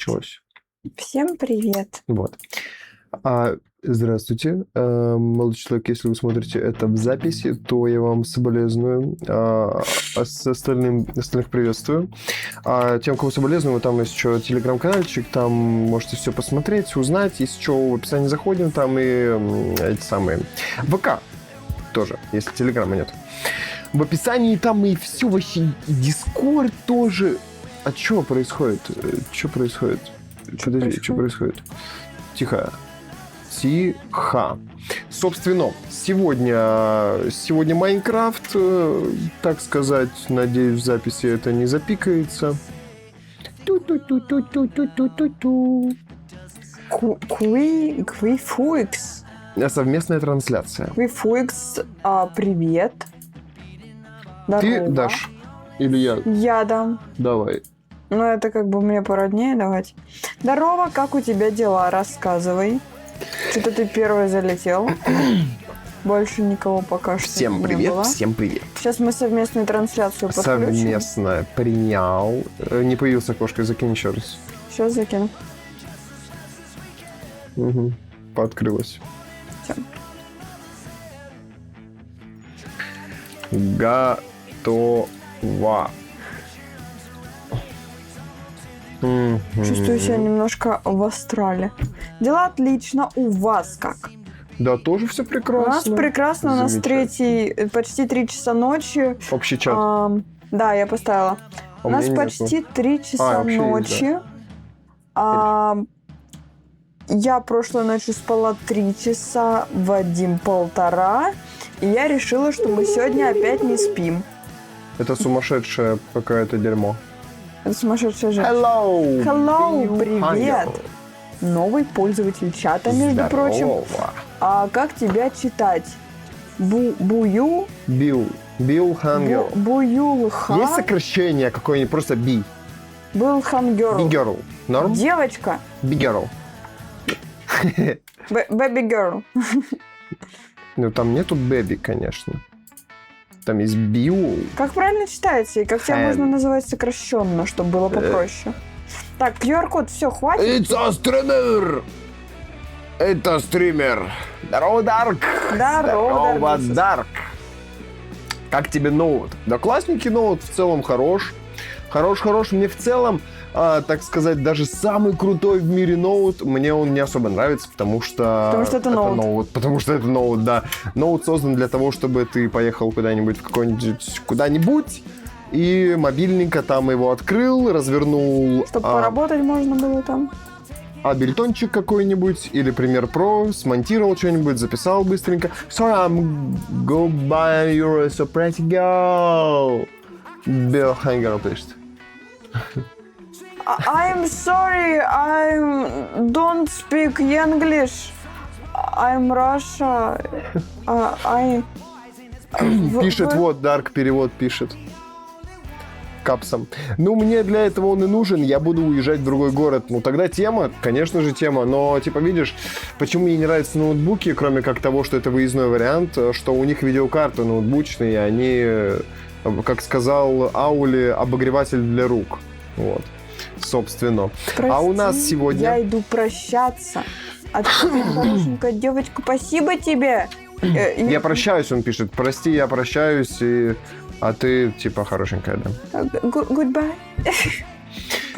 Началось. Всем привет. Вот. Здравствуйте, молодой человек, если вы смотрите это в записи, то я вам соболезную, с остальных приветствую. Тем, кого соболезную, там есть еще телеграм-канальчик, там можете все посмотреть, узнать, если что, в описании заходим, там и эти самые ВК тоже, если телеграма нет. В описании там и все вообще, Дискорд тоже. А что происходит? Что происходит? Что происходит? Тихо. Собственно, сегодня Майнкрафт, так сказать, надеюсь, в записи это не запикается. Квифуикс. Совместная трансляция. Квифуикс, привет. Здорово. Ты дашь? Или я? Я дам. Давай. Ну, это как бы мне породнее давать. Здорово, как у тебя дела? Рассказывай. Что-то ты первый залетел. Больше никого пока что Всем привет, не было. всем привет. Сейчас мы совместную трансляцию подключим. Совместно принял. Не появилось окошко, закинь еще раз. Сейчас закину. Угу. Пооткрылось. Всё. Готово. Чувствую себя немножко в астрале. Дела отлично. У вас как? Да, тоже все прекрасно. У нас прекрасно. У нас почти 3 часа ночи. Общий чат. Да, я поставила. У нас почти 3 часа ночи. Я прошлой ночью спала 3 часа, Вадим 1,5. И я решила, что мы сегодня опять не спим. Это сумасшедшее какое-то дерьмо. Это сумасшедшая жизнь. Hello, привет. Новый пользователь чата, между прочим. А как тебя читать? Бую? Билл Хангер. Буюлха? Есть сокращение какое-нибудь? Просто Би. Был Хангер. Бигерл. Норм? Девочка. Бигерл. Baby girl. Ну, там нету бэби, конечно. Там есть Биу. Как правильно читается? И как тебя можно называть сокращенно, чтобы было попроще? Так, QR-код, все, хватит. Это стример! Это стример. Здорово, Дарк. Здорово, Дарк. Как тебе ноут? Да классненький ноут, в целом хорош. Хорош. Мне в целом, так сказать, даже самый крутой в мире ноут, мне он не особо нравится, потому что это ноут. Потому что это ноут, да. Ноут создан для того, чтобы ты поехал куда-нибудь куда-нибудь, и мобильненько там его открыл, развернул. Чтобы поработать можно было там. Абельтончик какой-нибудь или Premiere Pro, смонтировал что-нибудь, записал быстренько. Sorry, I'm goodbye, you're so pretty girl. Билл Хангер пишет. I'm sorry, I don't speak English. I'm Russia. Пишет, вот, Дарк перевод пишет. Капсом. Ну, мне для этого он и нужен, я буду уезжать в другой город. Ну, тогда тема, конечно же, тема. Но, типа, видишь, почему мне не нравятся ноутбуки, кроме как того, что это выездной вариант, что у них видеокарты ноутбучные, они, как сказал Аули, обогреватель для рук. Вот. Собственно. Прости, а у нас сегодня... Я иду прощаться. А ты, хорошенькая девочка, спасибо тебе. Я прощаюсь, он пишет. Прости, я прощаюсь, а ты, типа, хорошенькая, да? Goodbye.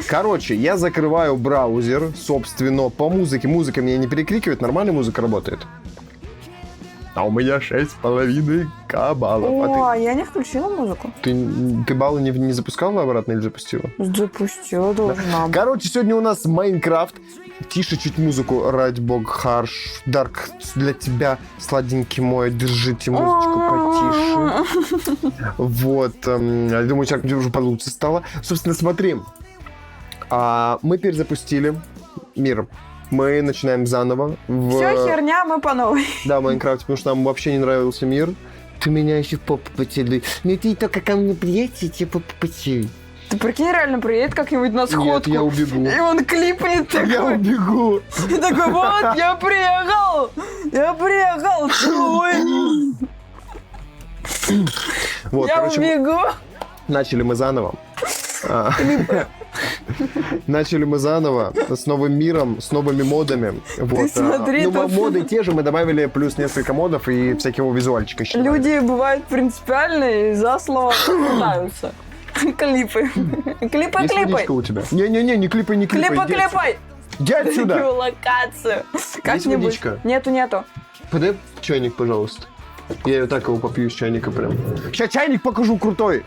Короче, я закрываю браузер, собственно, по музыке. Музыка меня не перекрикивает, нормальная музыка работает. А у меня 6,5 баллов. О, я не включила музыку. Ты баллы не запускала обратно или запустила? Запустила, должна. Короче, сегодня у нас Майнкрафт. Тише чуть музыку, ради бога, Харш. Дарк, для тебя, сладенький мой, держите музычку потише. Вот. Я думаю, сейчас уже получше стало. Собственно, смотри. Мы перезапустили мир. Мы начинаем заново. Все херня, мы по новой. Да, в Майнкрафте, потому что нам вообще не нравился мир. Ты меня еще в попу поцелуй. Ну ты только ко мне приедешь, я тебе попу поцелуй. Ты прикинь, реально приедет как-нибудь на сходку. Нет, я убегу. И он клипнет такой. Я убегу. И такой, вот, я приехал, целуй. Вот, я убегу. Начали мы заново. Начали мы заново, с новым миром, с новыми модами. Вот. смотри, Ну, тут- моды те же, мы добавили плюс несколько модов и всякого визуальчика. еще добавили. Люди бывают принципиальные и за слово пытаются. Клипы. Клипы, Есть клипы. водичка у тебя? Не-не-не, не клипай, не клипай. Клипы, иди отсюда. клипай. Иди отсюда. Такую локацию. Как-нибудь. водичка? Нету. Подай чайник, пожалуйста. Я ее так его попью из чайника прям. Сейчас чайник покажу крутой.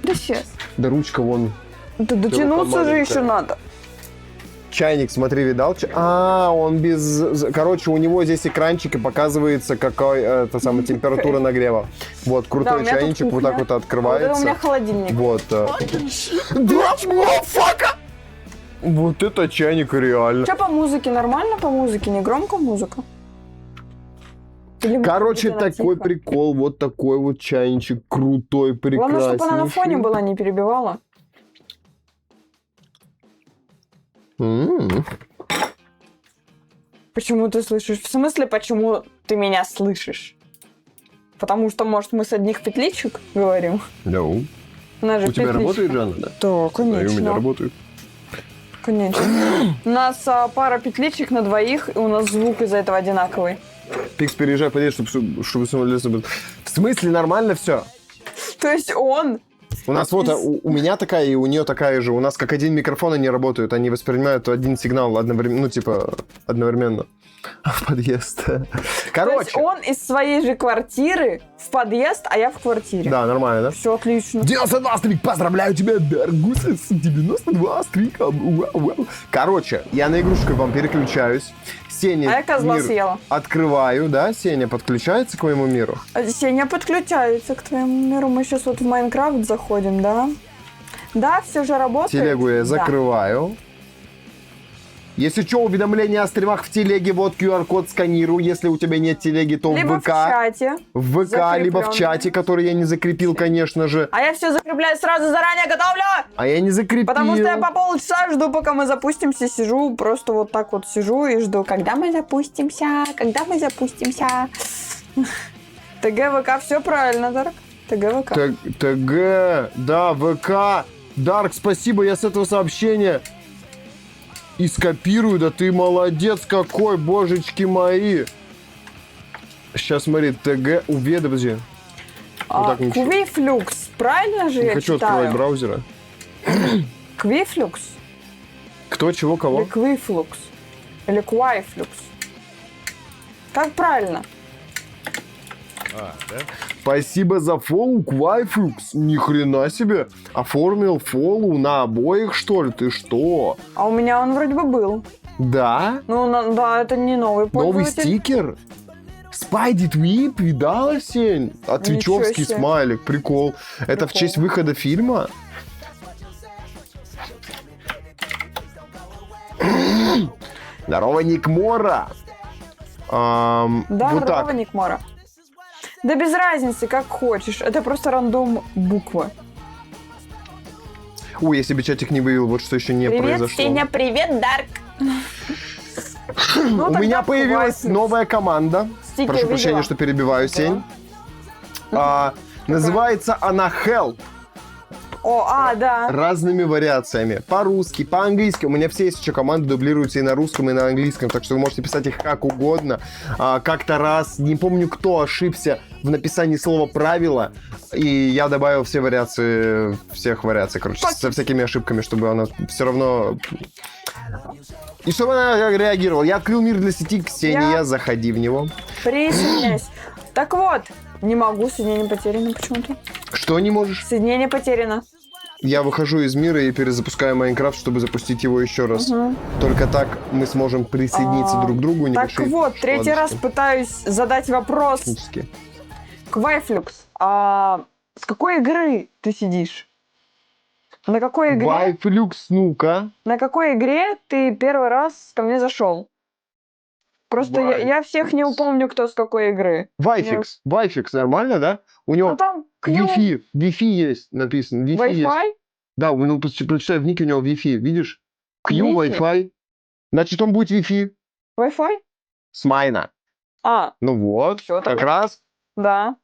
Да сейчас. Да ручка вон. Да дотянуться же еще надо. Чайник, смотри, видал? Он без... Короче, у него здесь экранчик и показывается, какой самая температура нагрева. Вот, Да, у крутой меня тут чайничек, вот кухня. так вот А вот это открывается. у меня холодильник. Вот. Да, фака! Вот это чайник реально. Что по музыке? Нормально по музыке? Не громко музыка? Или Короче, где-то она такой тихо? прикол, вот такой вот чайничек, крутой, прекраснейший. Главное, чтобы она на фоне была, не перебивала. Почему ты слышишь? В смысле, почему ты меня слышишь? Потому что, может, мы с одних петличек говорим? No. У нас же У тебя петличка. работает Жанна, да? Да, Да, и у конечно. меня работает. Конечно. У нас пара петличек на двоих, и у нас звук из-за этого одинаковый. Пикс, переезжай, подъедь, чтобы самолет был. В смысле, нормально все? То есть он... У нас вот, у меня такая и у нее такая же. У нас как один микрофон они работают, они воспринимают один сигнал одновременно, ну, типа, одновременно. В подъезд. То есть Короче. он из своей же квартиры в подъезд, а я в квартире. Да, нормально, да? Все отлично. 92 стрик, поздравляю тебя, Даргуса, с 92 стрика. Короче, я на игрушку вам переключаюсь. Сеня, А я козла мир съела. открываю, да? Сеня подключается к моему миру. Сеня подключается к твоему миру. Мы сейчас вот в Майнкрафт заходим, да? Да, все же работает. Телегу я Да. закрываю. Если что, уведомления о стримах в телеге, вот QR-код сканирую. Если у тебя нет телеги, то Либо в в ВК. чате. В ВК, либо в закреплённый. чате, который я не закрепил, конечно же. А я все закрепляю сразу, заранее готовлю! А я не закрепил. Потому что я по полчаса жду, пока мы запустимся, сижу, просто вот так вот сижу и жду, когда мы запустимся, когда мы запустимся. ТГ, ВК, все правильно, Дарк. ТГ, ВК. ТГ, да, ВК. Дарк, спасибо, я с этого сообщения и скопирую. Да ты молодец какой, божечки мои. Сейчас, смотри, ТГ, подожди. Вот так ничего. Квифлюкс, правильно же Не я хочу открывать читаю? браузера. Квифлюкс? Кто, чего, Или кого? Квифлюкс? Или Квайфлюкс? Как правильно? Спасибо за фоллоу, Квайфлюкс. Ни хрена себе. Оформил фоллоу на обоих, что ли? Ты что? А у меня он вроде бы был. Да? Ну, да, это не новый Новый пользователь. стикер? Спайди Твип, видала, Сень? А твичевский себе. смайлик, прикол. Это в Прикол. честь выхода фильма? Здорово, Ник Мора. Да, Вот так. Ник Мора. Да без разницы, как хочешь. Это просто рандом буквы. Ой, я себе чатик не вывел, вот что еще не Привет, произошло. Сеня, привет, Дарк. Ну, У меня появилась Квайфлюкс. новая команда. Стикер Прошу прощения, видела? что перебиваю, Сень. Называется она Help. Да. Разными вариациями. По-русски, по-английски. У меня все есть еще команды дублируются и на русском, и на английском. Так что вы можете писать их как угодно. Как-то раз, не помню, кто ошибся в написании слова «правило». И я добавил все вариации, всех вариаций, короче, со всякими ошибками, чтобы она все равно... И чтобы она реагировала. Я открыл мир для сети, Ксения, заходи в него. Присоединяйся. Так вот, не могу, соединение потеряно почему-то. Что не можешь? Соединение потеряно. Я выхожу из мира и перезапускаю Майнкрафт, чтобы запустить его еще раз. Только так мы сможем присоединиться друг к другу. Так небольшие вот, третий раз вкладочки пытаюсь задать вопрос. технические. Квайфлюкс, с какой игры ты сидишь? На какой игре? Вайфлюкс, ну-ка. На какой игре ты первый раз ко мне зашел? Просто я всех не упомню, кто с какой игры. Вайфикс. Вайфикс, нормально, да? У него Ну там Q, Wi-Fi есть написано. Wi-Fi есть. Wi-Fi, Да, ну прочитай в нике, у него Wi-Fi, видишь? Q, Wi-Fi? Wi-Fi. Значит, он будет Wi-Fi Wi-Fi? с майна. Ну вот, Всё как тогда. раз. Да.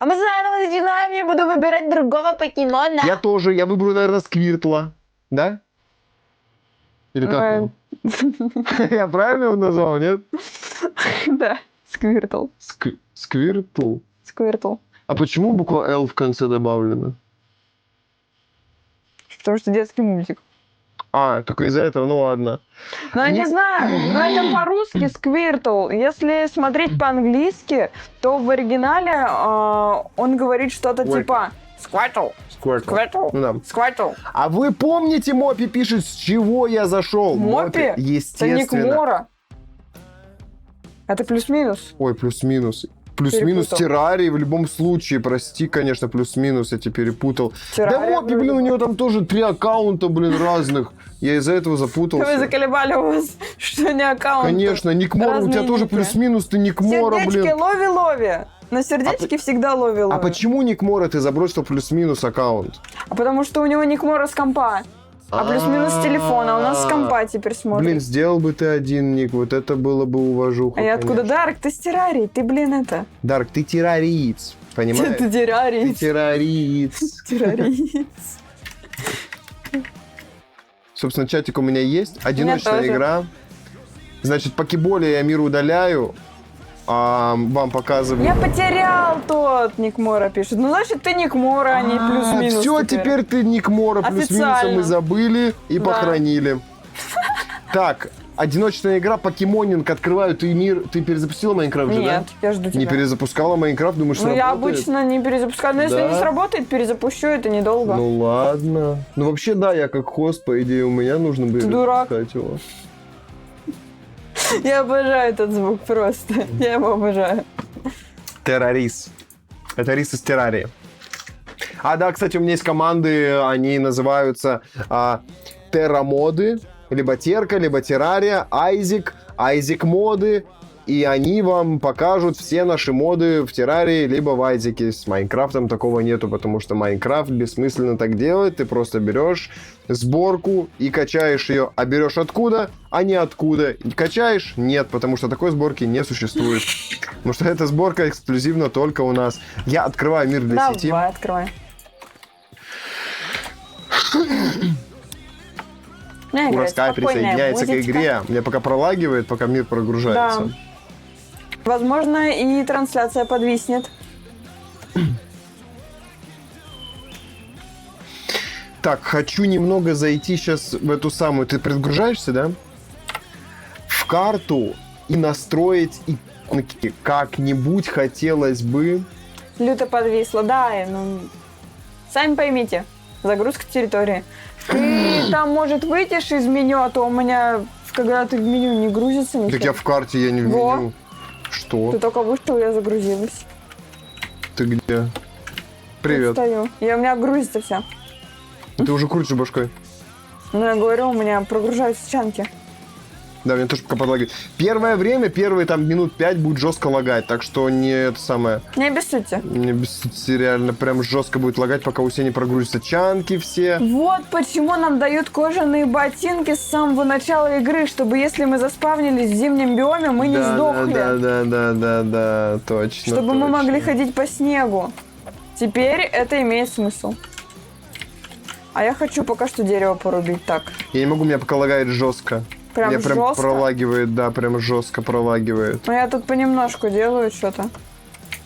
А мы заново начинаем, я буду выбирать другого покемона. Я тоже, я выберу, наверное, Сквиртла. Да? Или как? Э. он? Я правильно его назвал, нет? Да, Сквиртл. Сквиртл. Сквиртл. А почему буква L в конце добавлена? Потому что детский мультик. А, только из-за этого, ну ладно. Ну, я не знаю, но это по-русски Сквиртл. Если смотреть по-английски, то в оригинале он говорит что-то Ой. типа Сквиртл, Сквиртл. Сквиртл, Ну да. Сквиртл. А вы помните, Мопи пишет, с чего я зашел? Мопи? Это Ник Естественно. Мора. Это плюс-минус. Ой, плюс-минус. Плюс-минус Перепутал. террарий в любом случае. Прости, конечно, плюс-минус, я тебя перепутал. Да Террария, Мопи, блин, у нее там тоже 3 аккаунта, блин, разных. Я из-за этого Вы запутался. заколебали у вас, что не аккаунт. Конечно, Никмора, у тебя Разные тоже ники. плюс-минус, ты Никмора, Сердечки блин. лови-лови. На сердечке всегда лови-лови. А почему Никмора ты забросил плюс-минус аккаунт? А потому что у него Никмора с компа. А плюс-минус с телефона. У нас с компа теперь смотрит. Блин, сделал бы ты один ник, вот это было бы уважуха. А я откуда? конечно. Дарк, ты с террарий. Ты, блин, это... Дарк, ты террорист, понимаешь? Ты Ты террарий. террорист. Террорий. Собственно, чатик у меня есть. Одиночная тоже. игра. Значит, покеболи я мир удаляю, а вам показываю. Я потерял тот, Никмора пишет. Ну, значит, ты Никмора, а не плюс-минус. Все, теперь ты Никмора. Плюс-минуса Официально. мы забыли и Да. похоронили. Так, одиночная игра, покемонинг, открываю, ты мир. Ты перезапустила Майнкрафт же, Нет, я жду да? тебя. Не перезапускала Майнкрафт, думаешь, Ну, я сработает? обычно не перезапускаю. Но если Да? не сработает, перезапущу, это недолго. Ну ладно. Ну вообще да, я как хост, по идее, у меня нужно было дурак. запускать его. Я обожаю этот звук просто. Я его обожаю. Террорис. Это рис из террарии. А да, кстати, у меня есть команды, они называются террамоды, либо терка, либо террария, айзик моды, и они вам покажут все наши моды в террарии, либо в айзике. С Майнкрафтом такого нету, потому что Майнкрафт бессмысленно так делает. Ты просто берешь сборку и качаешь ее. А берешь откуда? А не откуда. И качаешь? Нет, потому что такой сборки не существует. Потому что эта сборка эксклюзивна только у нас. Я открываю мир для сети. Давай, открывай. Курская присоединяется к игре. Мне пока пролагивает, пока мир прогружается. Да. Возможно, и трансляция подвиснет. Так, хочу немного зайти сейчас в эту самую... Ты предгружаешься, да? В карту и настроить иконки. Как-нибудь хотелось бы... Люто подвисло, да. Ну, сами поймите. Загрузка территории. Ты там, может, выйдешь из меню, а то у меня, когда ты в меню не грузится ничего. Так я в карте, я не в Во. меню. Что? Ты только вышел, я загрузилась. Ты где? Привет. Стою. У меня грузится все. Ты уже крутишь башкой. Ну, я говорю, у меня прогружаются чанки. Да, мне тоже пока подлагивает. Первое время, первые там минут 5 будет жестко лагать, так что не это самое... Не обессудьте. Не обессудьте, реально прям жестко будет лагать, пока у себя не прогрузятся чанки все. Вот почему нам дают кожаные ботинки с самого начала игры, чтобы если мы заспавнились в зимнем биоме, мы не сдохли. Да, точно. Чтобы мы точно. могли ходить по снегу. Теперь это имеет смысл. А я хочу пока что дерево порубить. Так, Я не могу, меня пока лагает жестко. прям Меня прям жестко. пролагивает, да, прям жестко пролагивает. Но я тут понемножку делаю что-то.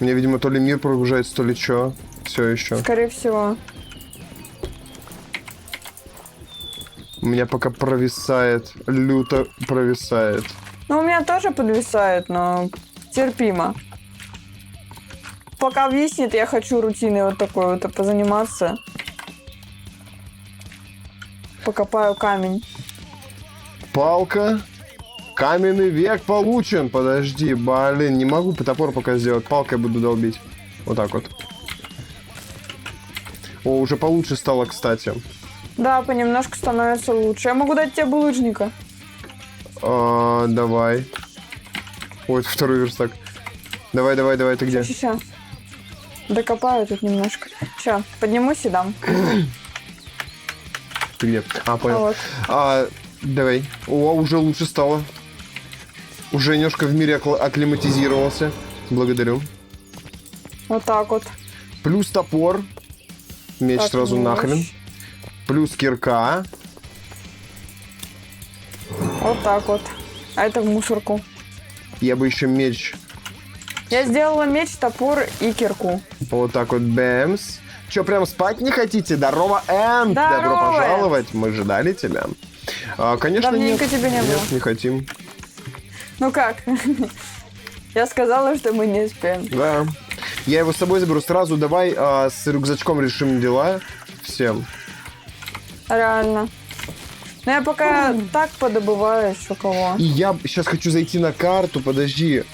Мне, видимо, то ли мир прогружается, то ли что. Все еще. Скорее всего. У меня пока провисает, люто провисает. Ну, у меня тоже подвисает, но терпимо. Пока виснет, я хочу рутиной вот такой вот позаниматься. Покопаю камень. Палка. Каменный век получен. Подожди, блин, не могу топор пока сделать. Палкой буду долбить. Вот так вот. О, уже получше стало, кстати. Да, понемножку становится лучше. Я могу дать тебе булыжника. Давай. Ой, это второй верстак. Давай, ты где? Сейчас. Докопаю тут немножко. Все, поднимусь и дам. Ты где? Понял. Вот. Давай. О, уже лучше стало. Уже немножко в мире акклиматизировался. Благодарю. Вот так вот. Плюс топор. Меч Так, сразу меч. нахрен. Плюс кирка. Вот так вот. А это в мусорку. Я бы еще меч. Я сделала меч, топор и кирку. Вот так вот, бэмс. Че, прям спать не хотите? Здорово, Энд! Добро Здорово, пожаловать, мы ждали тебя. Конечно, Давненько нет. тебя не было. Нет, не хотим. Ну как? Я сказала, что мы не спим. Да. Я его с собой заберу. Сразу давай с рюкзачком решим дела. Всем. Реально. Ну я пока так подобываю еще кого. И я сейчас хочу зайти на карту, подожди.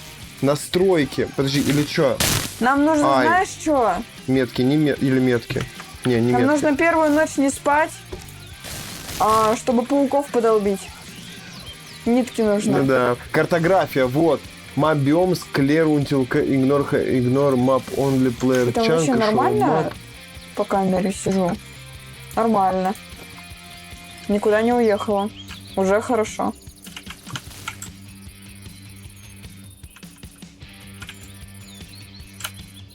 Настройки. Подожди, или что? Нам нужно, Ай. знаешь, что? Метки, или метки? Не Нам метки. нужно первую ночь не спать, чтобы пауков подолбить. Нитки нужны. Ну да. Картография, вот. Map biomes, clear until ignore map only player. Это chunk, вообще show нормально? map. По камере сижу. Нормально. Никуда не уехала. Уже хорошо.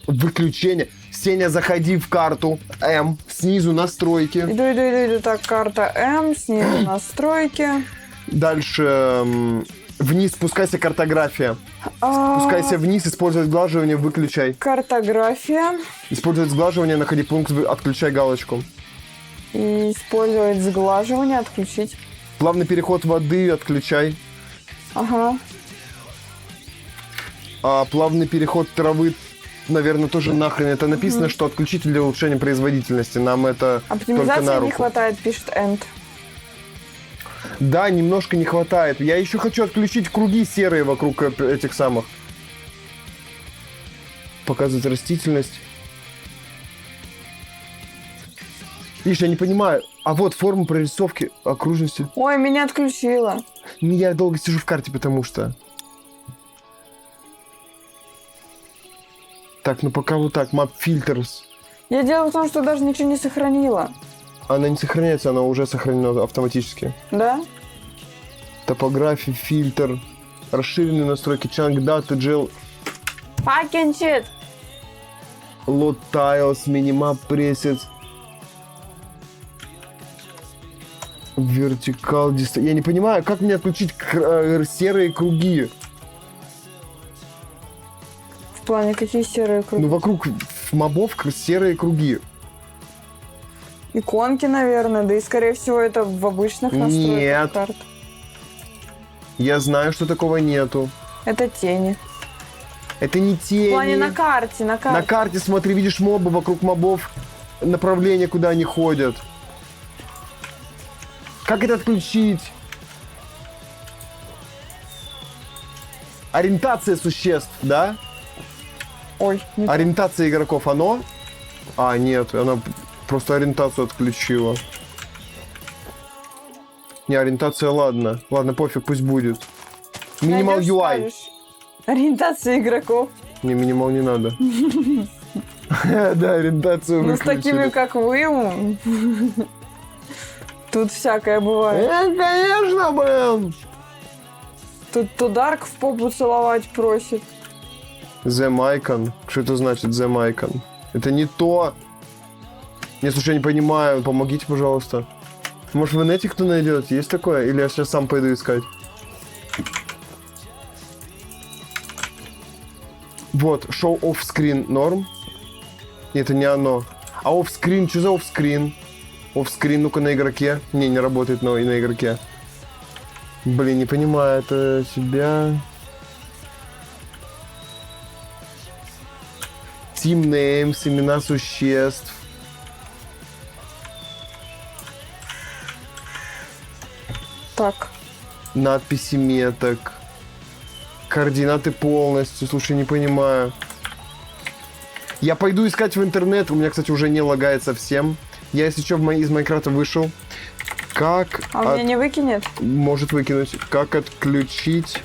Выключение. Сеня, заходи в карту. М. Снизу настройки. Иду. Так, карта М, снизу настройки. Дальше вниз спускайся, картография. Спускайся вниз, использовать сглаживание, выключай. Картография. Использовать сглаживание, находи пункт, отключай галочку. И использовать сглаживание, отключить. Плавный переход воды, отключай. Ага. Плавный переход травы, наверное, тоже нахрен. Это написано, что отключить для улучшения производительности. Нам это только на Оптимизации не руку. хватает, пишет End. Да, немножко не хватает. Я еще хочу отключить круги серые вокруг этих самых. Показывать растительность. Видишь, я не понимаю. А вот форма прорисовки окружности. Ой, меня отключила. Ну, я долго сижу в карте, потому что... Так, ну пока вот так. Map filters. Я дело в том, что даже ничего не сохранила. Она не сохраняется, она уже сохранена автоматически. Да? Топография, фильтр. Расширенные настройки. Chunk data, gel, Fucking shit. load tiles, minimap presets. Вертикал, Я не понимаю, как мне отключить серые круги? В плане, какие серые круги? Ну, вокруг мобов серые круги. Иконки, наверное, да и, скорее всего, это в обычных настройках Нет. карт. Я знаю, что такого нету. Это тени. Это не тени. В плане на карте, на На карте. карте, смотри, видишь мобы, вокруг мобов направление, куда они ходят. Как это отключить? Ориентация существ, да? Ой, не то. Ориентация игроков, оно? А, нет, она просто ориентацию отключила. Не, ориентация, ладно. Ладно, пофиг, пусть будет. Минимал Найдёшь, UI. скажешь. Ориентация игроков. Не, минимал не надо. Да, ориентацию Ну, с такими, выключили. как вы, тут всякое бывает. Конечно, блин! Тут Тударк в попу целовать просит. The Icon. Что это значит The Icon? Это не то. Не, слушай, я не понимаю. Помогите, пожалуйста. Может, в инете кто найдет? Есть такое? Или я сейчас сам пойду искать? Вот, show off-screen норм. Нет, это не оно. А off-screen, что за off-screen? Off-screen, ну-ка на игроке. Не работает, но и на игроке. Блин, не понимаю, это себя... Team names, имена существ. Так. Надписи меток. Координаты полностью. Слушай, не понимаю. Я пойду искать в интернет. У меня, кстати, уже не лагает совсем. Я, если что, из Майнкрафта вышел. Как... А у меня не выкинет? Может выкинуть. Как отключить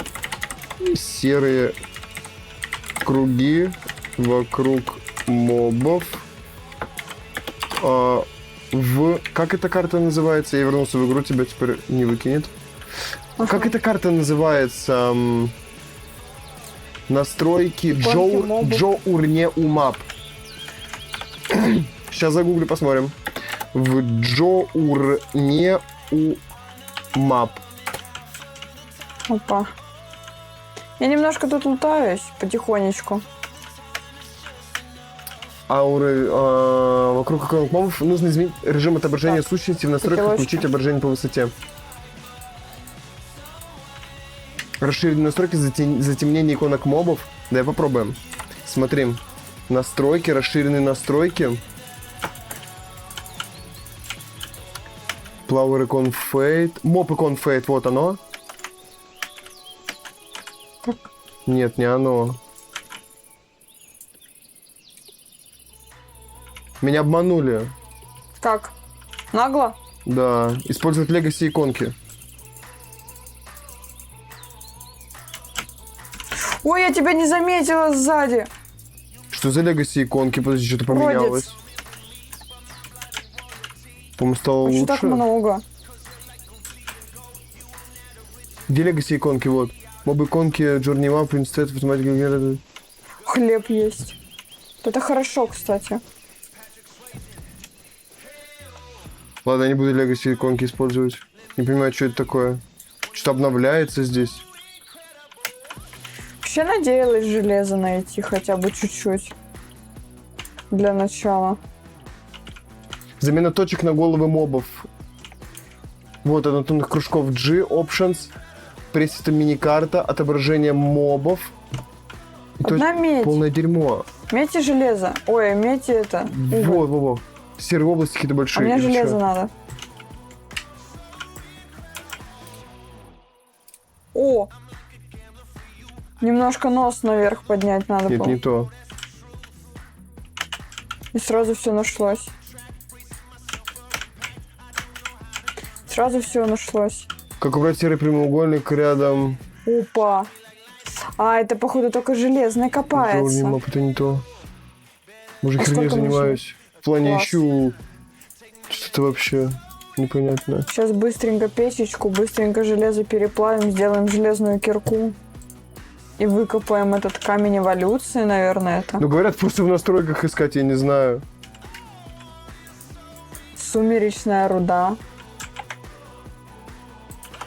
серые круги вокруг мобов Как эта карта называется? Я вернулся в игру, тебя теперь не выкинет. Как эта карта называется? Настройки Иконки мобов. Джо Урне Умап. Сейчас загугли, посмотрим. В Джоурне у мап. Опа. Я немножко тут лутаюсь потихонечку. Ауры вокруг иконок мобов нужно изменить режим отображения Так, сущности в настройках, хотелочка. включить отображение по высоте. Расширенные настройки затемнения иконок мобов. Давай попробуем. Смотрим. Настройки, расширенные настройки. Flower icon fade. Mob icon fade, вот оно. Так. Нет, не оно. Меня обманули. Как? Нагло? Да. Использовать легаси иконки. Ой, я тебя не заметила сзади. Что за легаси иконки? Подожди, что-то Уродец. поменялось. По-моему, стало Почему лучше. так много? Где легаси иконки? Вот. Моб иконки, Journey Map, Instead, автоматика. Хлеб есть. Это хорошо, кстати. Ладно, я не буду легаси иконки использовать. Не понимаю, что это такое. Что-то обновляется здесь. Вообще надеялась железо найти хотя бы чуть-чуть. Для начала. Замена точек на головы мобов. Вот, анатомных кружков G, Options, пресета мини-карта, отображение мобов. И Одна медь. полное дерьмо. Медь и железо. Ой, медь и это. уголь. Вот. Серые области какие-то А большие. мне или железо чё? надо. О! Немножко нос наверх поднять надо Нет, было. не то. И сразу все нашлось. Сразу все нашлось. Как убрать серый прямоугольник рядом... Опа! А, это, походу, только железное копается. Journey Map, это не то. Может, А херней сколько нужно? занимаюсь. В плане Класс. ищу... Что-то вообще непонятно. Сейчас быстренько печечку, быстренько железо переплавим, сделаем железную кирку. И выкопаем этот камень эволюции, наверное, это. Ну, говорят, просто в настройках искать, я не знаю. Сумеречная руда.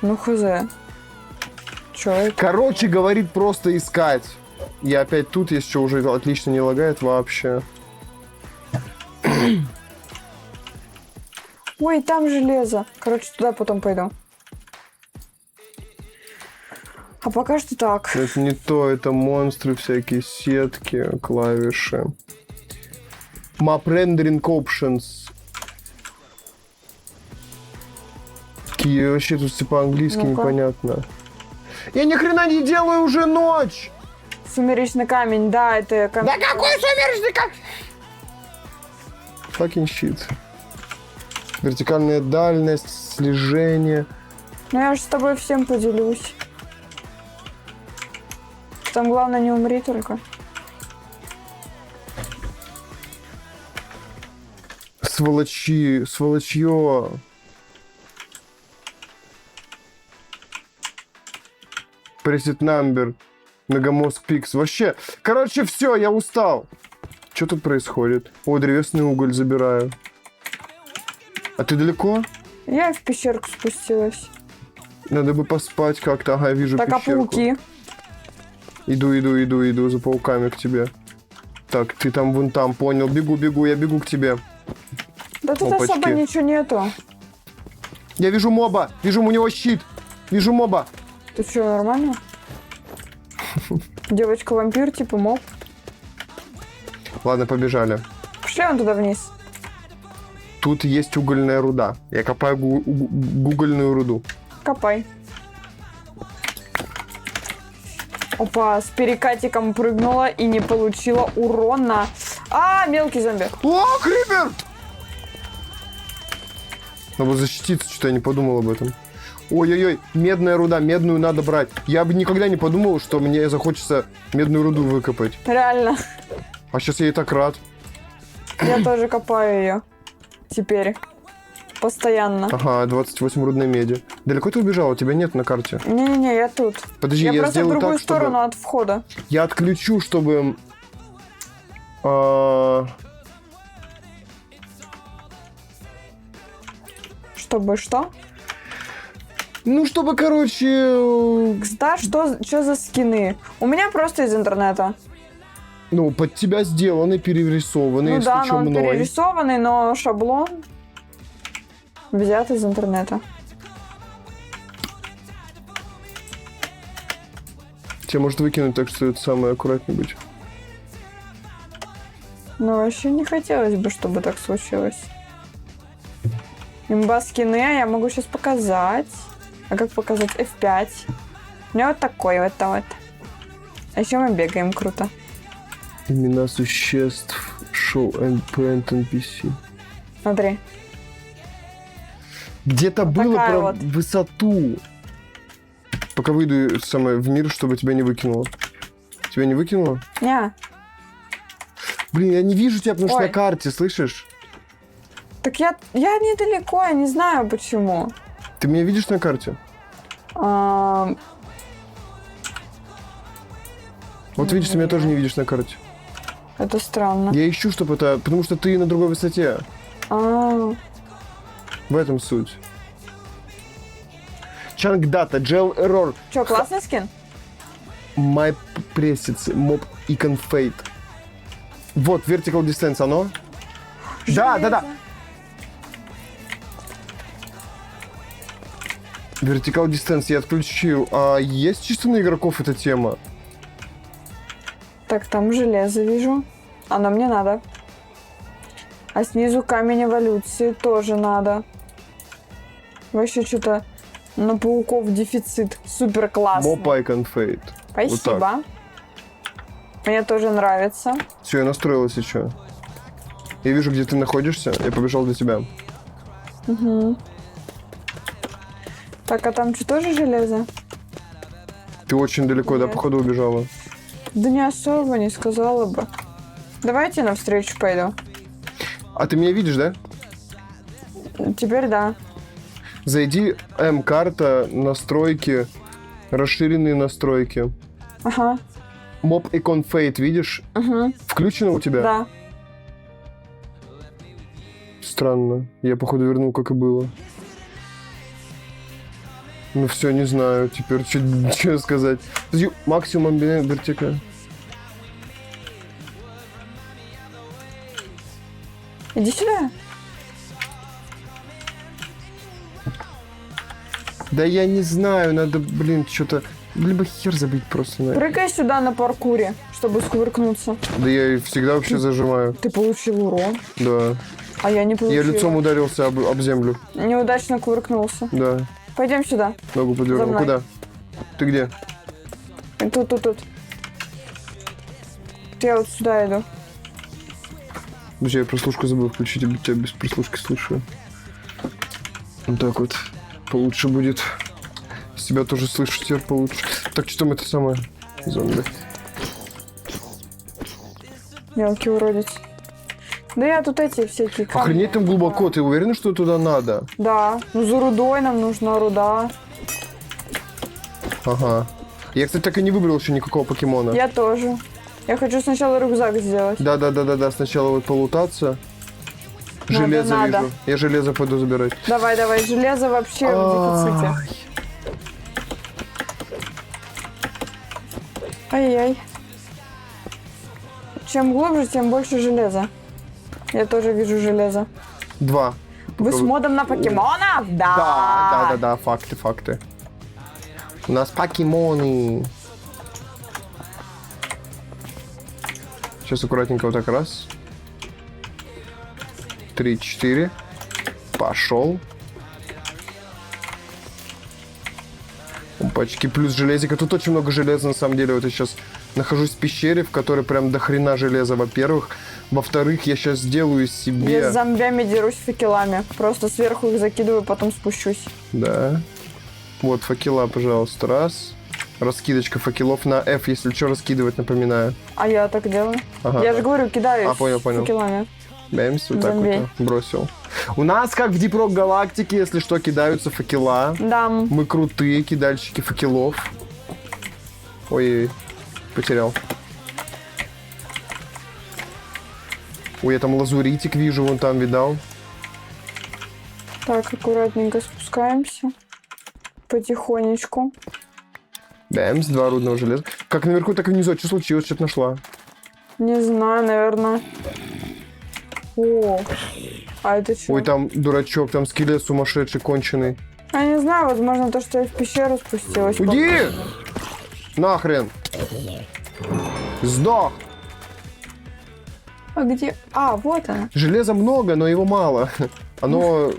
Ну, хз. Чё это? Короче, говорит, просто искать. Я опять тут, если что, уже отлично не лагает вообще. Ой, там железо. Короче, туда потом пойду. А пока что так. Это не то, это монстры, всякие сетки, клавиши. Map Rendering Options. Какие вообще тут все по-английски Ну-ка. непонятно. Я ни хрена не делаю, уже ночь! Сумеречный камень, да, это камень. Да какой сумеречный камень? Fucking shit. Вертикальная дальность, слежение. Ну я же с тобой всем поделюсь. Там главное не умри только. Сволочье. Preset number. Мегамозг пикс. Вообще. Короче, все, я устал. Что тут происходит? О, древесный уголь забираю. А ты далеко? Я в пещерку спустилась. Надо бы поспать как-то. Ага, я вижу Так, а пещерку. пауки? Иду за пауками к тебе. Так, ты там вон там, понял. Бегу, я бегу к тебе. Да тут Опачки. особо ничего нету. Я вижу моба. Вижу у него щит. Вижу моба. Ты что, нормально? Девочка-вампир, типа моб. Ладно, побежали. Пошли вон туда вниз. Тут есть угольная руда. Я копаю угольную руду. Копай. Опа, с перекатиком прыгнула и не получила урона. А, мелкий зомби. О, крипер! Надо защититься, что-то я не подумал об этом. Ой-ой-ой, медная руда, медную надо брать. Я бы никогда не подумал, что мне захочется медную руду выкопать. Реально. А сейчас я и так рад. Я тоже копаю ее. Теперь. Постоянно. Ага, 28 рудной меди. Далеко ты убежала? Тебя нет на карте. Не-не-не, я тут. Подожди, Я я просто в сделаю другую так, чтобы... сторону от входа. Я отключу, чтобы... Чтобы что? Ну, чтобы, короче... Да, что за скины? У меня просто из интернета. Ну, под тебя сделаны, перерисованы, Ну если да, что, но он мной. перерисованный, но шаблон взят из интернета. Тебя может выкинуть, так что это самое аккуратнее быть. Но вообще не хотелось бы, чтобы так случилось. Имба скины я могу сейчас показать. А как показать? F5. У меня вот такой вот. А еще мы бегаем круто. Имена существ. Show and print NPC. Смотри. Где-то Вот было такая про вот. высоту. Пока выйду самое в мир, чтобы тебя не выкинуло. Тебя не выкинуло? Не. Блин, я не вижу тебя, потому что Ой. на карте, слышишь? Так я недалеко, я не знаю почему. Ты меня видишь на карте? А, Вот видишь, ты меня тоже не видишь на карте. это странно. Я ищу, чтобы это... Потому что ты на другой высоте. А, В этом суть. Чангдата, Gel Error, Че, классный скин? My Presets, Mob Icon Fate. Вот, Vertical Distance, оно? Да. Vertical Distance я отключил. А есть чисто на игроков эта тема? Так, там железо вижу. Оно мне надо. А снизу камень эволюции тоже надо. Вообще что-то на пауков дефицит. Супер классно. Mob Icon Fate. Спасибо. Мне тоже нравится. Все, я настроилась еще. Я вижу, где ты находишься. Я побежал для тебя. Угу. Так, а там что, тоже железо? Ты очень далеко, да, Нет. походу убежала. Да не особо, не сказала бы. Давайте навстречу пойду. А ты меня видишь, да? Теперь да. Зайди, М-карта, настройки, расширенные настройки. Ага. Mob Icon Fate, видишь? Угу. Включено у тебя? Да. Странно. Я, походу, вернул, как и было. Ну все, не знаю. Теперь что сказать. Подожди, максимум амбиент вертикаль. Иди сюда. Да я не знаю, надо, блин, что-то... Либо хер забить просто на это. Прыгай сюда на паркуре, чтобы скувыркнуться. Да я и всегда вообще зажимаю. Ты получил урон, Да. а я не Я получила. лицом ударился об землю. Неудачно кувыркнулся. Да. Пойдем сюда. Ногу За подвернул. мной. Куда? Ты где? Тут. Я вот сюда иду. Друзья, я прослушку забыл включить, я тебя без прослушки слушаю. Вот так вот. Получше будет. С тебя тоже слышу, теперь получше. Так, что там это самое? Зомби. Мелкий уродец. Да я тут эти всякие камни. Охренеть там глубоко, ты уверена, что туда надо? Да. Ну за рудой нам нужна руда. Ага. Я, кстати, так и не выбрал еще никакого покемона. Я тоже. Я хочу сначала рюкзак сделать. Да. Сначала вот полутаться. Железо надо. вижу. Я железо пойду забирать. Давай, железо вообще в дефиците. Ай-яй. Чем глубже, тем больше железа. Я тоже вижу железо. 2. Вы с модом на покемонов? Да. Да, факты. У нас покемоны. Сейчас аккуратненько вот так раз. 3, 4. Пошел. Опачки, плюс железика. Тут очень много железа, на самом деле. Вот я сейчас нахожусь в пещере, в которой прям до хрена железа, во-первых. Во-вторых, я сейчас сделаю себе... Я с зомбями дерусь факелами. Просто сверху их закидываю, потом спущусь. Да. Вот, факела, пожалуйста, раз. Раскидочка факелов на F, если что, раскидывать, напоминаю. А я так делаю. Ага. Я же говорю, кидаю понял. факелами. Бэмс, вот так Зомби. вот бросил. У нас, как в Deep Rock Галактике, если что, кидаются факела. Да. Мы крутые кидальщики факелов. Ой, потерял. Ой, я там лазуритик вижу, вон там, видал? Так, аккуратненько спускаемся. Потихонечку. Бэмс, 2 рудного железа. Как наверху, так и внизу. Что случилось? Что-то нашла. Не знаю, наверное. О, а это что? Ой, там дурачок, там скелет сумасшедший, конченый. Я не знаю, возможно, то, что я в пещеру спустилась. Уйди! Нахрен! Сдох! А где? А, вот она. Железа много, но его мало. Оно...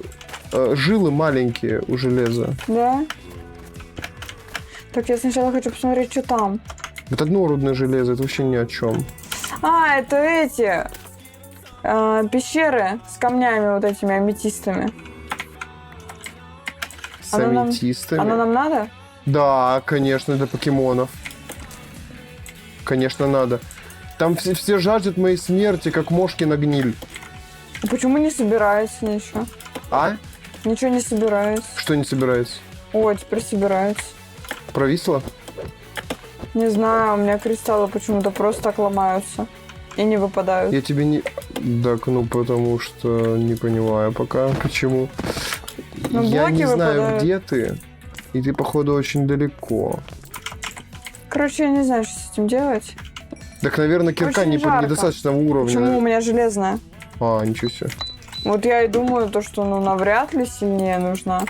жилы маленькие у железа. Да? Так, я сначала хочу посмотреть, что там. Вот одно рудное железо, это вообще ни о чем. А, это эти... пещеры с камнями вот этими аметистами. С Оно нам- аметистами. Оно нам надо? Да, конечно, для покемонов. Конечно, надо. Там все жаждут моей смерти, как мошки на гниль. А почему не собирается ничего? А? Ничего не собирается. Что не собирается? О, теперь собирается. Провисло? Не знаю, у меня кристаллы почему-то просто так ломаются. И не выпадают. Я тебе не... Так, ну потому что не понимаю пока, почему. Ну, Я блоки не знаю, выпадают. где ты. И ты, походу, очень далеко. Короче, я не знаю, что с этим делать. Так, наверное, кирка Очень жарко. недостаточного уровня. Почему у меня железная? А, ничего себе. Вот я и думаю, то, что ну навряд ли сильнее нужна.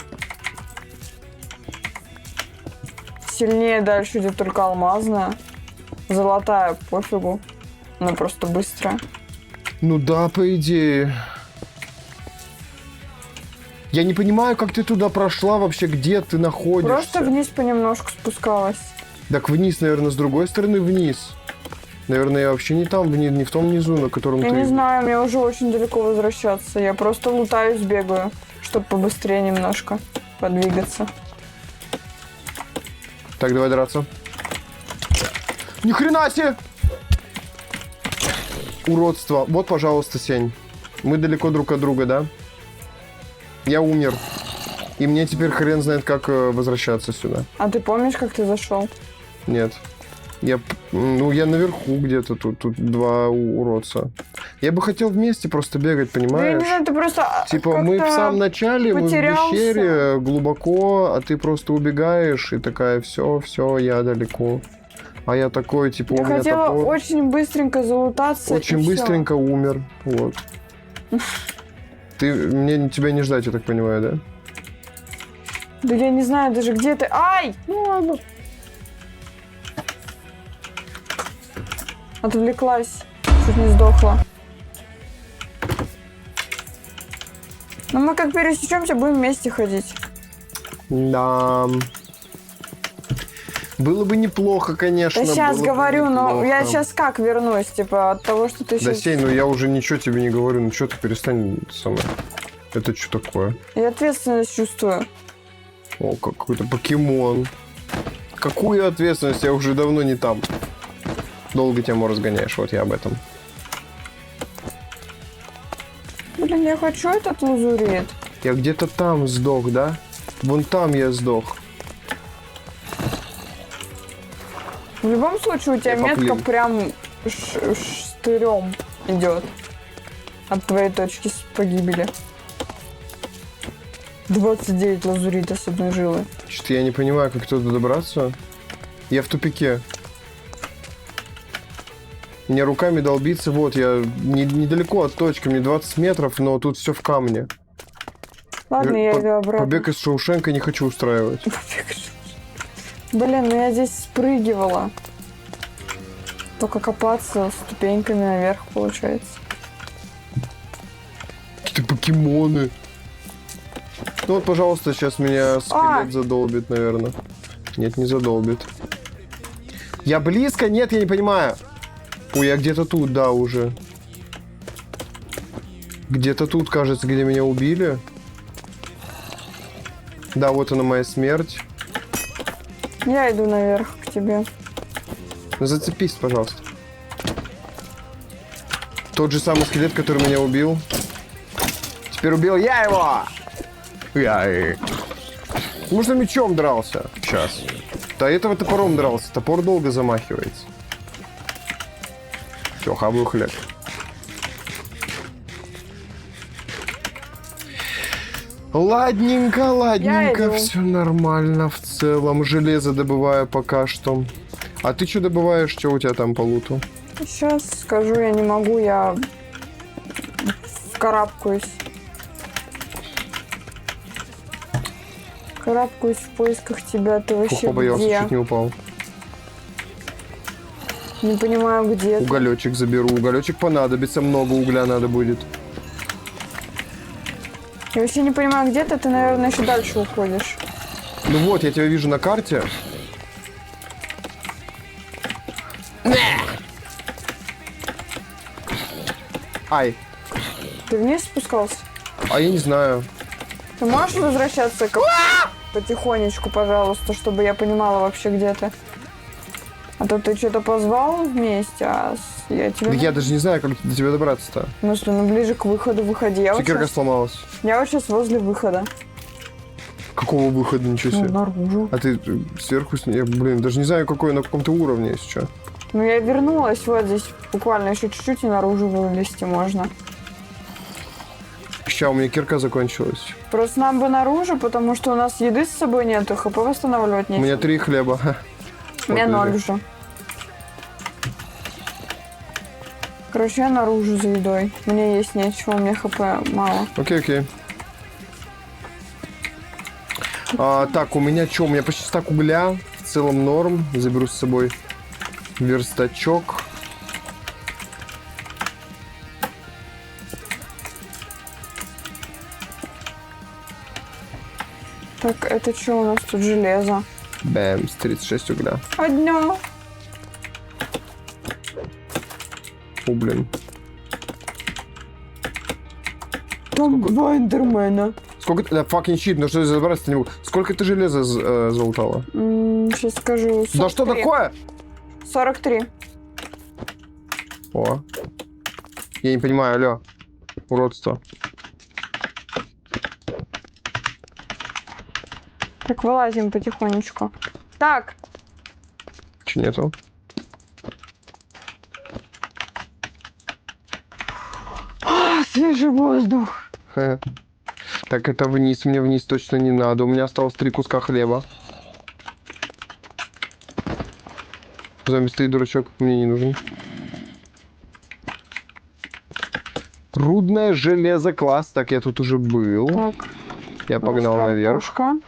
Сильнее дальше идет только алмазная. Золотая, пофигу. Она просто быстрая. Ну да, по идее. Я не понимаю, как ты туда прошла вообще, где ты находишься. Просто вниз понемножку спускалась. Так вниз, наверное, с другой стороны вниз. Наверное, я вообще не там, не в том низу, на котором Я ты... не знаю, мне уже очень далеко возвращаться. Я просто лутаюсь, бегаю, чтобы побыстрее немножко подвигаться. Так, давай драться. Ни хрена себе! Уродство. Вот, пожалуйста, Сень. Мы далеко друг от друга, да? Я умер. И мне теперь хрен знает, как возвращаться сюда. А ты помнишь, как ты зашел? Нет. Я наверху где-то. Тут 2 уродца. Я бы хотел вместе просто бегать, Да я понимаешь? не знаю, ты просто Типа, мы в как-то самом начале, мы в потерялся. пещере глубоко, а ты просто убегаешь и такая, все, я далеко. А я такой, типа, Я у меня хотела топор. очень быстренько залутаться. Очень и всё. быстренько умер. Вот. Мне тебя не ждать, я так понимаю, да? Да я не знаю даже, где ты. Ай! Ну ладно. Отвлеклась. Чуть не сдохла. Ну мы как пересечемся, будем вместе ходить. Да. Было бы неплохо, конечно. Да сейчас было бы говорю, но я неплохо. сейчас как вернусь, типа, от того, что ты Да, сейчас... Сень, ну я уже ничего тебе не говорю, ну что ты перестань самое. Это что такое? Я ответственность чувствую. О, какой-то покемон. Какую ответственность? Я уже давно не там. Долго тему разгоняешь, вот я об этом. Блин, я хочу этот лазурит. Я где-то там сдох, да? Вон там я сдох. В любом случае, у тебя Я метка поплыл. прям штырем идет. От твоей точки погибели. 29 лазурита с одной жилы. Что-то я не понимаю, как туда добраться. Я в тупике. Мне руками долбиться. Вот, я недалеко от точки, мне 20 метров, но тут все в камне. Ладно, я иду обратно. Побег из Шоушенка не хочу устраивать. Блин, ну я здесь спрыгивала. Только копаться ступеньками наверх получается. Какие-то покемоны. Ну вот, пожалуйста, сейчас меня скелет задолбит, наверное. Нет, не задолбит. Я близко? Нет, я не понимаю. Ой, я где-то тут, да, уже. Где-то тут, кажется, где меня убили. Да, вот она моя смерть. Я иду наверх к тебе. Ну, зацепись, пожалуйста. Тот же самый скелет, который меня убил. Теперь убил я его! Можно мечом дрался сейчас. До этого топором дрался. Топор долго замахивается. Все, хаваю хлеб. Ладненько, Я ладненько, иду. все нормально в целом. Железо добываю пока что. А ты что добываешь, что у тебя там по луту? Сейчас скажу, я не могу, я вкарабкаюсь. Карабкаюсь в поисках тебя, ты вообще Фу, боялся, где? чуть не упал. Не понимаю, где ты. Уголечек заберу. Уголечек понадобится, много угля надо будет. Я вообще не понимаю, где ты наверное, еще дальше уходишь. Ну вот, я тебя вижу на карте. Ай, Ты вниз спускался? а я не знаю. Ты можешь возвращаться потихонечку, пожалуйста, чтобы я понимала вообще, где ты? А то ты что-то позвал вместе, а я тебя... Да я даже не знаю, как до тебя добраться-то. В смысле, ну ближе к выходу выходи. Секирка сломалась. Я вот сейчас возле выхода. Какого выхода, ничего себе. Ну, наружу. А ты сверху с ней, блин, даже не знаю, какой, на каком ты уровне, если что. Ну, я вернулась, вот здесь буквально еще чуть-чуть и наружу вылезти можно. Ща, у меня кирка закончилась. Просто нам бы наружу, потому что у нас еды с собой нету, хп восстанавливать У нечего. меня 3 хлеба. У меня Вот 0 это. уже. Короче, я наружу за едой. Мне есть нечего, у меня хп мало. Окей, окей. Так, у меня что? У меня почти стак угля. В целом норм. Заберу с собой верстачок. Так, это что у нас тут железо? Бэмс, 36 угля. Одно. О, блин. Там два эндермена. Сколько ты... Да, fucking shit, ну что я забраться не могу. Сколько ты железа залутала? Сейчас скажу. 43. Да что такое? 43. О. Я не понимаю, алло. Уродство. Так, вылазим потихонечку. Так, Че нету? свежий воздух. Хе. Так, это вниз. Мне вниз точно не надо. У меня осталось 3 куска хлеба. Зомби стоит, дурачок. Мне не нужен. Рудное железо, класс. Так, я тут уже был. Так, Я погнал наверх. картошка.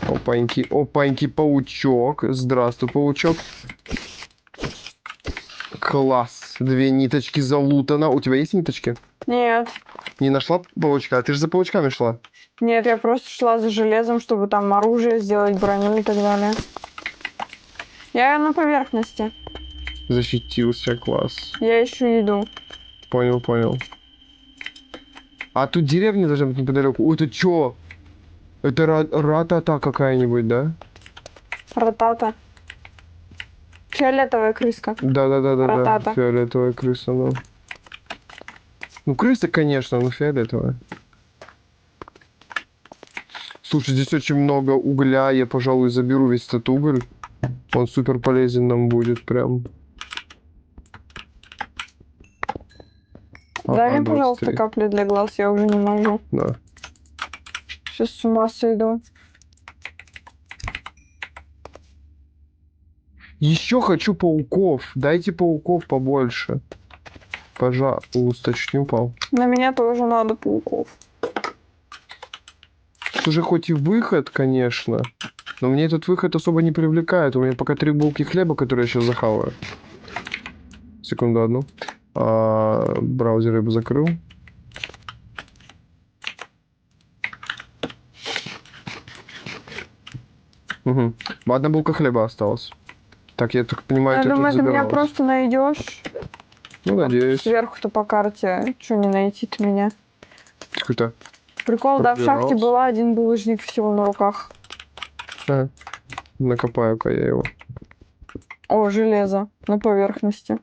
Опаньки, опаньки, паучок. Здравствуй, паучок. Класс. 2 ниточки залутано. У тебя есть ниточки? Нет. Не нашла паучка? Ты же за паучками шла. Нет, я просто шла за железом, чтобы там оружие сделать, броню и так далее. Я на поверхности. Защитился, класс. Я ищу еду. Понял, понял. А тут деревня должна быть неподалеку. Ой, это чё? Это ратата какая-нибудь, да? Ратата. Фиолетовая крыска. Да. Ратата. Фиолетовая крыса, ну. Ну, крыса, конечно, но фиолетовая. Слушай, здесь очень много угля. Я, пожалуй, заберу весь этот уголь. Он супер полезен нам будет, прям. Дай мне, 23. пожалуйста, капли для глаз, я уже не могу. Да. Сейчас с ума сойду. Еще хочу пауков. Дайте пауков побольше. Пожалуйста, чуть не упал. На меня тоже надо пауков. Тут уже хоть и выход, конечно, но мне этот выход особо не привлекает. У меня пока 3 булки хлеба, которые я сейчас захаваю. Секунду одну. Браузер я бы закрыл. Угу. 1 булка хлеба осталась. Так, я так понимаю, Я ты думаю, тут ты меня забиралась. просто найдешь. Ну, надеюсь. Сверху-то по карте. Че не найти-то меня? Какой-то... Прикол, да, в шахте Пробирался. была, один булыжник всего на руках. А, накопаю-ка я его. О, железо на поверхности.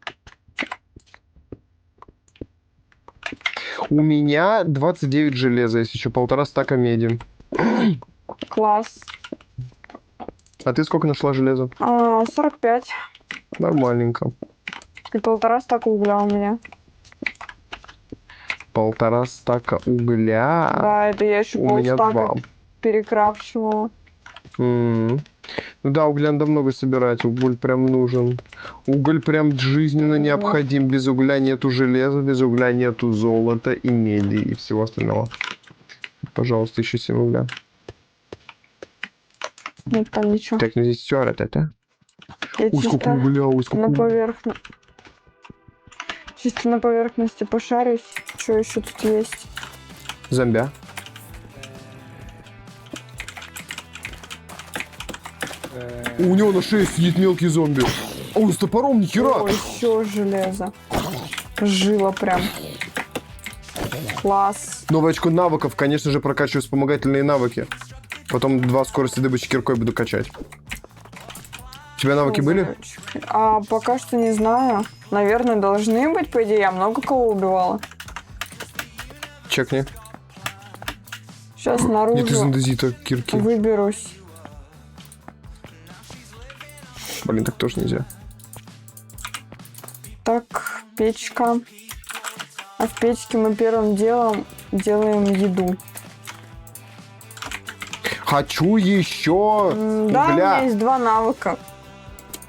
У меня 29 железа, есть еще 1,5 стака меди. Класс. А ты сколько нашла железа? 45. Нормальненько. И 1,5 стака угля у меня. 1,5 стака угля. Да, это я еще У меня 2. полстака перекрафчивала. Ну да, угля надо много собирать, уголь прям нужен. Уголь прям жизненно необходим. Без угля нету железа, без угля нету золота и меди и всего остального. Пожалуйста, еще 7 угля. Нет, там ничего. Так, ну здесь все это. Я Ой, сколько чисто угля, ой, сколько на угля. поверхности. Чисто на поверхности пошарюсь. Что еще тут есть? Зомбя. У него на шее сидит мелкий зомби. Ой, с топором, нихера. О, еще железо. Жила прям. Класс. Новое очко навыков, конечно же, прокачиваю вспомогательные навыки. Потом 2 скорости добычи киркой буду качать. У тебя навыки были? А пока что не знаю. Наверное, должны быть, по идее. Я много кого убивала. Чекни. Сейчас Нет из наружу андезита кирки. выберусь. Блин, так тоже нельзя. Так, печка. А в печке мы первым делом делаем еду. Хочу еще Да, у меня угля. есть 2 навыка.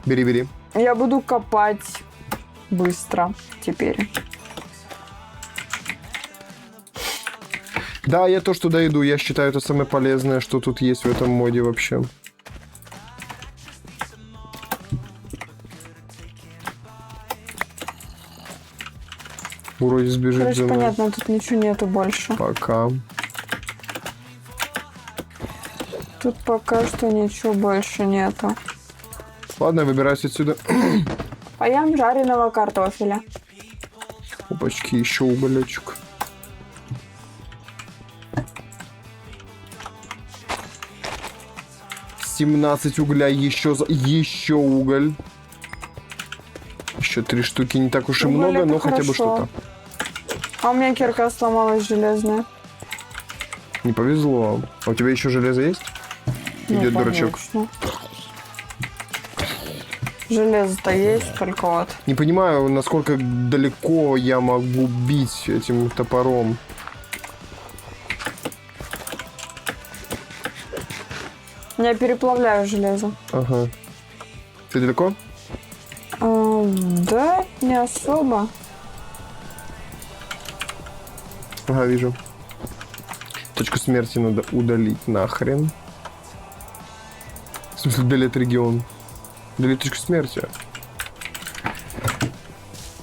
Бери. Я буду копать быстро теперь. Да, я то, что дойду. Я считаю, это самое полезное, что тут есть в этом моде вообще. Уродец бежит Короче, за мной. понятно, тут ничего нету больше. Пока. Тут пока что ничего больше нету. Ладно, я выбираюсь отсюда. Поем жареного картофеля. Опачки, еще уголечек. «17 угля, еще уголь. Еще 3 штуки, не так уж и Уголь много, это но хотя бы хорошо. что-то. А у меня кирка сломалась железная. Не повезло. А у тебя еще железо есть? Идет Ну, дурачок. конечно. Железо-то есть, только вот. Не понимаю, насколько далеко я могу бить этим топором. Я переплавляю железо. Ага. Ты далеко? Да, не особо. Ага, вижу. Точку смерти надо удалить нахрен. В смысле, удалить регион. Удалить точку смерти.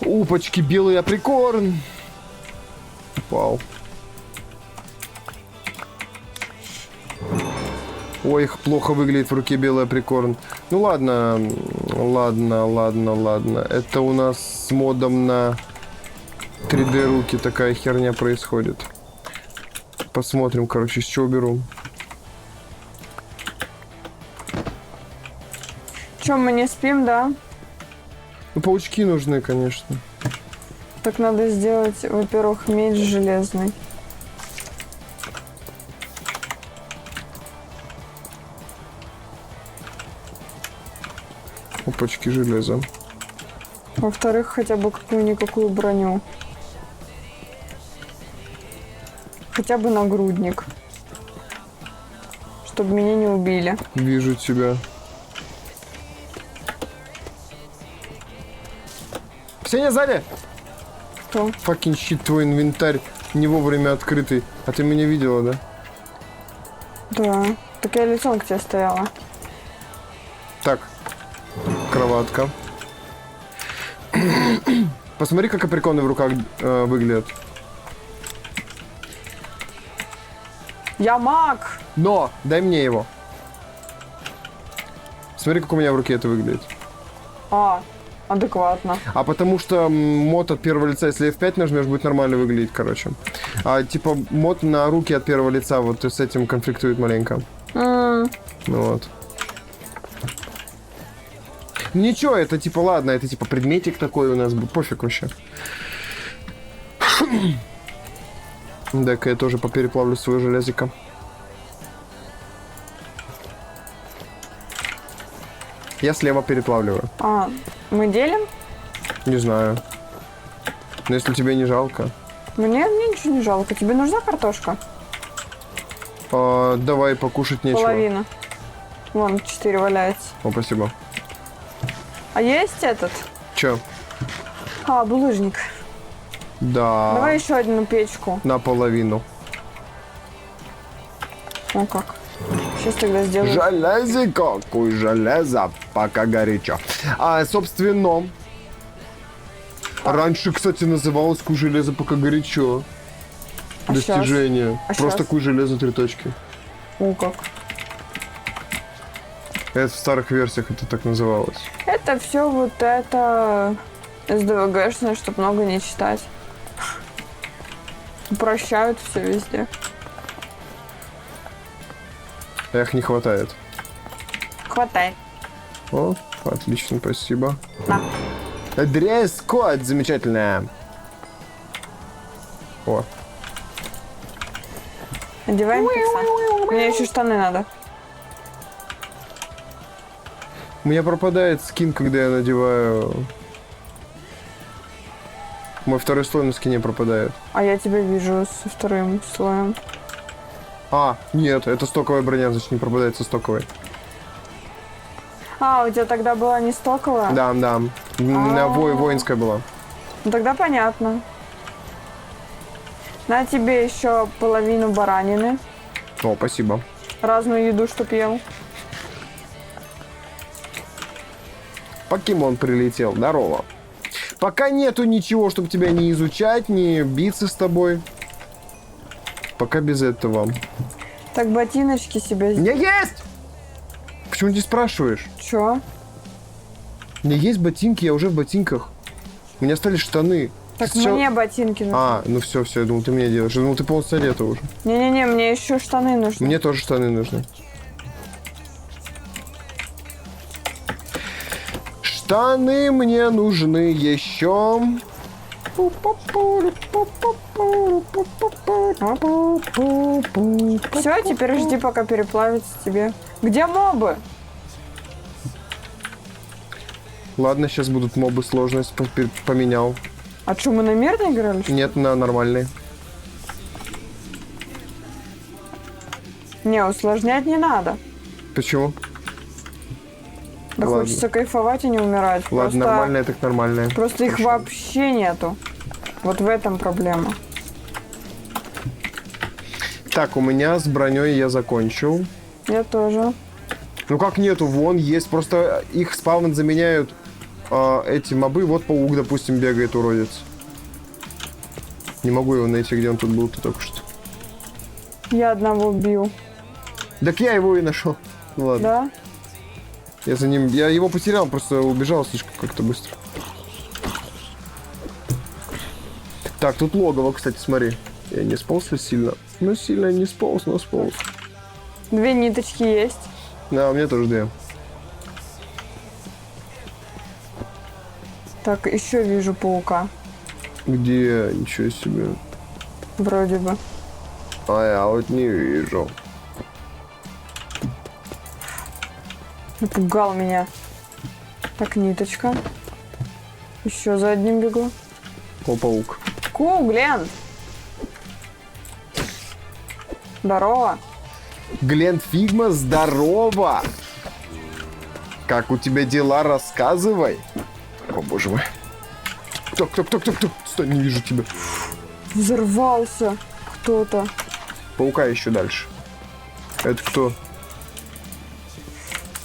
Упачки, белый априкорн. Упал. Ой, их плохо выглядит в руке белый априкорн. Ну ладно. Это у нас с модом на 3D руки такая херня происходит. Посмотрим, короче, с чего беру. Че, мы не спим, да? Ну, паучки нужны, конечно. Так надо сделать, во-первых, меч железный. Опачки, железа. Во-вторых, хотя бы какую-никакую броню. Хотя бы нагрудник. Чтобы меня не убили. Вижу тебя. Ксения, сзади! Кто? Факин щит, твой инвентарь не вовремя открытый. А ты меня видела, да? Да. Так я лицом к тебе стояла. Так. Кроватка. Посмотри, как априконы в руках выглядят. Я маг! Но! Дай мне его. Смотри, как у меня в руке это выглядит. Адекватно. А потому что мод от первого лица, если F5 нажмешь, будет нормально выглядеть, короче. А типа мод на руки от первого лица вот с этим конфликтует маленько. Ну вот. Ничего, это типа, ладно, это типа предметик такой у нас, пофиг вообще. Дай-ка я тоже попереплавлю свое железико. Я слева переплавливаю. Мы делим? Не знаю. Но если тебе не жалко. Мне ничего не жалко. Тебе нужна картошка? Давай, покушать нечего. Половина. Вон, 4 валяется. О, спасибо. А есть этот? Чё? Булыжник. Да. Давай еще одну печку. Наполовину. О, как. Сейчас тогда сделаю. Железо, какое железо, пока горячо. Собственно, раньше, кстати, называлось «Ку железо, пока горячо». А Достижение. щас? Просто «Ку железо, 3 точки». О, как. Это в старых версиях это так называлось. Это все вот это СДВГшное, чтобы много не читать. Упрощают все везде. Их не хватает. Хватает. О, отлично, спасибо. На. Дресс-код, замечательно. О. Одеваем пикса. Мне еще штаны надо. У меня пропадает скин, когда я надеваю... Мой второй слой на скине пропадает. А я тебя вижу со вторым слоем. Нет, это стоковая броня, значит не пропадает со стоковой. У тебя тогда была не стоковая? Да. На воинская была. Ну тогда понятно. На тебе еще половину баранины. О, спасибо. Разную еду, чтоб ел. Покемон прилетел, здорово. Пока нету ничего, чтобы тебя не изучать, не биться с тобой. Пока без этого. Так, ботиночки себе У меня есть! Почему ты спрашиваешь? Чё? У меня есть ботинки, я уже в ботинках. У меня остались штаны. Так Сейчас- мне ботинки нужны. Ну все, я думал, ты мне делаешь. Я думал, ты полностью одета уже. Не-не-не, мне еще штаны нужны. Мне тоже штаны нужны. Штаны мне нужны еще. Все, теперь жди, пока переплавится тебе. Где мобы? Ладно, сейчас будут мобы, сложность поменял. А что, мы на мирно играли? что ли? Нет, на нормальные. Не, усложнять не надо. Почему? Да Ладно. хочется кайфовать и не умирать. Ладно, нормальные так нормальные. Просто их Хорошо. вообще нету. Вот в этом проблема. Так, у меня с броней я закончил. Я тоже. Ну как нету, вон есть, просто их спавн заменяют эти мобы. Вот паук, допустим, бегает, уродец. Не могу его найти, где он тут был-то только что. Я одного убил. Так я его и нашел. Ну ладно. Да? Я за ним. Я его потерял, просто убежал слишком как-то быстро. Так, тут логово, кстати, смотри. Я не сполз сильно. Ну, сильно не сполз, но сполз. 2 ниточки есть. Да, у меня тоже 2. Так, еще вижу паука. Где? Ничего себе. Вроде бы. А я вот не вижу. Напугал меня. Так, ниточка. Еще за одним бегу. О, паук. Глен! Здорово. Глен Фигма, здорово! Как у тебя дела, рассказывай. О, боже мой. Кто? Стой, не вижу тебя. Взорвался кто-то. Паука еще дальше. Это кто?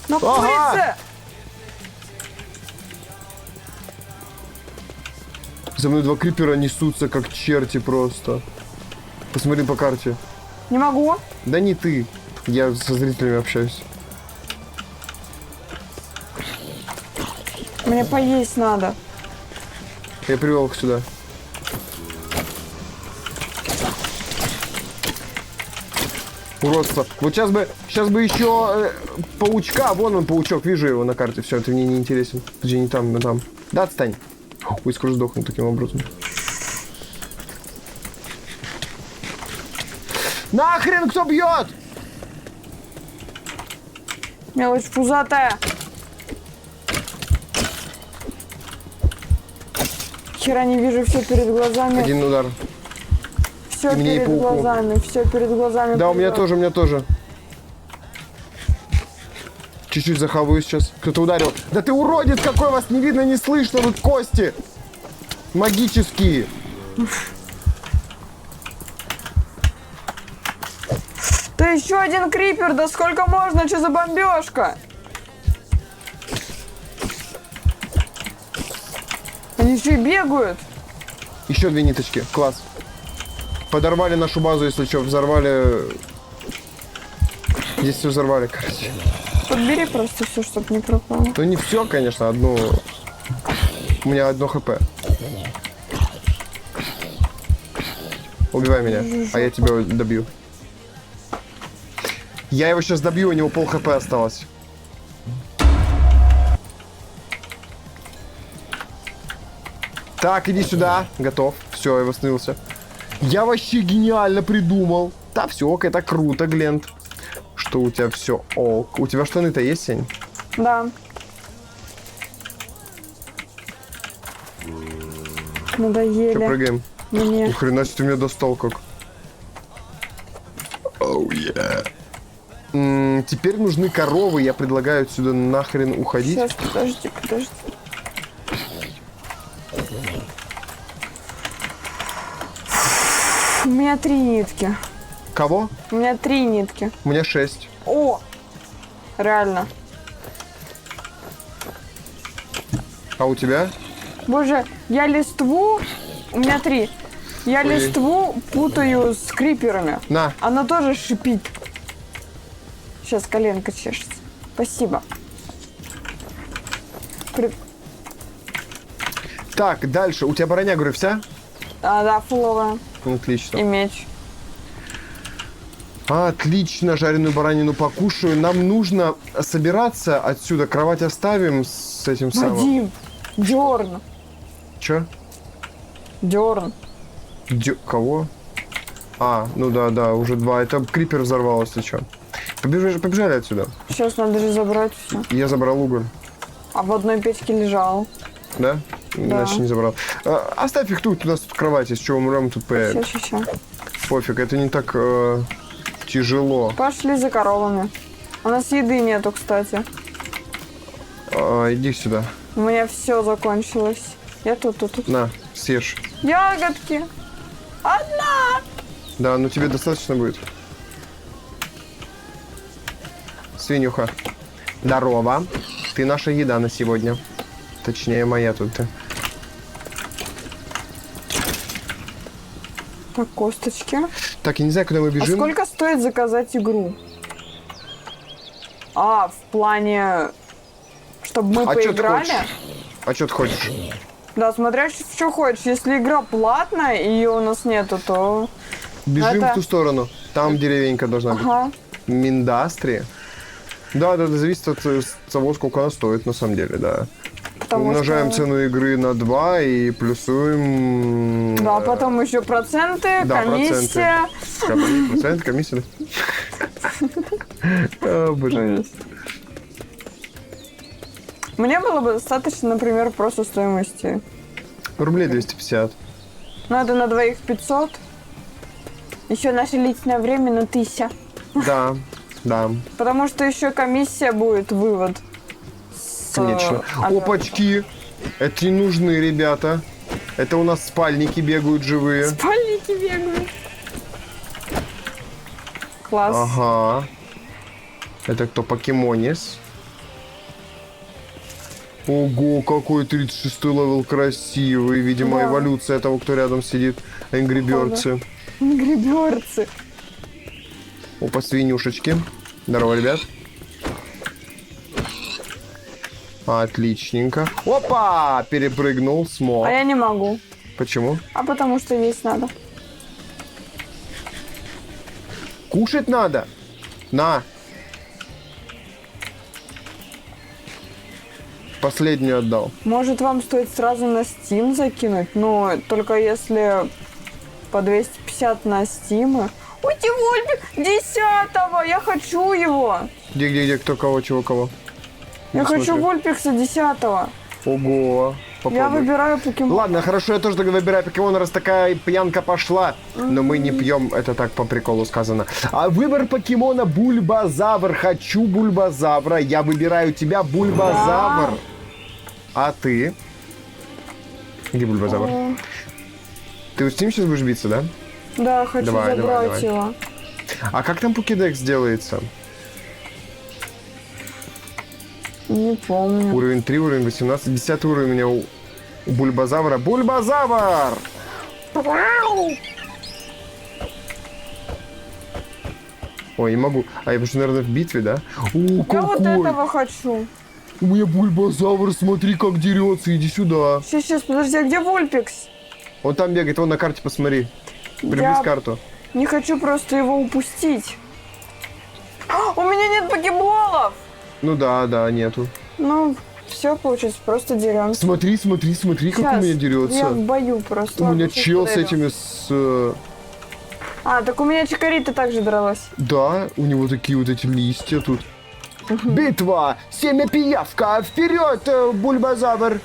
На Ага! курице! За мной 2 крипера несутся, как черти просто. Посмотри по карте. Не могу. Да не ты. Я со зрителями общаюсь. Мне поесть надо. Я привел их сюда. Уродство. Вот сейчас бы еще паучка. Вон он, паучок. Вижу его на карте. Все, ты мне не интересен. Подожди, не там, но там. Да, отстань. Ой, скоро сдохну таким образом. Нахрен кто бьет? Мелочь пузатая. Хера не вижу, все перед глазами. Один удар. все И мне, и перед пауку. глазами, все перед глазами. Да, у меня плывёт. тоже, у меня тоже. Чуть-чуть захаваю сейчас. Кто-то ударил. Да ты уродец какой, вас не видно, не слышно, тут кости. Магические. Да еще один крипер, да сколько можно, что за бомбежка? Они еще и бегают. Еще 2 ниточки. Класс. Подорвали нашу базу, если что. Взорвали. Здесь все взорвали, короче. Подбери просто все, чтобы не пропало. Ну не все, конечно, одну. У меня 1 хп. Убивай меня, а я тебя добью. Я его сейчас добью, у него пол хп осталось. Так, иди сюда. Готов. Все, я восстановился. Я вообще гениально придумал. Да, все, ок, это круто, Глент. Что у тебя все ок. У тебя штаны-то есть, Сень? Да. Что, Надоели прыгаем? мне. Ни хрена себе, ты меня достал как. Оу, теперь нужны коровы. Я предлагаю отсюда нахрен уходить. Сейчас, подожди. У меня 3 нитки. Кого? У меня 3 нитки. У меня 6. О! Реально. А у тебя? Боже, я листву... У меня 3. Я Ой. листву путаю с криперами. На. Она тоже шипит. Сейчас коленка чешется. Спасибо. Так, дальше. У тебя броня, говорю, вся? Да, фуловая. Отлично. И меч. Отлично, жареную баранину покушаю. Нам нужно собираться отсюда. Кровать оставим с этим самым. Вадим, дерн. Чё? Дерн. Кого? Ну да, уже 2. Это крипер взорвался, чё. Побежали отсюда. Сейчас надо же забрать все. Я забрал уголь. А в одной печке лежал. Да? Иначе не забрал. Оставь их тут, у нас тут кровать, из чего умрем, тут Сейчас. пофиг, это не так тяжело. Пошли за коровами. У нас еды нету, кстати. Иди сюда. У меня все закончилось. Я тут. На, съешь. Ягодки. Одна. Да, ну тебе достаточно будет. Свинюха. Здорово. Ты наша еда на сегодня. Точнее, моя тут. Так, косточки. Так, я не знаю, куда мы А бежим. сколько стоит заказать игру? В плане, чтобы мы А чё ты поиграли? хочешь? А что ты хочешь? Да, смотря что хочешь. Если игра платная и ее у нас нету, то... Бежим Это- в ту сторону. Там деревенька должна быть. Ага. Миндастри. Да, зависит от того, сколько она стоит, на самом деле, да. Потому Умножаем что... цену игры на 2 и плюсуем... Да, потом еще проценты, да, комиссия. Процент, комиссия. О, боже. Мне было бы достаточно, например, просто стоимости. Рублей 250. Ну, это на двоих 500. Еще наше личное время на 1000. Да, да, Потому что еще комиссия будет, вывод. конечно. Опачки! Это не нужны, ребята. Это у нас спальники бегают живые. Спальники бегают. Класс. Ага. Это кто, покемонис? Ого, какой 36-й левел красивый. Видимо, Да. эволюция того, кто рядом сидит. Angry Birds. Греберцы. Опа, свинюшечки. Здорово, ребят. Отличненько. Опа! Перепрыгнул, смог. А я не могу. Почему? А потому что есть надо. Кушать надо. На. Последнюю отдал. Может, вам стоит сразу на Steam закинуть? Но только если по 250 на Steam. Ой, Вольпик 10-го! Я хочу его! Где, кто, кого, чего, кого? Я Не хочу смотрю. Вольпикса 10-го. Ого. попробуй. Я выбираю покемон. Ладно, хорошо, я тоже выбираю покемон, раз такая пьянка пошла. Но мы не пьем, это так по приколу сказано. А выбор покемона Бульбазавр. Хочу Бульбазавра. Я выбираю тебя, Бульбазавр. Да. А ты? Где Бульбазавр? Ты с ним сейчас будешь биться, да? Да, хочу Давай, забрать давай. его. А как там покедекс делается? Не помню. Уровень 3, уровень 18, 10 уровень у меня у Бульбазавра. Бульбазавр! Ой, не могу. А я потому наверное, в битве, да? О, Я какой! вот этого хочу. У меня Бульбазавр, смотри, как дерется. Иди сюда. Сейчас, подожди, а где Вульпикс? Он там бегает, вон на карте посмотри. Приблизь Я карту. не хочу просто его упустить. У меня нет покеболов! Ну да, нету. Ну, все получится, просто деремся. Смотри, как у меня дерется. Я в бою просто. У меня Ладно, сейчас чел с подойду. этими, А, так у меня Чикарита также дралась. Да, у него такие вот эти листья тут. Битва! Семя пиявка! Вперед, Бульбазавр!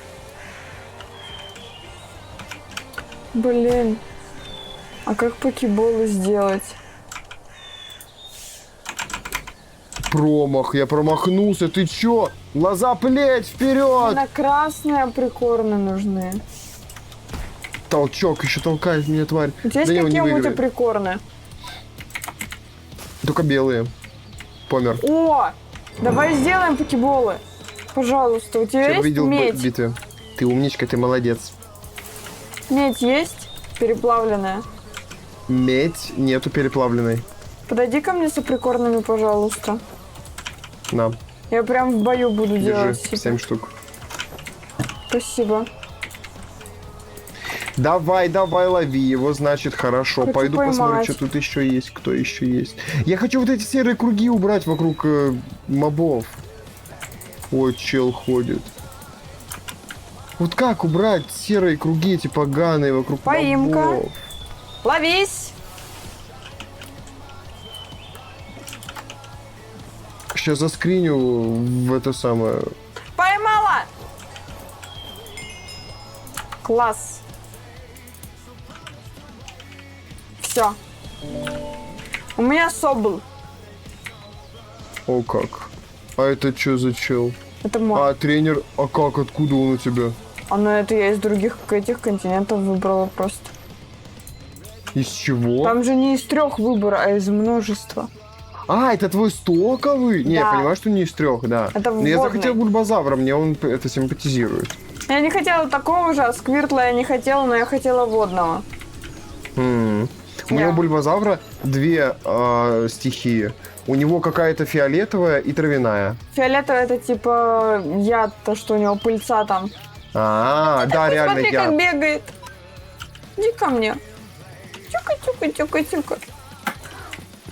Блин. А как покеболы сделать? Промах, я промахнулся, ты чё? Глаза плеть, вперед! На красные прикорны нужны. Толчок, еще толкает меня, тварь. У тебя есть Да не, он не какие-нибудь выиграет. прикорны? Только белые. Помер. О! Давай сделаем покеболы. Пожалуйста, у тебя Я есть видел медь? битвы. Ты умничка, ты молодец. Медь есть? Переплавленная. Медь нету переплавленной. Подойди ко мне с прикорнами, пожалуйста. На, Я прям в бою буду держи, делать. себе. 7 штук. Спасибо. Давай, лови его, значит, хорошо. Хочу Пойду посмотрю, поймать. что тут еще есть, кто еще есть. Я хочу вот эти серые круги убрать вокруг мобов. Ой, чел ходит. Вот как убрать серые круги эти поганые вокруг Поимка. мобов? Ловись! Сейчас заскриню в это самое. Поймала! Класс. Все. У меня собл. О, как. А это что за чел? Это мой. А, тренер, а как, откуда он у тебя? А ну это я из других этих континентов выбрала просто. Из чего? Там же не из 3 выбора, а из множества. А, это твой стоковый? Не, я Да. понимаю, что не из 3, да. Это Но я вводный. захотел Бульбазавра, мне он это симпатизирует. Я не хотела такого же, а Сквиртла я не хотела, но я хотела водного. У него Да. Бульбазавра 2 стихии. У него какая-то фиолетовая и травяная. Фиолетовый это типа яд, то, что у него пыльца там. А, да, реально Смотри, я. как бегает. Иди ко мне. Тюка-тюка-тюка-тюка.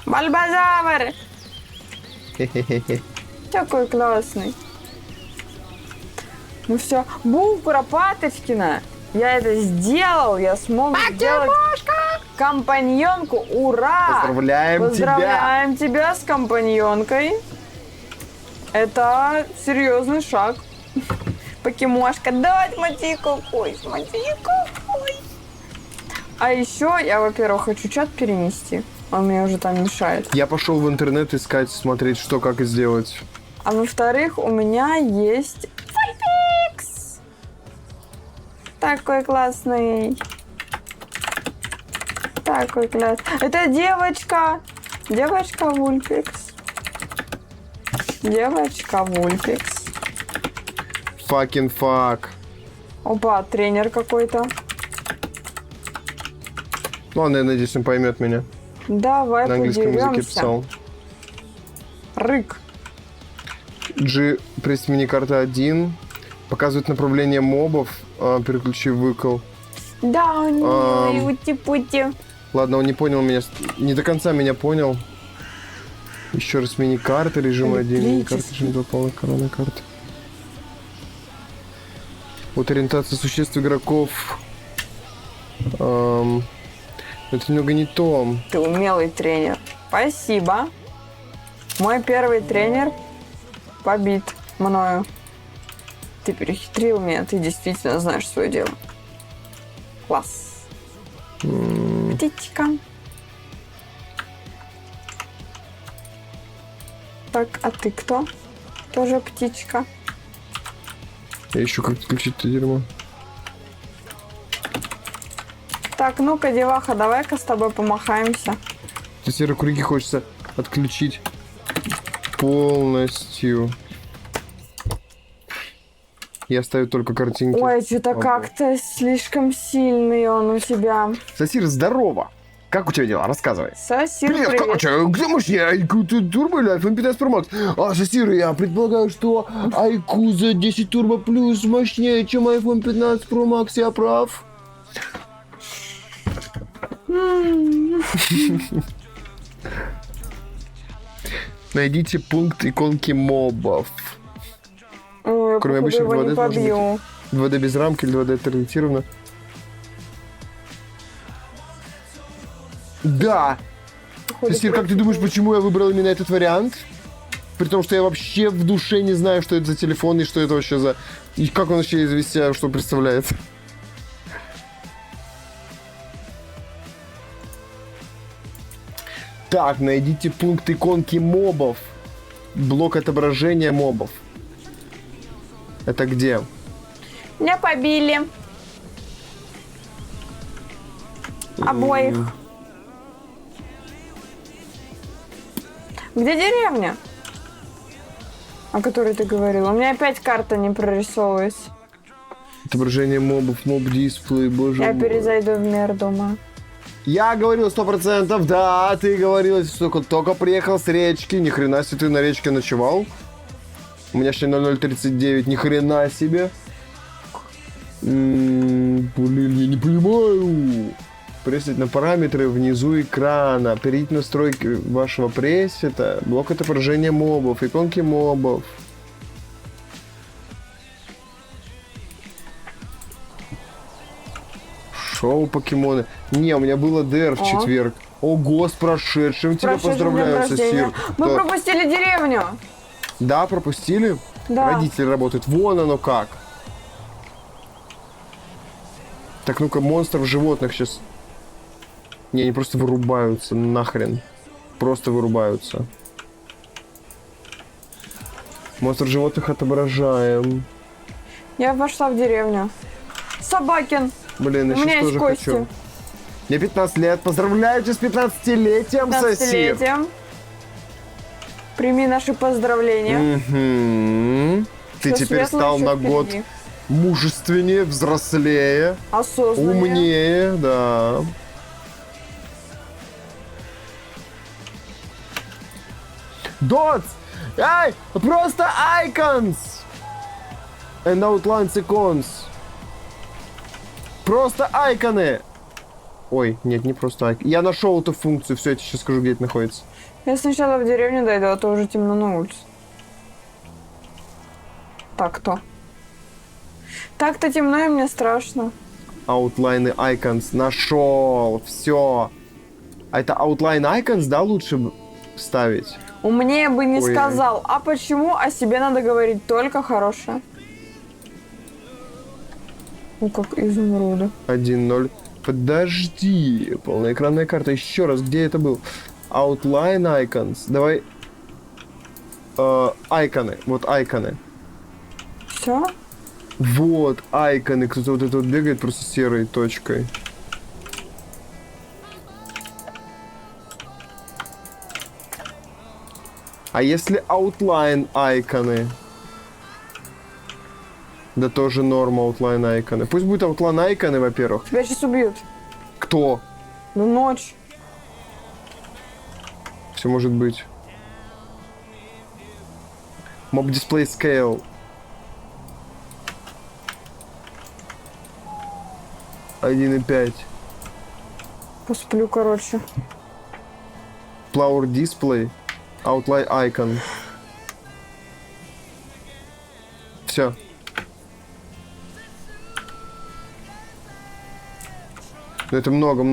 Бульбазавр! Такой классный. Ну все. Бу, Куропаточкина. Я это сделал. Я смог сделать компаньонку. Ура! Поздравляем тебя! Поздравляем тебя с компаньонкой. Это серьезный шаг. Покемошка. Да, смотри какой, смотри какой. А еще я, во-первых, хочу чат перенести. Он мне уже там мешает. Я пошел в интернет искать, смотреть, что как сделать. А во-вторых, у меня есть Вульпикс. Такой классный. Такой классный. Это девочка. Девочка Вульпикс. Девочка Вульпикс. Fucking fuck. Опа, тренер какой-то. Ладно, я надеюсь, он поймет меня. Давай На английском языке подеремся. писал. Рык. G, пресс мини-карта 1. Показывает направление мобов. Переключи выкл. Да, ути-пути. Ладно, он не понял меня. Не до конца меня понял. Еще раз мини-карта, режим 1. Мини-карта, режим 2, полная корона карты. Вот ориентация существ игроков. Это немного не то. Ты умелый тренер. Спасибо. Мой первый тренер побит мною. Ты перехитрил меня, ты действительно знаешь свое дело. Класс. Птичка. Так, а ты кто? Тоже птичка. Я ищу, как отключить это дерьмо. Так, ну-ка, деваха, давай-ка с тобой помахаемся. Серокруги хочется отключить полностью. Я ставлю только картинки. Ой, что-то как-то слишком сильный он у тебя. Сосир, здорово! Как у тебя дела? Рассказывай. Сосир, Привет, как у тебя? Где мощнее? IQ Turbo или iPhone 15 Pro Max? А, Сосир, я предполагаю, что IQ за 10 Turbo Plus мощнее, чем iPhone 15 Pro Max. Я прав? Найдите пункт иконки мобов. Ой, Кроме обычных его не 2D должен быть побью. 2D без рамки или 2D таргетированно. Да! Походу, Сосир, как ты думаешь, почему я выбрал именно этот вариант? При том, что я вообще в душе не знаю, что это за телефон и что это вообще за... И как он вообще из себя что представляет. Так, найдите пункт иконки мобов. Блок отображения мобов. Это где? Меня побили. Обоих. Где деревня? О которой ты говорил? У меня опять карта не прорисовывается. Отображение мобов, моб-дисплей, боже Я мой. перезайду в мир, думаю. Я говорил 100%, да, ты говорила, что только приехал с речки. Ни хрена себе, ты на речке ночевал. У меня еще 0039, ни хрена себе. Блин, я не понимаю. Прессить на параметры внизу экрана. Перейти настройки вашего пресета. Блок отображения мобов, иконки мобов. Шоу покемоны. Не, у меня было ДР в четверг. Ого, с прошедшим тебя Прошедшим поздравляю, днем рождения. Сосир. Мы Да. пропустили деревню. Да, пропустили? Да. Родители работают. Вон оно как. Так, ну-ка, монстров животных сейчас. Не, они просто вырубаются, нахрен. Просто вырубаются. Монстров животных отображаем. Я вошла в деревню. Собакин. Блин, я У меня сейчас есть тоже кости. хочу. Мне 15 лет. Поздравляю тебя с 15-летием, Сосир. 15-летием. Прими наши поздравления. Мгм. Ты Всё теперь светлое стал ещё на год впереди. мужественнее, взрослее, Осознанно. умнее, да. Dots! Ай! Просто icons! And outlines icons. Просто айконы! Ой, нет, не просто айконы. Я нашел эту функцию, все, я тебе сейчас скажу, где это находится. Я сначала в деревню дойду, а то уже темно на улице. Так, кто? Так-то темно, и мне страшно. Outline icons. Нашел. Все. А это outline icons, да, лучше ставить? Мне бы не Ой. сказал. А почему? О себе надо говорить только хорошее. Ну, как изумруды. 1-0. Подожди. Полноэкранная карта. Еще раз, где это был? Outline icons. Давай. Айконы. Вот айконы. Все? Вот айконы. Кто-то вот это вот бегает просто серой точкой. А если outline айконы? Да тоже норма outline айконы. Пусть будет outline айконы, во-первых. Тебя сейчас убьют. Кто? Ну, ночь. Все может быть. Mob display scale. 1.5. Посплю, короче. Flower display. Outline icon. Все. Ну это много.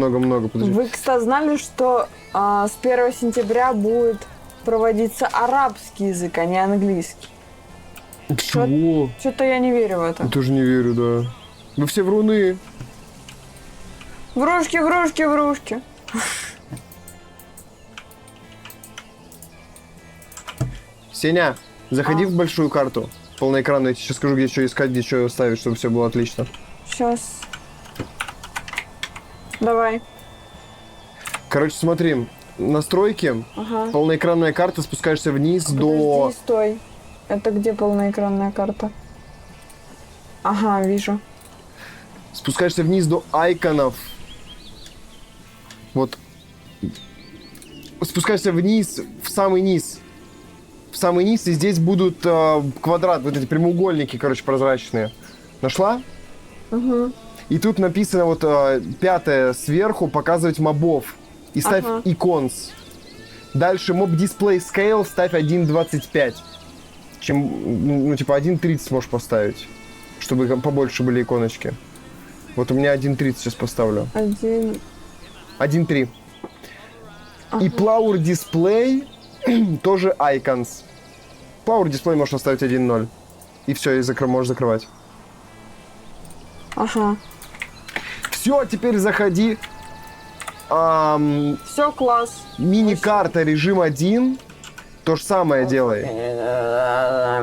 Подожди. Вы, кстати, знали, что с 1 сентября будет проводиться арабский язык, а не английский? Чего? Что-то я не верю в это. Я тоже не верю, да. Вы все вруны. Врушки, врушки, врушки. Сеня, заходи в большую карту. Полноэкранную. Я тебе сейчас скажу, где что искать, где что ставить, чтобы все было отлично. Сейчас. Давай. Короче, смотри. Настройки. Ага. Полноэкранная карта, спускаешься вниз до... Подожди, стой. Это где полноэкранная карта? Ага, вижу. Спускаешься вниз до айконов. Вот. Спускаешься вниз, в самый низ. В самый низ, и здесь будут квадрат, вот эти прямоугольники, короче, прозрачные. Нашла? Угу. И тут написано вот пятое сверху, показывать мобов. И ставь иконс. Дальше mob display scale ставь 1.25. Чем, ну, типа 1.30 можешь поставить. Чтобы побольше были иконочки. Вот у меня 1.30 сейчас поставлю. 1.3. Ага. И Flower Display тоже Icons. Flower Display можешь оставить 1.0. И все, и можешь закрывать. Ага. Все, теперь заходи. Все, класс. Мини-карта режим 1. То же самое делай.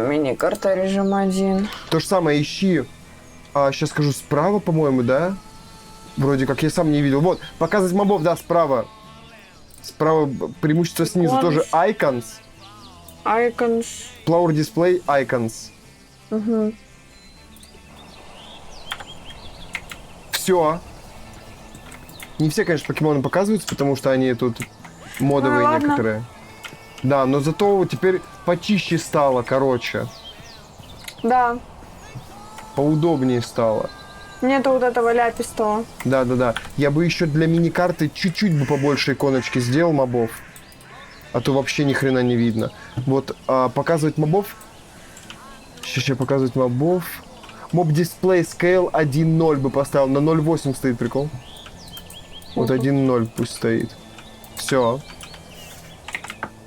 Мини-карта режим 1. То же самое ищи. Сейчас скажу, справа, по-моему, да? Вроде как я сам не видел. Вот, показывать мобов, да, справа. Справа преимущество снизу тоже Icons. Icons. Flower Display Icons. Угу. Все. Не все, конечно, покемоны показываются, потому что они тут модовые некоторые. Да, но зато теперь почище стало, короче. Да. Поудобнее стало. Нету вот этого ляпистого. Да. Я бы еще для мини-карты чуть-чуть бы побольше иконочки сделал мобов. А то вообще ни хрена не видно. Вот, показывать мобов. Сейчас показывать мобов. Mob Display Scale 1.0 бы поставил. На 0.8 стоит прикол. Вот 1.0 пусть стоит. Все.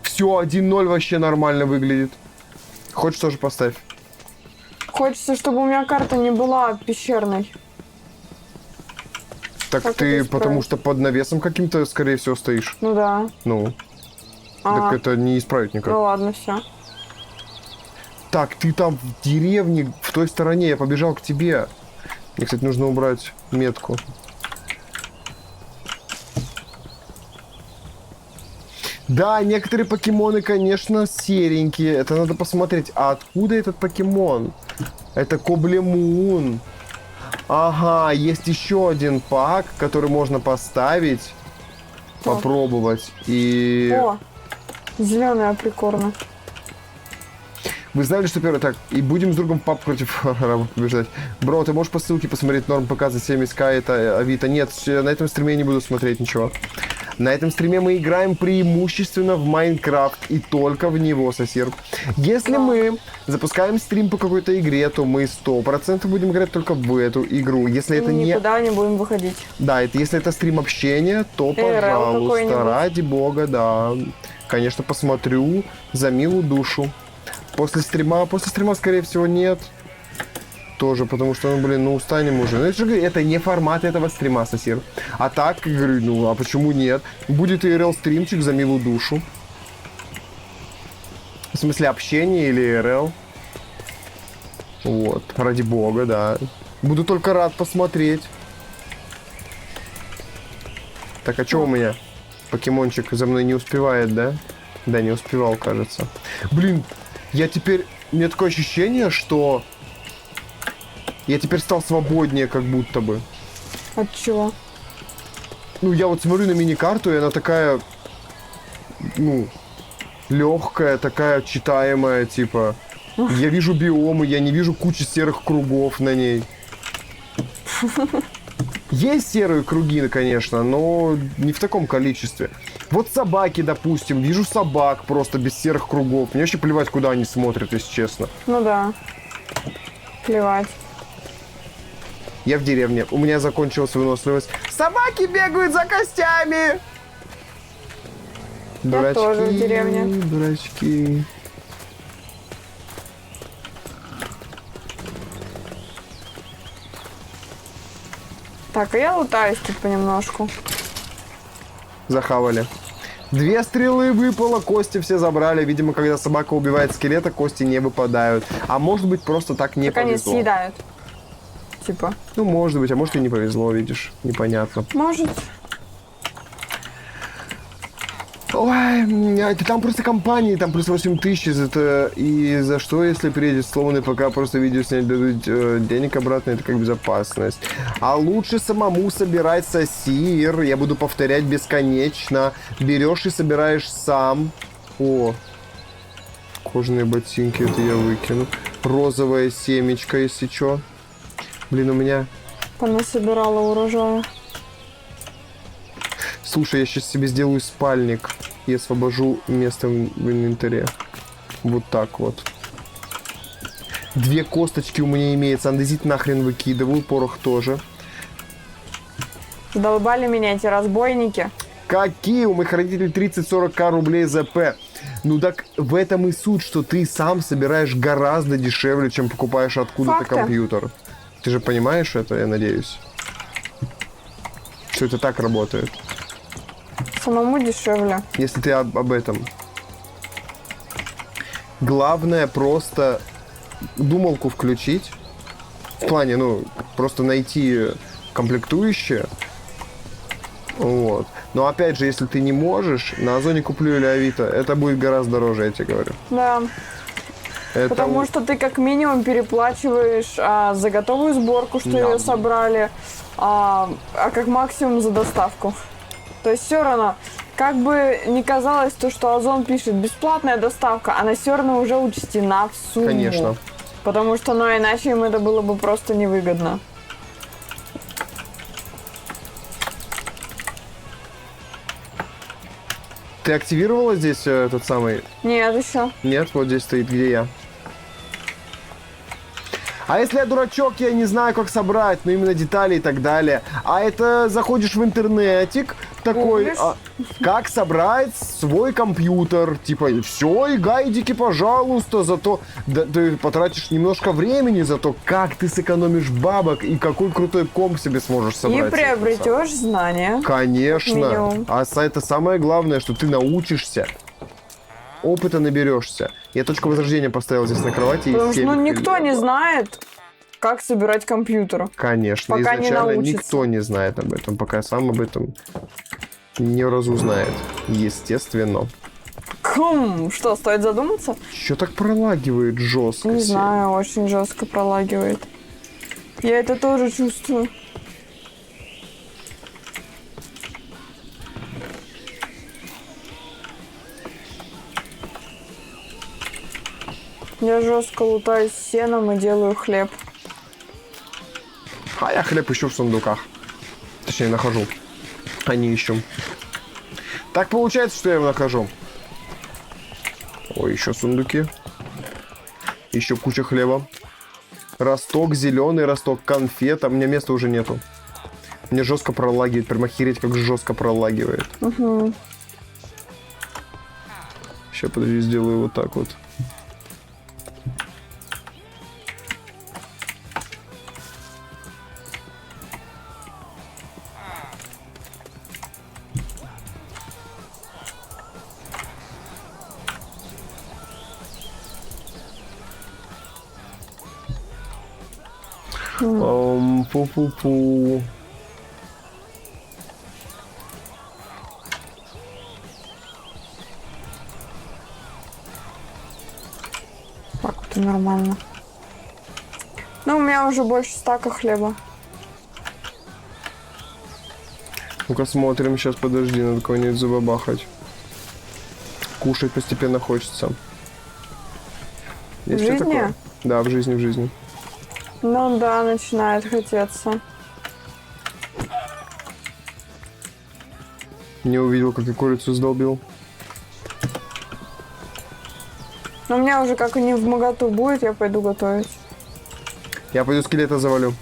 Все, 1.0 вообще нормально выглядит. Хочешь, тоже поставь. Хочется, чтобы у меня карта не была пещерной. Так как ты это потому исправить? что под навесом каким-то, скорее всего, стоишь. Ну да. Ну. Так это не исправить никак. Ну ладно, все. Так, ты там в деревне, в той стороне, я побежал к тебе. Мне, кстати, нужно убрать метку. Да, некоторые покемоны, конечно, серенькие. Это надо посмотреть. А откуда этот покемон? Это Коблемун. Ага, есть еще один пак, который можно поставить. Так. Попробовать. И... О, зеленая прикольно. Вы знали, что первое... Так, и будем с другом в пап против арабов побеждать. Бро, ты можешь по ссылке посмотреть норм ПК за 70к, это Авито? Нет, на этом стриме я не буду смотреть ничего. На этом стриме мы играем преимущественно в Майнкрафт и только в него, сосед. Если мы запускаем стрим по какой-то игре, то мы 100% будем играть только в эту игру. Если это не... Никуда не будем выходить. Да, если это стрим общения, то, пожалуйста, ради бога, да. Конечно, посмотрю за милую душу. После стрима, скорее всего, нет. Тоже, потому что, ну, блин, ну, устанем уже. Ну, это не формат этого стрима, сосед. А так, говорю, ну, а почему нет? Будет ИРЛ-стримчик за милую душу. В смысле, общение или ИРЛ. Вот, ради бога, да. Буду только рад посмотреть. Так, а что у меня? Покемончик за мной не успевает, да? Да, не успевал, кажется. Блин, я теперь... У меня такое ощущение, что... Я теперь стал свободнее, как будто бы. От чего? Ну, я вот смотрю на мини-карту, и она такая... Ну... Легкая, такая читаемая, типа... Я вижу биомы, я не вижу кучи серых кругов на ней. Есть серые круги, конечно, но не в таком количестве. Вот собаки, допустим. Вижу собак просто без серых кругов. Мне вообще плевать, куда они смотрят, если честно. Ну да. Плевать. Я в деревне. У меня закончилась выносливость. Собаки бегают за костями! Я тоже в деревне. Дурачки. Так, а я лутаюсь тут понемножку. Захавали. 2 стрелы выпало, кости все забрали. Видимо, когда собака убивает скелета, кости не выпадают. А может быть, просто так не Так они повезло. съедают. Типа. Ну, может быть, а может и не повезло, видишь. Непонятно. Может. Ой, там просто компании, там плюс 8 тысяч. Это и за что, если приедет сломанный ПК, просто видео снять, дадут денег обратно, это как безопасность. А лучше самому собирать сосир. Я буду повторять бесконечно. Берешь и собираешь сам. О, кожаные ботинки, это я выкину. Розовая семечко, если что. Блин, у меня... Понасобирала урожая. Слушай, я сейчас себе сделаю спальник и освобожу место в инвентаре. Вот так вот. 2 косточки у меня имеется. Андезит нахрен выкидываю. Порох тоже. Задолбали меня эти разбойники. Какие у моих родителей 30-40к рублей за П? Ну так в этом и суть, что ты сам собираешь гораздо дешевле, чем покупаешь откуда-то Факты. компьютер. Ты же понимаешь это, я надеюсь? Что это так работает? Самому дешевле. Если ты об этом. Главное просто думалку включить. В плане, ну, просто найти комплектующие. Вот. Но опять же, если ты не можешь, на Озоне куплю или Авито, это будет гораздо дороже, я тебе говорю. Да. Это... Потому что ты как минимум переплачиваешь за готовую сборку, что Да. ее собрали, а как максимум за доставку. То есть все равно, как бы ни казалось то, что Озон пишет бесплатная доставка, она все равно уже учтена в сумму. Конечно. Потому что, ну, иначе им это было бы просто невыгодно. Ты активировала здесь этот самый... Нет, еще. Нет, вот здесь стоит, где я. А если я дурачок, я не знаю, как собрать, ну именно детали и так далее. А это заходишь в интернетик, такой, Гуглишь? как собрать свой компьютер. Типа, и все, и гайдики, пожалуйста, зато да, ты потратишь немножко времени, зато как ты сэкономишь бабок и какой крутой комп себе сможешь собрать. И приобретешь знания. Конечно. Минимум. А это самое главное, что ты научишься. Опыта наберешься. Я точку возрождения поставил здесь на кровати. Потому и что, ну, семь никто хрен. не знает, как собирать компьютер. Конечно, пока не изначально научится. никто не знает об этом, пока сам об этом не разузнает. Естественно. Что, стоит задуматься? Что так пролагивает жестко? Не Сем? знаю, очень жестко пролагивает. Я это тоже чувствую. Я жестко лутаюсь сеном и делаю хлеб. А я хлеб ищу в сундуках. Точнее, нахожу. А не ищу. Так получается, что я его нахожу. Ой, еще сундуки. Еще куча хлеба. Росток зеленый, росток конфет. А у меня места уже нету. Мне жестко пролагивает. Прям охереть, как жестко пролагивает. Угу. Сейчас, подожди, сделаю вот так вот. Пу-пу-пу. Так вот и нормально. Ну, у меня уже больше стака хлеба. Ну-ка смотрим, сейчас подожди, надо кого-нибудь забабахать. Кушать постепенно хочется. В Есть что жизни? такое? Да, в жизни, в жизни. Ну да, начинает хотеться. Не увидел, как я курицу сдолбил. Но у меня уже как и не в моготу будет, я пойду готовить. Я пойду скелета завалю.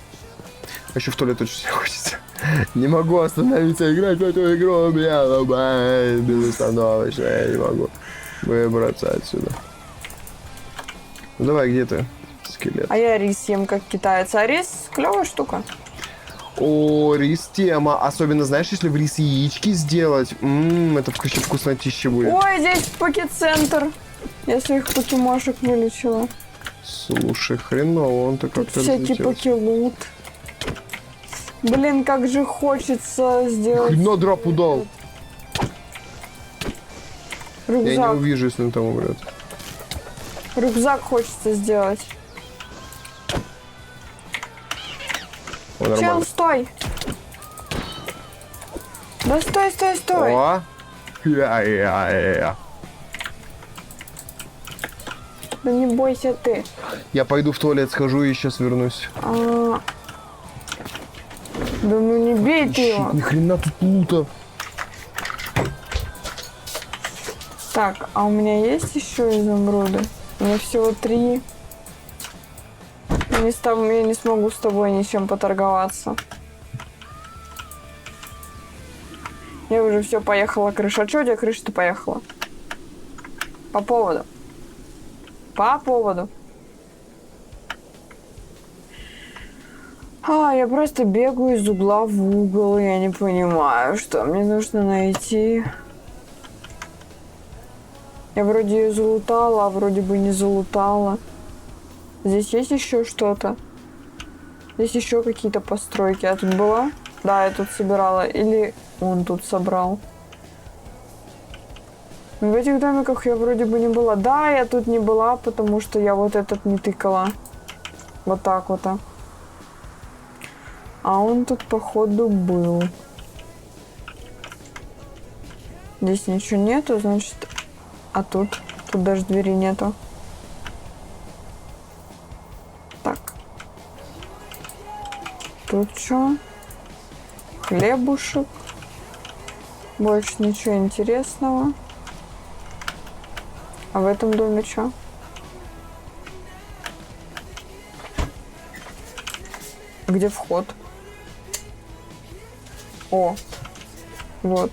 А еще в туалет очень хочется. Не могу остановиться играть в эту игру. Меня ломает безостановочно. Я не могу выбраться отсюда. Ну давай, где ты? Скелет. А я рис ем как китаец. А рис клевая штука. О, рис тема. Особенно, знаешь, если в рис яички сделать. Это вообще вкуснотище будет. Ой, здесь покет-центр. Я своих покемошек вылечила. Слушай, хреново он-то Тут как-то всякий разлетелся. покелут. Блин, как же хочется сделать... Хрена драпу дал. Я не Рюкзак. увижу, если он там умрет. Рюкзак хочется сделать. О, Чел, нормально. стой! Да стой, стой, стой! О! Я. Да не бойся ты. Я пойду в туалет схожу и сейчас вернусь. Да ну не бей ты его. Ни хрена тут лута. Так, а у меня есть еще изумруды? У меня всего 3. Я не смогу с тобой ничем поторговаться. Я уже все, поехала крыша. А что у тебя крыша-то поехала? По поводу. По поводу. Я просто бегаю из угла в угол, и я не понимаю, что мне нужно найти. Я вроде ее залутала, а вроде бы не залутала. Здесь есть еще что-то? Здесь еще какие-то постройки. Я тут была? Да, я тут собирала. Или он тут собрал. В этих домиках я вроде бы не была. Да, я тут не была, потому что я вот этот не тыкала. Вот так вот. А он тут, походу, был. Здесь ничего нету, значит... А тут? Тут даже двери нету. Так. Тут что? Хлебушек. Больше ничего интересного. А в этом доме что? Где вход? О, вот.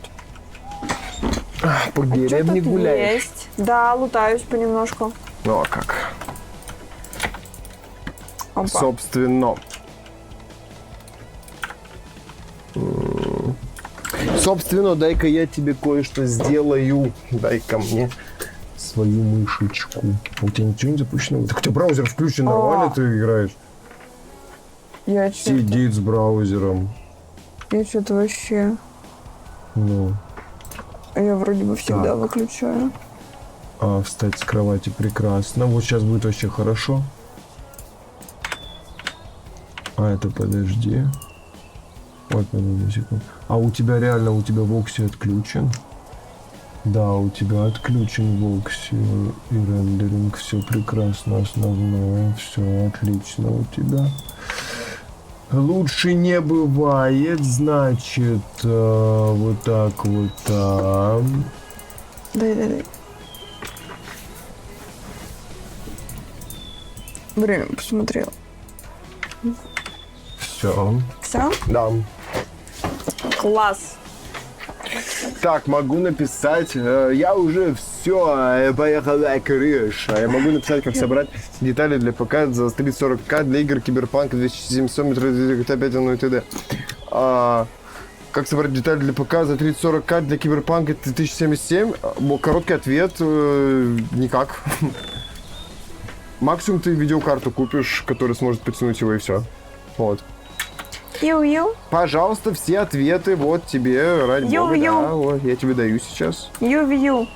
По деревне Что тут гуляешь. есть? Да, лутаюсь понемножку. Ну а как? Опа. Собственно. Собственно, дай-ка я тебе кое-что сделаю. Дай-ка мне свою мышечку. У тебя ничего не запущено? Так у тебя браузер включен, нормально ты играешь? Я что-то Сидит с браузером. вообще... Ну. Я вроде бы всегда Так. выключаю. Встать с кровати прекрасно. Вот сейчас будет вообще хорошо. Это подожди. Вот, подожди секунду. А у тебя реально, у тебя Вокси отключен? Да, у тебя отключен Вокси и рендеринг. Все прекрасно, основное. Все отлично у тебя. Лучше не бывает, значит, вот так вот там. Дай. Время посмотрела. Все. Все? Да. Класс. Так, могу написать, я уже все, поехала крыша. Я могу написать, как собрать детали для ПК за 3040к для игр Киберпанк 2700 GTA 5 и т.д. Как собрать детали для ПК за 3040к для Киберпанка 2077? Короткий ответ, никак. Максимум ты видеокарту купишь, которая сможет потянуть его, и все. Вот. Ю-ю. Пожалуйста, все ответы вот тебе, ради бога, Ю-ю. да, вот, я тебе даю сейчас. Ю-ю.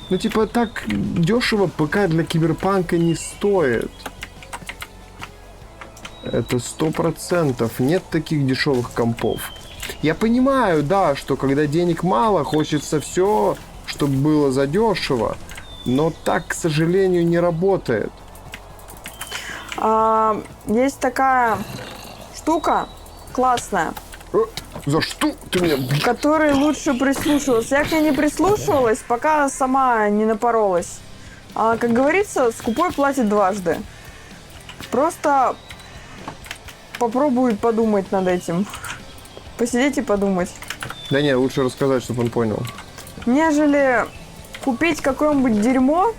Ну, типа, так дешево ПК для Киберпанка не стоит. Это 100%. Нет таких дешевых компов. Я понимаю, да, что когда денег мало, хочется все, чтобы было задешево. Но так, к сожалению, не работает. Есть такая штука классная, За что ты меня... к которой лучше прислушиваться. Я к ней не прислушивалась, пока сама не напоролась. Как говорится, скупой платит дважды. Просто попробуй подумать над этим. Посидеть и подумать. Да не, лучше рассказать, чтобы он понял. Нежели купить какое-нибудь дерьмо,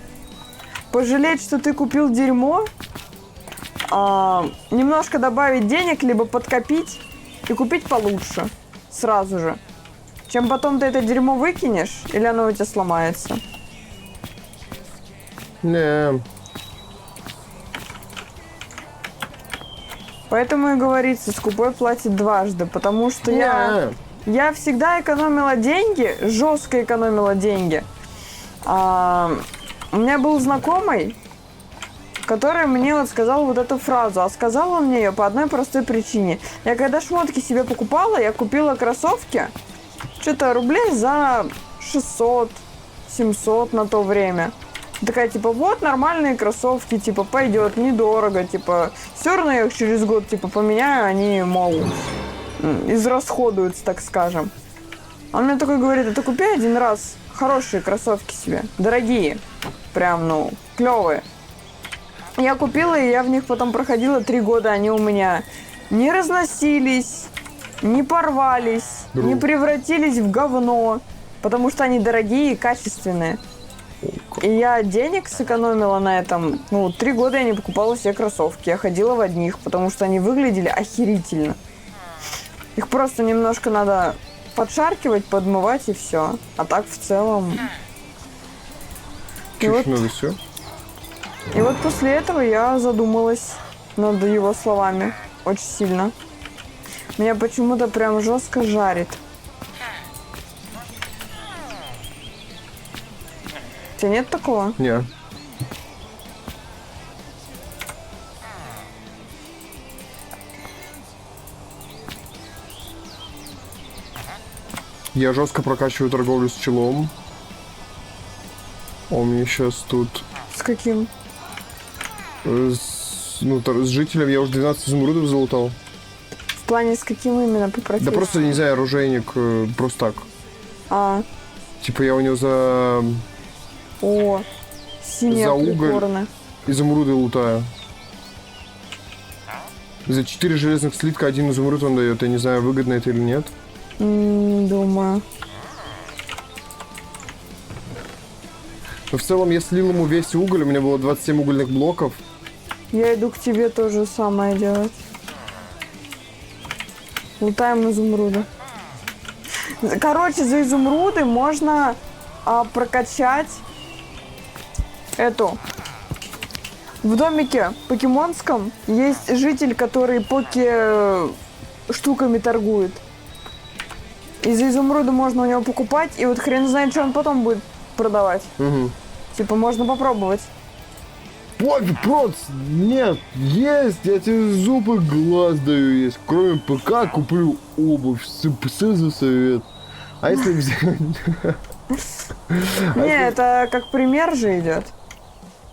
пожалеть, что ты купил дерьмо, немножко добавить денег, либо подкопить и купить получше сразу же. Чем потом ты это дерьмо выкинешь, или оно у тебя сломается. Не. Поэтому и говорится, скупой платит дважды, потому что я всегда экономила деньги, жестко экономила деньги. У меня был знакомый, который мне вот сказал вот эту фразу, а сказал он мне ее по одной простой причине. Я когда шмотки себе покупала, я купила кроссовки, что-то рублей за 600-700 на то время. Такая, типа, вот нормальные кроссовки, типа, пойдет, недорого, типа, все равно я их через год, типа, поменяю, они, мол, израсходуются, так скажем. Он мне такой говорит, а ты купи один раз хорошие кроссовки себе, дорогие, прям, ну, клевые. Я купила, и я в них потом проходила 3 года, они у меня не разносились, не порвались, не превратились в говно, потому что они дорогие и качественные. И я денег сэкономила на этом. Ну, 3 года я не покупала себе кроссовки. Я ходила в одних, потому что они выглядели охерительно. Их просто немножко надо подшаркивать, подмывать и все. А так в целом... Чуть надо все. И вот после этого я задумалась над его словами очень сильно. Меня почему-то прям жестко жарит. У тебя нет такого? Не. Я жестко прокачиваю торговлю с челом. А у меня сейчас тут... С каким? с жителем я уже 12 изумрудов залутал. В плане с каким именно по профессии? Да просто, не знаю, оружейник, просто так. Типа я у него за... О, синяя за уголь прикорная. изумруды лутаю. За 4 железных слитка 1 изумруд он дает. Я не знаю, выгодно это или нет. Думаю. Но в целом я слил ему весь уголь. У меня было 27 угольных блоков. Я иду к тебе то же самое делать. Лутаем изумруды. Короче, за изумруды можно прокачать эту. В домике покемонском есть житель, который штуками торгует. И за изумруды можно у него покупать, и вот хрен знает, что он потом будет продавать. Угу. Типа, можно попробовать. Пофиг, просто нет, есть, я тебе зубы глаз даю, есть. Кроме ПК куплю обувь, спасибо за совет. А если взять... Не, это как пример же идет.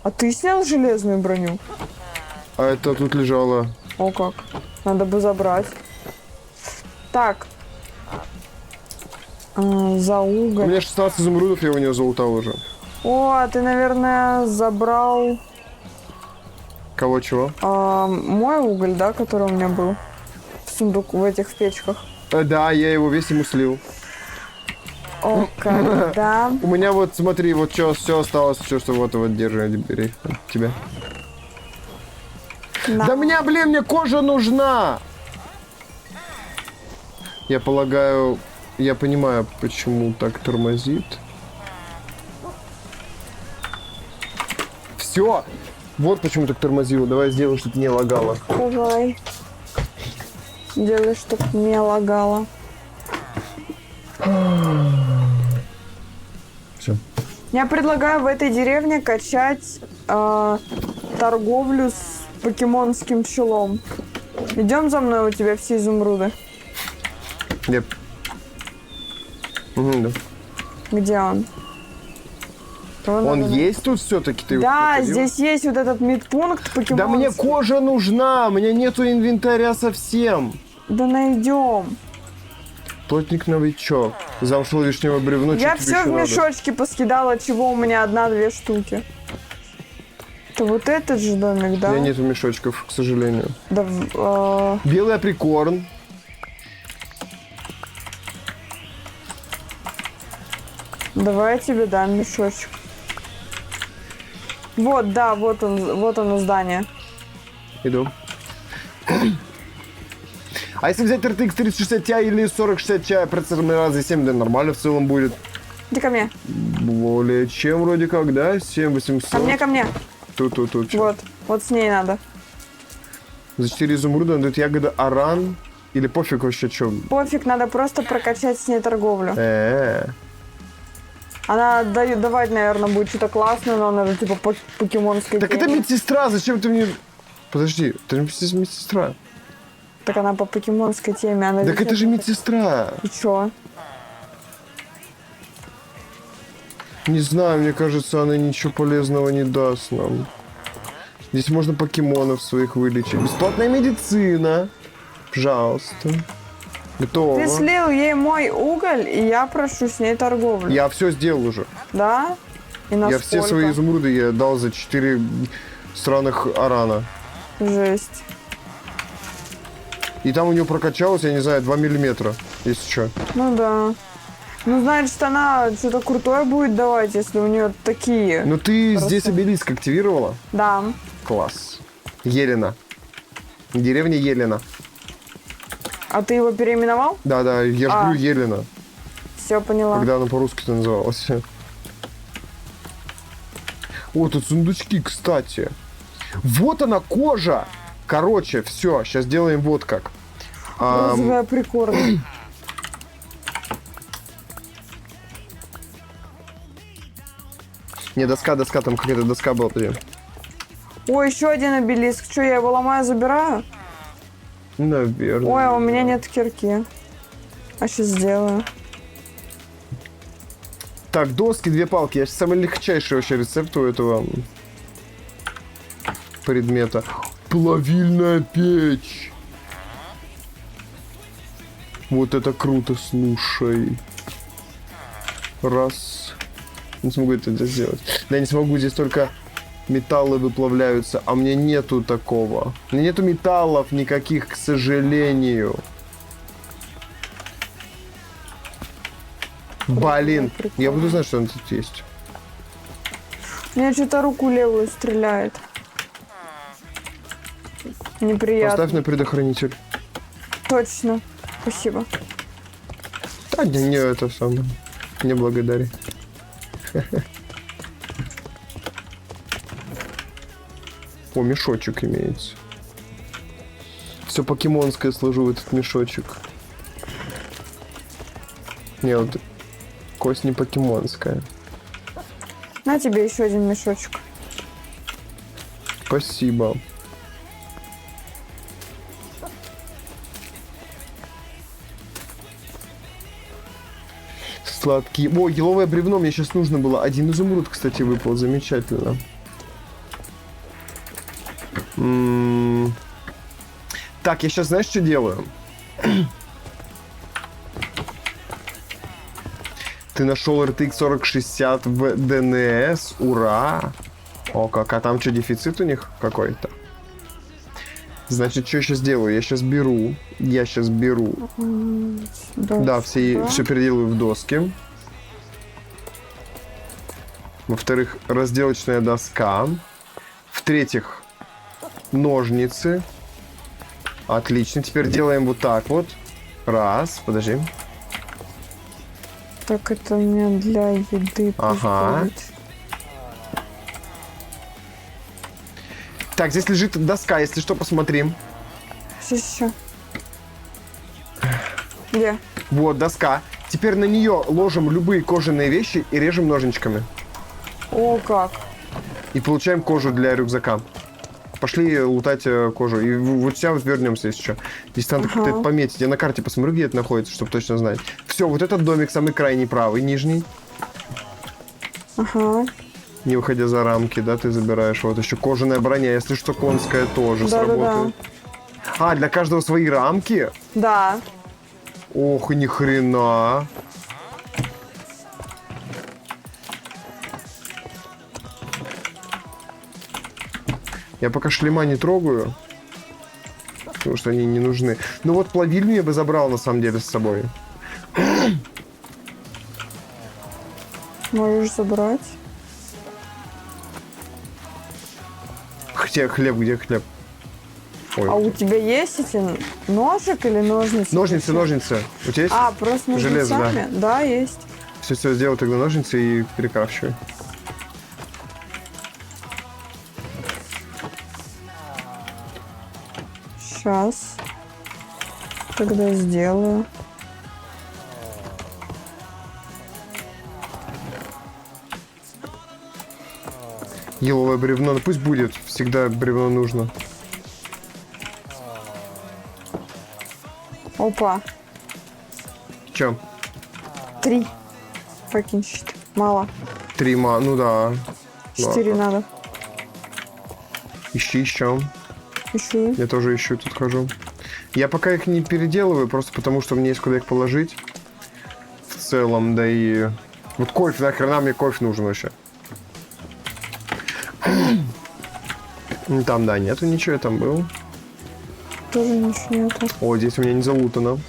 А ты снял железную броню? А это тут лежало. О как, надо бы забрать. Так. За уголь. У меня 16 изумрудов, я у нее залутал уже. О, ты, наверное, забрал... Кого чего? Мой уголь, да, который у меня был в сундук, в этих печках. Да, я его весь ему слил. О, как, да. У меня вот, смотри, вот что, все осталось, все, что вот держи, бери, от тебя. Да мне, блин, мне кожа нужна! Я полагаю, я понимаю, почему так тормозит. Все! Вот почему так тормозило. Давай сделай, чтобы не лагало. Давай. Делай, чтобы не лагало. Все. Я предлагаю в этой деревне качать торговлю с покемонским челом. Идем за мной, у тебя все изумруды. Нет. Угу, да. Где он? Он есть тут все-таки? Ты да, его здесь есть вот этот медпункт покемонский. Да мне кожа нужна, у меня нету инвентаря совсем. Да найдем. Плотник-новичок. Замшел вишневое бревно. Я все в мешочки поскидала, чего у меня 1-2 штуки. Это вот этот же домик, да? У меня нету мешочков, к сожалению. Да, Белый априкорн. Давай я тебе дам мешочек. Вот, да, вот он здание. Иду. А если взять RTX 3060 Ti или 4060 Ti, процессор Ryzen 7, да нормально в целом будет. Иди ко мне. Более чем вроде как, да? 7800. Ко мне. Тут. чё? Вот с ней надо. За 4 изумруда дают ягода аран. Или пофиг вообще, что? Пофиг, надо просто прокачать с ней торговлю. Она давать, наверное, будет что-то классное, но она же типа покемонская. Так это медсестра, зачем ты мне... Подожди, ты же медсестра. Так она по покемонской теме. Она Так это же медсестра. И чё? Не знаю, мне кажется, она ничего полезного не даст нам. Здесь можно покемонов своих вылечить. Бесплатная медицина. Пожалуйста. Готово. Ты слил ей мой уголь, и я прошу с ней торговлю. Я все сделал уже. Да? И на Я все свои изумруды я дал за 4 странных арана. Жесть. И там у нее прокачалось, я не знаю, 2 миллиметра, если что. Ну да. Ну, значит, она что-то крутое будет давать, если у нее такие. Ну ты Просто. здесь обелиск активировала? Да. Класс. Елена. Деревня Елена. А ты его переименовал? Да, я ж говорю Елена. Все, поняла. Когда она по-русски-то называлась. О, тут сундучки, кстати. Вот она, кожа! Короче, все, сейчас делаем вот как. Розовая прикорда. Не, доска, там какая-то доска была. Подожди. Ой, еще один обелиск. Что, я его ломаю, забираю? Наверное. Ой, а у меня нет кирки. А сейчас сделаю. Так, доски, 2 палки. Я самый легчайший вообще рецепт у этого предмета. Плавильная печь. Вот это круто, слушай. Раз. Не смогу это сделать. Да, не смогу, здесь только металлы выплавляются, а мне нету такого. У меня нету металлов никаких, к сожалению. Блин, я буду знать, что он тут есть. Мне что-то руку левую стреляет. Неприятно. Поставь на предохранитель. Точно. Спасибо. Да, не это самое. Не благодари. О, мешочек имеется. Все покемонское сложу в этот мешочек. Не, вот кость не покемонская. На тебе еще один мешочек. Спасибо. Сладкий. О, еловое бревно мне сейчас нужно было. 1 изумруд, кстати, выпал. Замечательно. Так, я сейчас, знаешь, что делаю? Ты нашел RTX 4060 в DNS. Ура! О, как, а там что, дефицит у них какой-то? Значит, что я сейчас делаю? Я сейчас беру. Да, все переделаю в доски. Во-вторых, разделочная доска. В-третьих, ножницы. Отлично. Теперь делаем вот так вот. Раз, подожди. Так, это у меня для еды. Ага. Так, здесь лежит доска, если что, посмотри. Сейчас. Где? Вот, доска. Теперь на нее ложим любые кожаные вещи и режем ножничками. О, как. И получаем кожу для рюкзака. Пошли лутать кожу. И вот сейчас вот вернемся, если что. Здесь надо как-то это пометить. Я на карте посмотрю, где это находится, чтобы точно знать. Все, вот этот домик самый крайний правый, нижний. Ага. Не выходя за рамки, да, ты забираешь. Вот еще кожаная броня, если что, конская тоже сработает. А, для каждого свои рамки? Да. Ох, ни хрена. Я пока шлема не трогаю, потому что они не нужны. Ну вот плавильню я бы забрал, на самом деле, с собой. Можешь забрать. Хотя хлеб, где хлеб? Ой. А у тебя есть эти ножик или ножницы? Ножницы, ножницы. У тебя есть? А, просто Железо, ножницами? Да, есть. Все, сделай тогда ножницы и перекрашивай. Сейчас. Тогда сделаю. Еловое бревно, ну пусть будет. Всегда бревно нужно. Опа. Че? 3. Прикинь, мало. 3 ну да. 4 надо. Ищи еще. Ищу. Я тоже ищу, тут хожу. Я пока их не переделываю, просто потому что мне есть куда их положить. В целом, да и... Вот кофе, нахрена мне кофе нужен вообще? Там, да, нету ничего, я там был. Тоже ничего нету. О, здесь у меня не залутано.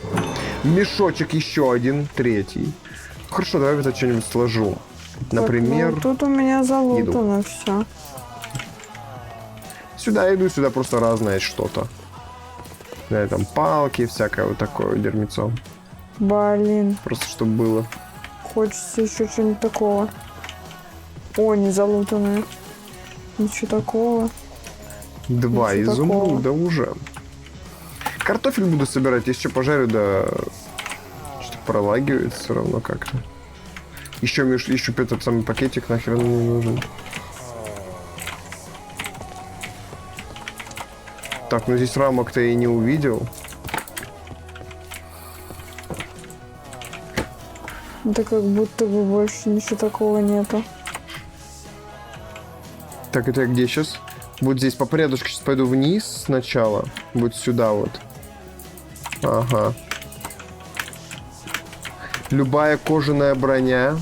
Мешочек еще один, 3. Хорошо, давай я это что-нибудь сложу. Например, Так, ну, тут у меня залутано все. сюда иду, сюда просто разное что-то. Да, там палки, всякое вот такое дерьмецо. Блин, Просто чтобы было. хочется еще что-нибудь такого. О, не залутанное. Ничего такого. 2 Ничего изумруда уже. Картофель буду собирать, если что пожарю, да... Что-то пролагивает все равно как-то. Еще этот самый пакетик нахер не нужен. Так, ну здесь рамок-то я и не увидел. Да как будто бы больше ничего такого нету. Так, это я где сейчас? Вот здесь по порядочку сейчас пойду вниз сначала. Вот сюда вот. Ага. Любая кожаная броня.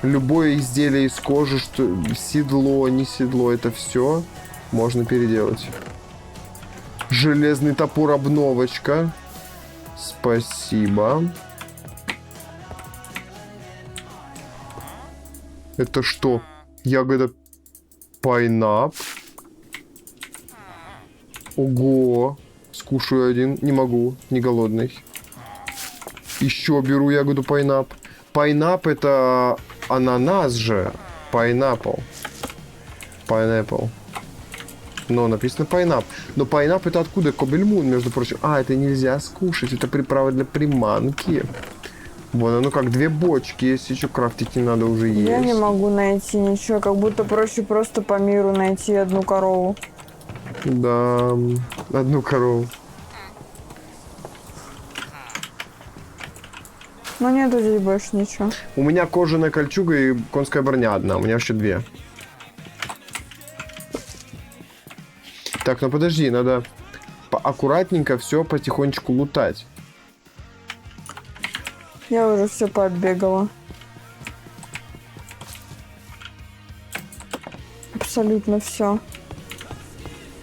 Любое изделие из кожи, что седло, не седло, это все можно переделать. Железный топор обновочка. Спасибо. Это что? Ягода пайнап. Ого. Скушаю один. Не могу. Не голодный. Еще беру ягоду пайнап. Пайнап это ананас же. Пайнапл. Пайнапл. Но написано пайнап. Но пайнап это откуда? Кобельмун, между прочим. А, это нельзя скушать. Это приправа для приманки. Вон оно как 2 бочки. Если еще крафтить не надо, уже есть. Я не могу найти ничего. Как будто проще просто по миру найти одну корову. Да, одну корову. Но нету здесь больше ничего. У меня кожаная кольчуга и конская броня одна. У меня вообще 2. Так, ну подожди, надо аккуратненько все потихонечку лутать. Я уже все поотбегала. Абсолютно все.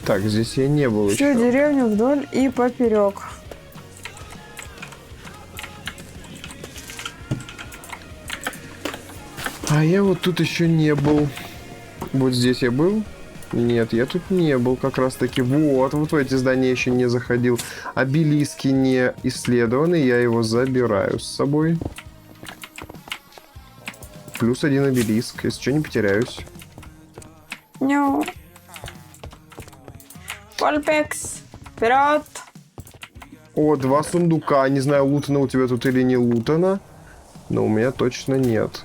Так, здесь я не был Всю еще. деревню вдоль и поперек. А я вот тут еще не был. Вот здесь я был? Нет, я тут не был как раз таки. Вот в эти здания еще не заходил. Обелиски не исследованы, я его забираю с собой. Плюс 1 обелиск, если что, не потеряюсь. Ню. Вольпекс. Вперед. О, 2 сундука. Не знаю, лутано у тебя тут или не лутано. Но у меня точно нет.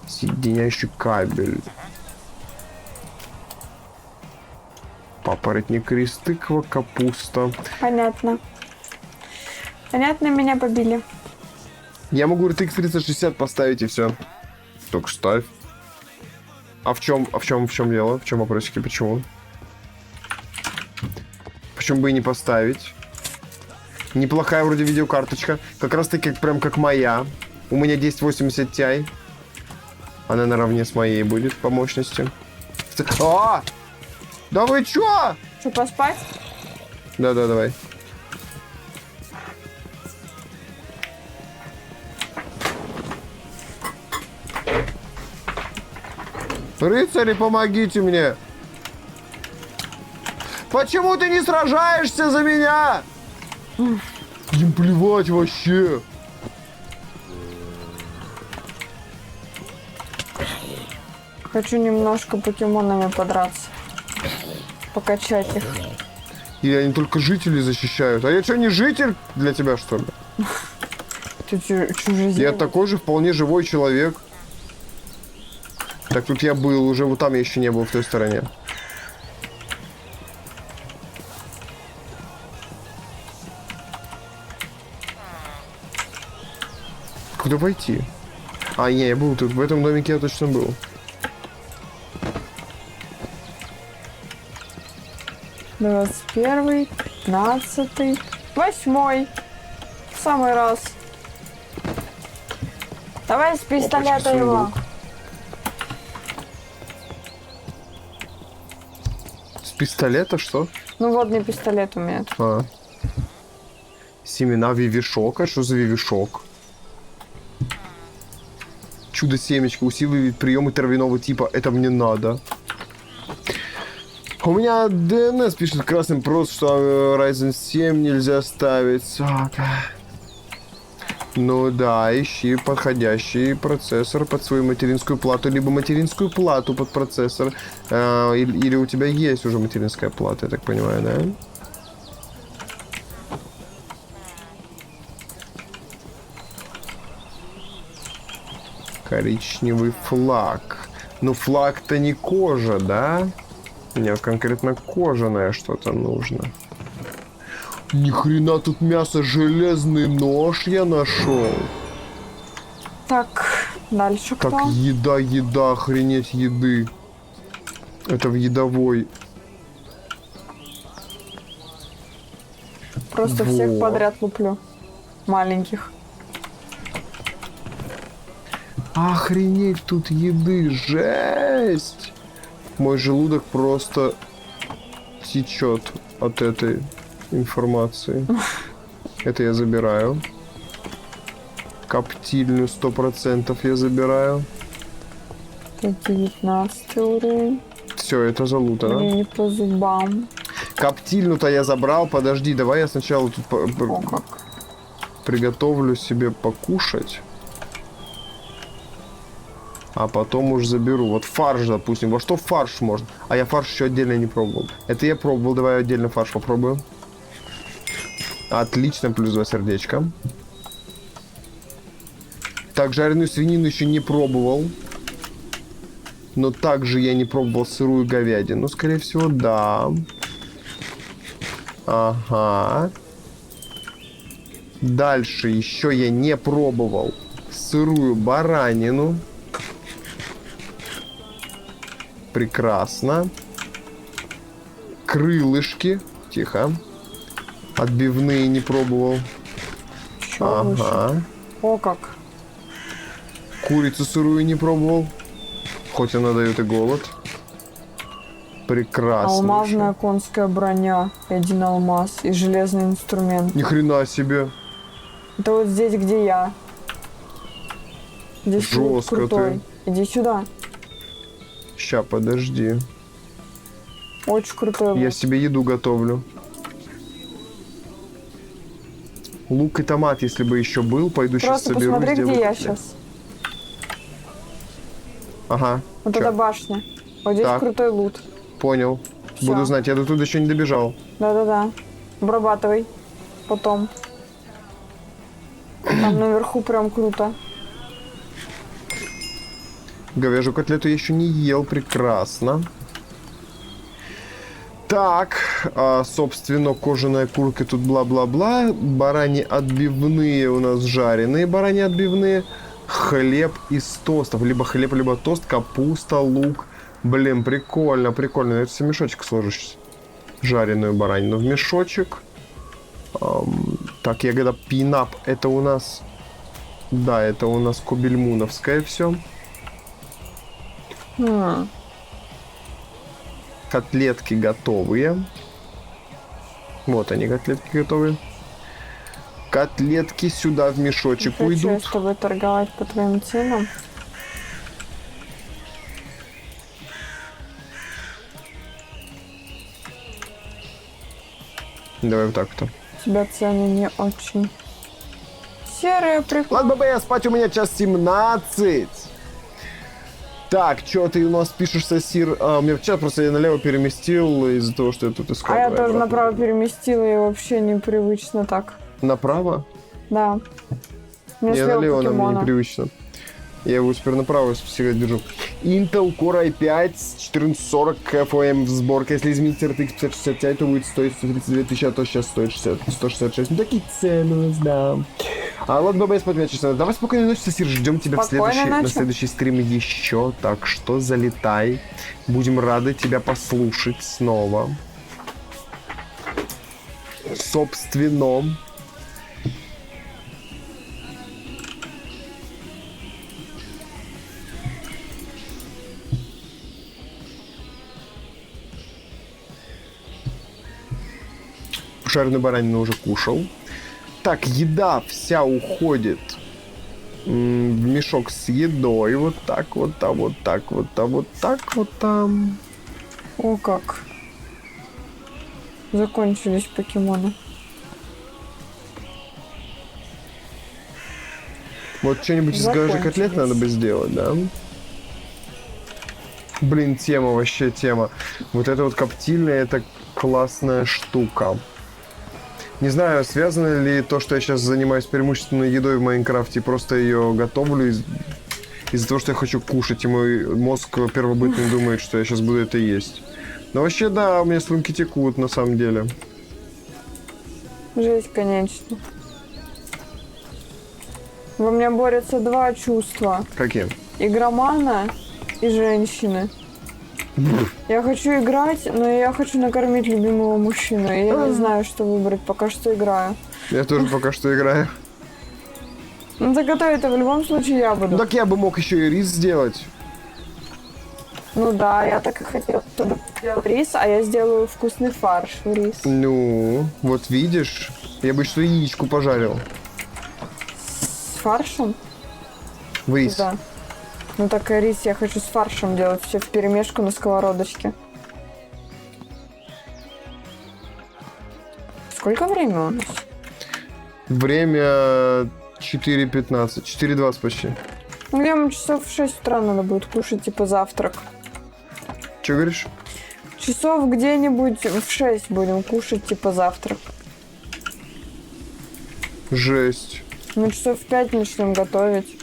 Соединяющий кабель. Папоротник рис, тыква, капуста. Понятно. Понятно, меня побили. Я могу RTX 3060 поставить и все. Только ставь. А в чем дело? В чем вопросики? Почему? Почему бы и не поставить? Неплохая вроде видеокарточка. Как раз таки прям как моя. У меня 1080 Ti. Она наравне с моей будет по мощности. А! Да вы чё? Что, поспать? Да, давай. Рыцари, помогите мне! Почему ты не сражаешься за меня? Им плевать вообще. Хочу немножко покемонами подраться. Покачать их. И они только жителей защищают. А я что, не житель для тебя, что ли? Ты чужеземец. Я такой же вполне живой человек. Так тут я был, уже вот там я еще не был, в той стороне. Куда пойти? А, не, я был тут, в этом домике я точно был. Двадцать первый, 15-й, 8-й. В самый раз. Давай с пистолета Опачки, его. сундук. С пистолета что? Ну, водный пистолет у меня. А. Семена вивишока? Что за вивишок? Чудо-семечко усиливает приемы травяного типа. Это мне надо. У меня ДНС пишет красным просто, что Ryzen 7 нельзя ставить. Ну да, ищи подходящий процессор под свою материнскую плату, либо материнскую плату под процессор. Или у тебя есть уже материнская плата, я так понимаю, да? Коричневый флаг. Ну флаг-то не кожа, да? Мне конкретно кожаное что-то нужно. Ни хрена тут мясо, железный нож я нашел. Так, дальше Так, кто? еда, охренеть еды. Это в едовой. Просто всех Во. подряд луплю. Маленьких. Охренеть тут еды, жесть. Мой желудок просто течет от этой информации. Это я забираю. Коптильню 100% я забираю. 19 уровень. Все, это залутано. Мне не по зубам. Коптильню-то я забрал. Подожди, давай я сначала тут О, как. приготовлю себе покушать. А потом уж заберу. Вот фарш, допустим. Во что фарш можно? А я фарш еще отдельно не пробовал. Это я пробовал. Давай отдельно фарш попробую. Отлично, плюс 2 сердечка. Так, жареную свинину еще не пробовал. Но также я не пробовал сырую говядину. Ну, скорее всего, да. Ага. Дальше еще я не пробовал сырую баранину. Прекрасно. Крылышки. Тихо. Отбивные не пробовал. Еще выше. Ага. О, как. Курицу сырую не пробовал. Хоть она дает и голод. Прекрасно. Алмазная конская броня. И один алмаз. И железный инструмент. Ни хрена себе. Это вот здесь, где я. Здесь лут Жестко крутой. Иди сюда. Ща, подожди. Очень крутой Я лут. себе еду готовлю. Лук и томат, если бы еще был, пойду сейчас Просто соберу. посмотри, сделаю где я котлет. сейчас. Ага. Вот чё? эта башня. Вот здесь Так. крутой лут. Понял. Всё. Буду знать, я до туда еще не добежал. Да-да-да. Обрабатывай. Потом. Там наверху прям круто. Говяжью котлету я еще не ел, прекрасно. Так, собственно, кожаная курка тут бла-бла-бла. Бараньи отбивные у нас жареные, бараньи отбивные. Хлеб из тостов. Либо хлеб, либо тост, капуста, лук. Блин, прикольно, прикольно. Это все мешочек сложу сейчас. Жареную баранину в мешочек. Так, ягода пинап. Это у нас... Да, это у нас кобельмуновское все. Котлетки готовые. Вот они, котлетки готовые. Котлетки сюда в мешочек Хочу я уйдут. с тобой торговать по твоим ценам. Давай вот так-то. У тебя цены не очень. Серые прикольные. Ладно, ББ, спать у меня час 17. Так, что ты у нас пишешь, Сосир? У меня в чат просто я налево переместил из-за того, что я тут искал. А я Давай тоже обратно. направо переместила, и вообще непривычно так. Направо? Да. У меня Я слева налево, нам покемона. непривычно. Я его теперь направо всегда держу. Intel Core i5 1440 FOM в сборке. Если изменить RTX 5060 Ti, то будет стоить 132 тысячи, а то сейчас стоит 166. Ну такие цены у нас, да. Ладно, ББ, спать у меня честно. Давай спокойной ночи, Сосир. Ждем тебя Спокойной на ночи. следующий стрим еще. Так что залетай. Будем рады тебя послушать снова. Собственно. Жареную баранину уже кушал. Так, еда вся уходит в мешок с едой. Вот так вот, а вот так вот, а вот так вот там. О, как. Закончились покемоны. Вот что-нибудь из говяжьих котлет надо бы сделать, да? Блин, тема, вообще тема. Вот это вот коптильня, это классная штука. Не знаю, связано ли то, что я сейчас занимаюсь преимущественно едой в Майнкрафте, и просто ее готовлю из-за того, что я хочу кушать, и мой мозг первобытный думает, что я сейчас буду это есть. Но вообще, да, у меня слюнки текут, на самом деле. Жесть, конечно. Во мне борются два чувства. Какие? Игромана и женщины. Я хочу играть, но я хочу накормить любимого мужчину. И я не знаю, что выбрать. Пока что играю. Я тоже пока что играю. Ну так это в любом случае я буду. Ну, так я бы мог еще и рис сделать. Ну да, я так и хотела, чтобы сделал рис, а я сделаю вкусный фарш в рис. Ну, вот видишь, я бы что яичку пожарил. С фаршем? В рис. Да. Ну так и рис я хочу с фаршем делать, все вперемешку на сковородочке. Сколько времени у нас? Время 4:15. 4:20 почти. Ну, где-нибудь часов в 6 утра надо будет кушать, типа завтрак. Че говоришь? Часов где-нибудь в 6 будем кушать, типа завтрак. Жесть. Ну, часов в 5 начнем готовить.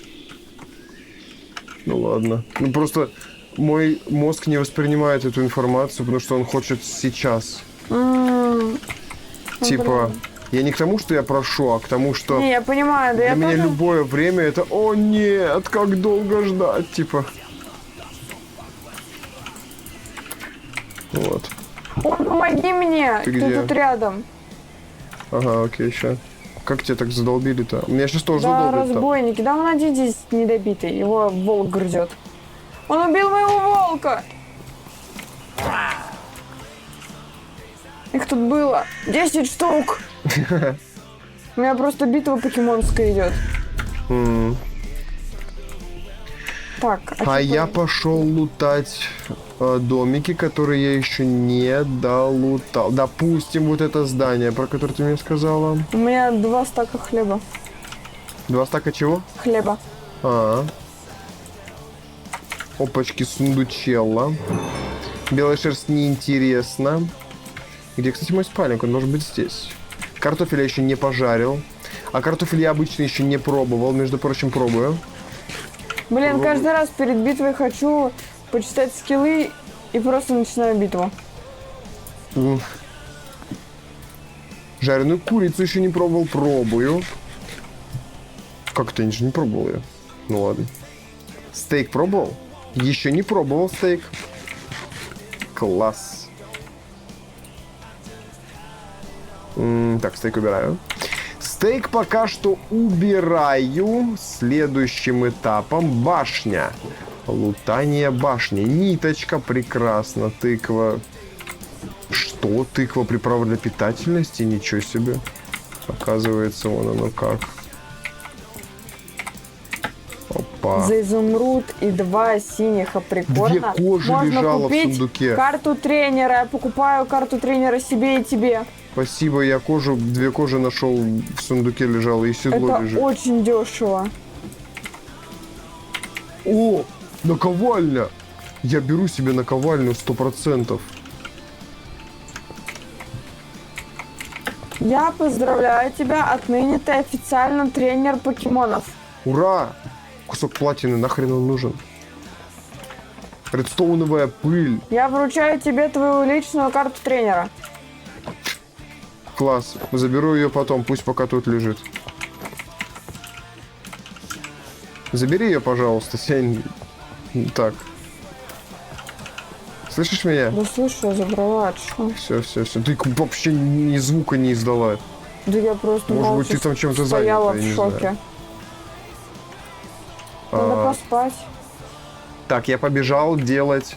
Ну ладно. Ну просто мой мозг не воспринимает эту информацию, потому что он хочет сейчас. Типа, я не к тому, что я прошу, а к тому, что Не, я понимаю, да для я меня тоже... любое время это «О нет, как долго ждать», типа. Вот. О, помоги мне! Ты Ты где? тут рядом. Ага, окей, ща. Как тебя так задолбили-то? Меня сейчас тоже Да, задолбят там. разбойники. Да, вон один здесь недобитый. Его волк грызет. Он убил моего волка! Их тут было 10 штук. У меня просто битва покемонская идет. Так, А я пошел лутать домики, которые я еще не долутал. Допустим, вот это здание, про которое ты мне сказала. У меня 2 стака хлеба. 2 стака чего? Хлеба. Опачки, сундучелла. Белая шерсть неинтересно. Где, кстати, мой спальник? Он должен быть здесь. Картофель я еще не пожарил. А картофель я обычно еще не пробовал. Между прочим, пробую. Блин, каждый раз перед битвой хочу почитать скиллы и просто начинаю битву. Жареную курицу еще не пробовал. Пробую. Как это? Я же не пробовал ее. Ну ладно. Стейк пробовал? Еще не пробовал стейк. Класс. Так, стейк убираю. Стейк пока что убираю. Следующим этапом башня. Лутание башни. Ниточка, прекрасно. Тыква. Что? Тыква приправа для питательности? Ничего себе. Оказывается, вон оно как. Оп. Опа. За изумруд и 2 синих априкорна 2 кожи можно лежало в купить сундуке. карту тренера. Я покупаю карту тренера себе и тебе. Спасибо, я 2 кожи нашел в сундуке лежало, и седло Это лежит. очень дешево. О, наковальня! Я беру себе наковальню 100%. Я поздравляю тебя, отныне ты официально тренер покемонов. Ура! Кусок платины, нахрен он нужен? Редстоуновая пыль. Я вручаю тебе твою личную карту тренера. Класс. Заберу ее потом, пусть пока тут лежит. Забери ее, пожалуйста, Сень. Так. Слышишь меня? Да слушай, я забрала, что? Все. Ты вообще ни звука не издала. Да я просто Может быть, молча ты там чем-то стояла занята, я в не шоке. знаю. Надо поспать. Так, я побежал делать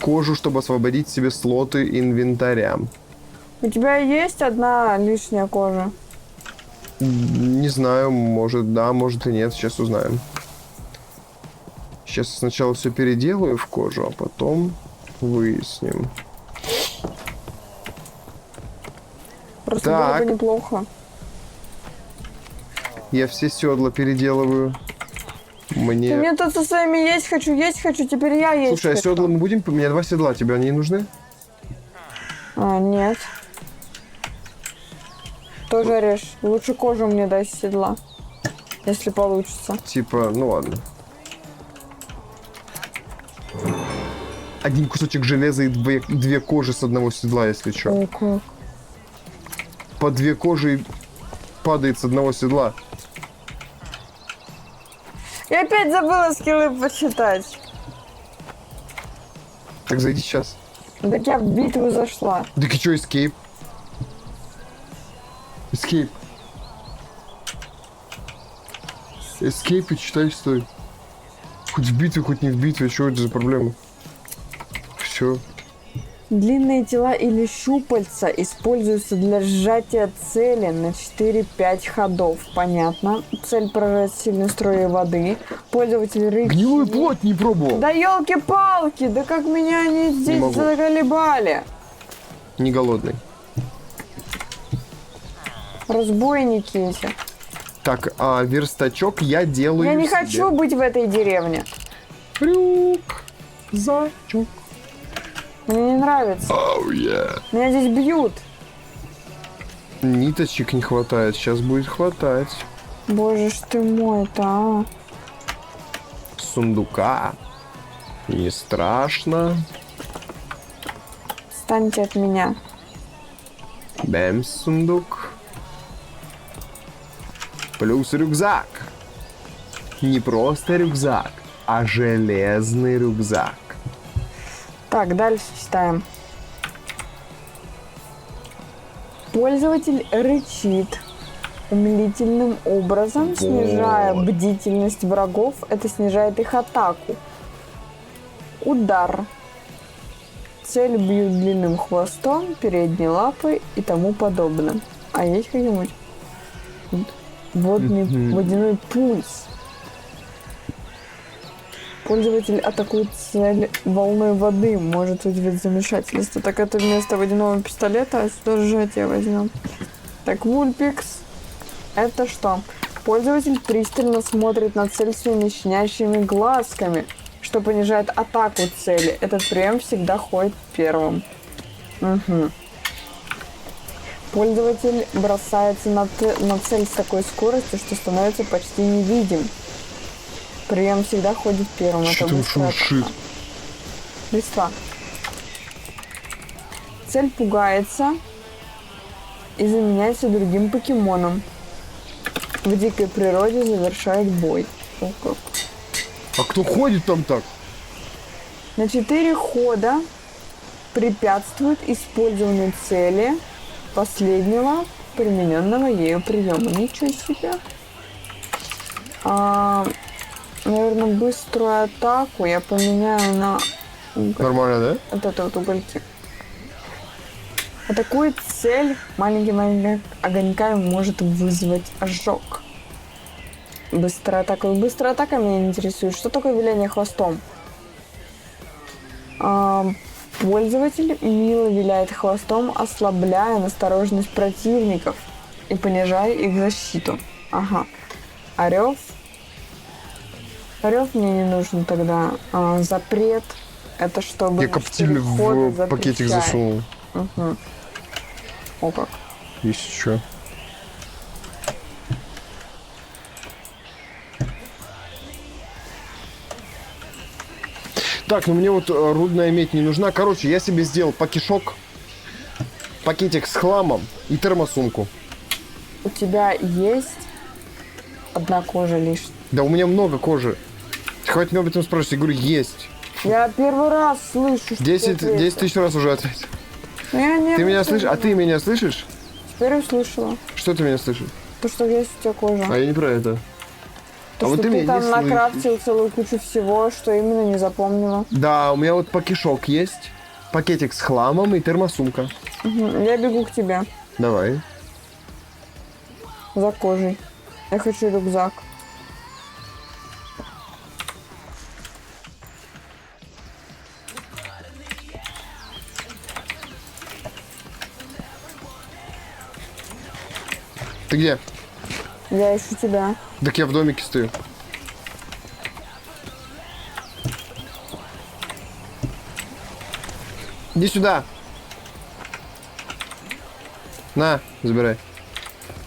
кожу, чтобы освободить себе слоты инвентаря. У тебя есть одна лишняя кожа? Не знаю, может да, может и нет. Сейчас узнаем. Сейчас сначала все переделаю в кожу, а потом выясним. Просто было Так. бы неплохо. Я все седла переделываю. Ты Мне... мне тут со своими есть хочу, теперь я есть Слушай, а хочу. седла мы будем... У меня 2 седла, тебе они не нужны? А, нет. Тоже режь. Лучше кожу мне дай с седла. Если получится. Типа, ну ладно. 1 кусочек железа и 2 кожи с одного седла, если что. О, как. По 2 кожи падает с одного седла. Я опять забыла скиллы почитать. Так зайди сейчас. Так я в битву зашла. Так и что, escape? Escape. Escape и читай историю. Хоть в битве, хоть не в битве, что это за проблема? Все. Длинные тела или щупальца используются для сжатия цели на 4-5 ходов. Понятно. Цель поражает сильной струей воды. Пользователь рычит. Гнилую плоть не пробовал. Да елки-палки, да как меня они здесь могу. заколебали. Не голодный. Разбойники эти. Так, а верстачок я делаю Я не себе. хочу быть в этой деревне. Рюкзачок. Мне не нравится. Oh, yeah. Меня здесь бьют. Ниточек не хватает, сейчас будет хватать. Боже ж ты мой-то, а. Сундука. Не страшно. Встаньте от меня. Бэмс сундук. Плюс рюкзак. Не просто рюкзак, а железный рюкзак. Так, дальше читаем. Пользователь рычит умилительным образом, снижая бдительность врагов. Это снижает их атаку. Удар. Цель бьют длинным хвостом, передней лапой и тому подобное. А есть какой-нибудь водяной пульс? Пользователь атакует цель волной воды, может вызвать замешательство. Так это вместо водяного пистолета, а сюда сжатие возьмем. Так, Вульпикс. Это что? Пользователь пристально смотрит на цель своими щенящими глазками, что понижает атаку цели. Этот прием всегда ходит первым. Угу. Пользователь бросается на цель с такой скоростью, что становится почти невидим. Прием всегда ходит первым. Что Это там быстрая шуршит? атака. Листва. Цель пугается и заменяется другим покемоном. В дикой природе завершает бой. О, как. А кто ходит там так? На 4 хода препятствует использованию цели последнего примененного ею приема. Ничего себе. Наверное, быструю атаку я поменяю на Нормально, да? вот это вот угольки. Атакует цель маленькими огоньками, может вызвать ожог. Быстрая атака. Быстрая атака меня интересует. Что такое виляние хвостом? Пользователь мило виляет хвостом, ослабляя настороженность противников и понижая их защиту. Ага. Орёв. Орёв мне не нужен тогда. Запрет. Это чтобы... Я коптиль в пакетик засунул. Угу. О как. Есть что. Так, ну мне вот рудная медь не нужна. Короче, я себе сделал пакишок, пакетик с хламом и термосумку. У тебя есть одна кожа лишь? Да у меня много кожи. Хватит меня об этом спрашивать. Я говорю, есть. Я первый раз слышу, что 10 ты ответил. тысяч раз уже ответил. Я не Ты меня ответила. слышишь? А ты меня слышишь? Теперь услышала. Что ты меня слышишь? То, что есть у тебя кожа. А я не про это. То, а вот что ты ты меня там не слышишь. накрафтил целую кучу всего, что именно не запомнила. Да, у меня вот пакишок есть. Пакетик с хламом и термосумка. Угу. Я бегу к тебе Давай. за кожей. Я хочу рюкзак. Ты где? Я ищу тебя. Так я в домике стою. Иди сюда. На, забирай.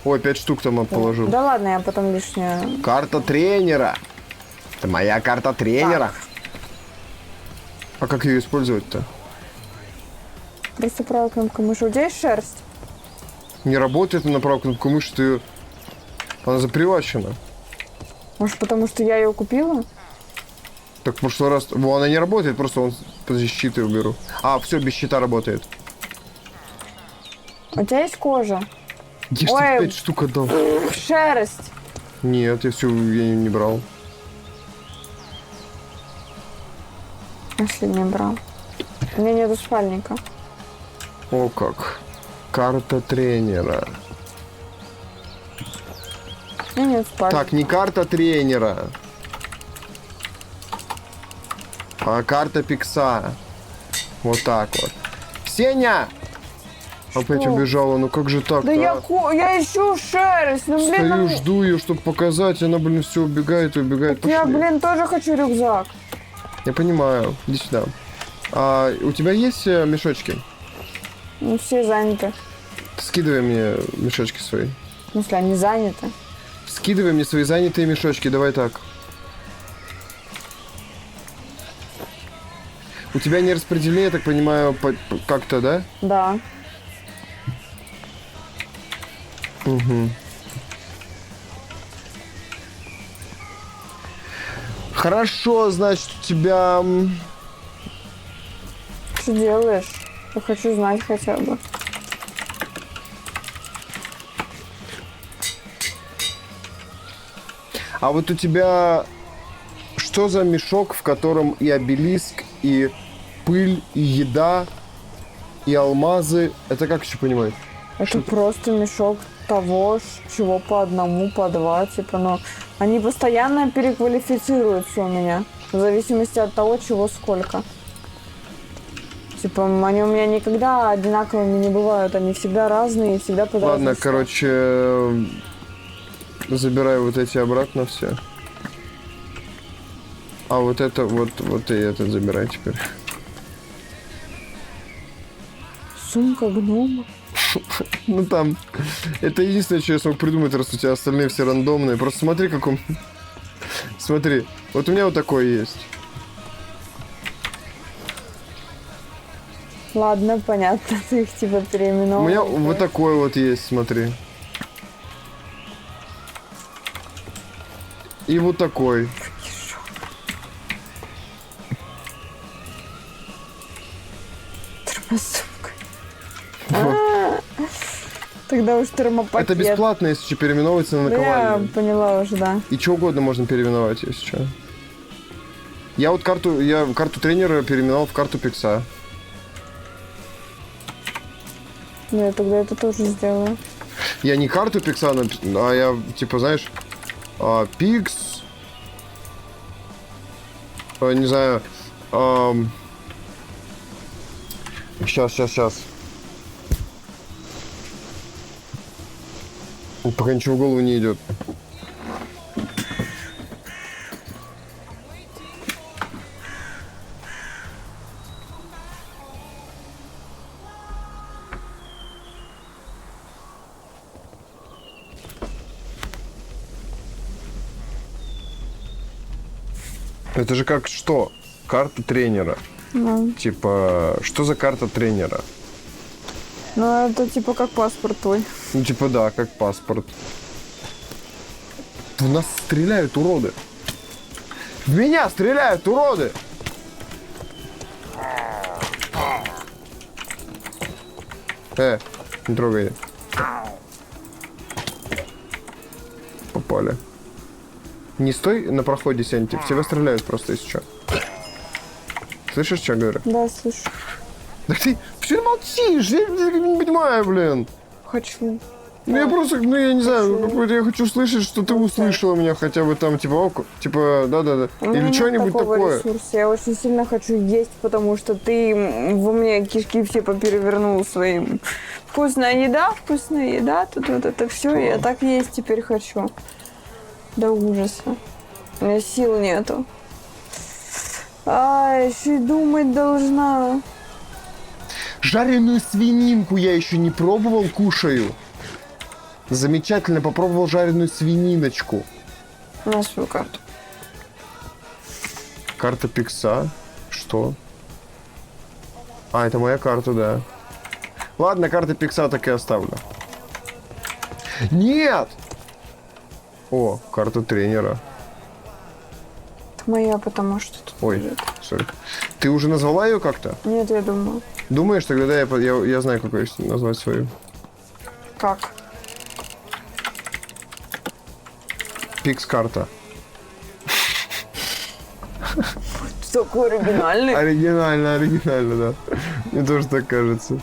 Ой, 5 штук там положил. Да ладно, я потом лишнее. Карта тренера. Это моя карта тренера. А как ее использовать-то? Просто правой кнопкой мыши. У тебя есть шерсть? Не работает на правую кнопку мыши, ты ее... Она запривачена. Может, потому что я ее купила? Так в прошлый раз... Во, она не работает, просто он... Подожди, щиты уберу. А, все, без щита работает. У тебя есть кожа? Я ж Ой. тебе 5 штук отдал. Шерсть. Нет, я все я не брал. Если не брал. У меня нету спальника. О как. Карта тренера. У меня нет спальника. Так, не карта тренера. А карта пикса. Вот так вот. Сеня! Опять Что? убежала, ну как же так-то? Да я, а? я ищу шерсть. Ну, блин, Стою, ну, жду ее, чтобы показать, она, блин, все убегает и убегает. я, Пошли. блин, тоже хочу рюкзак. Я понимаю. Иди сюда. А у тебя есть мешочки? Ну, все заняты. Скидывай мне мешочки свои. В смысле, они заняты? Скидывай мне свои занятые мешочки, давай так. У тебя не распределение, я так понимаю, как-то, да? Да. Угу. Хорошо, значит, у тебя... Что делаешь? Я хочу знать хотя бы. А вот у тебя... Что за мешок, в котором и обелиск, и пыль, и еда, и алмазы? Это как еще понимать? Это просто мешок того, чего по одному, по два, типа, но они постоянно переквалифицируются у меня. В зависимости от того, чего сколько. Типа, они у меня никогда одинаковыми не бывают. Они всегда разные и всегда под Ладно, разные короче, забирай вот эти обратно все. А вот это, вот и этот забирай теперь. Сумка гнома. Ну там, это единственное, что я смог придумать, раз у тебя остальные все рандомные. Просто смотри, как он... Смотри, вот у меня вот такой есть. Ладно, понятно, ты их типа переименовал. У меня вот такой вот есть, смотри. И вот такой. Термосумка. Вот. Тогда уж термопакет. Это бесплатно, если что, переименовывается на Да я наковальню. поняла уже, да. И что угодно можно переименовать, если что. Я вот карту тренера переименовал в карту пикса. Ну, я тогда это тоже сделаю. Я не карту пикса, а я, типа, знаешь, Пикс. Не знаю. Сейчас. Пока ничего в голову не идет. Это же как что? Карта тренера. Ну, Типа, что за карта тренера? ну, это типа как паспорт твой. Ну, типа, да, как паспорт. В нас стреляют уроды. В меня стреляют уроды! Не трогай. Попали. Не стой на проходе, Сянь, в тебя стреляют просто, если что. Слышишь, что я говорю? Да, слышу. Да ты все молчишь, я не понимаю, блин. Хочу. Ну я просто, ну я не знаю, какой-то я хочу слышать, что ты услышала меня хотя бы там, типа, око, типа, да-да-да. У меня Или нет что-нибудь такого такое. ресурса. Я очень сильно хочу есть, потому что ты во мне кишки все поперевернул своим. Вкусная еда, тут вот это все. Я так есть теперь хочу. До ужаса. У меня сил нету. Еще и думать должна. Жареную свининку я еще не пробовал, кушаю. Замечательно, попробовал жареную свининочку. На свою карту. Карта Пикса. Что? Это моя карта, да. Ладно, карта Пикса так и оставлю. Нет! О, карта тренера. Это моя, потому что тут Ой, лежит. сори. Ты уже назвала ее как-то? Нет, я думаю. Думаешь, тогда да, я знаю, как ее назвать свою. Как? Пикс-карта. Ты такой оригинальный. Оригинально, да. Мне тоже так кажется.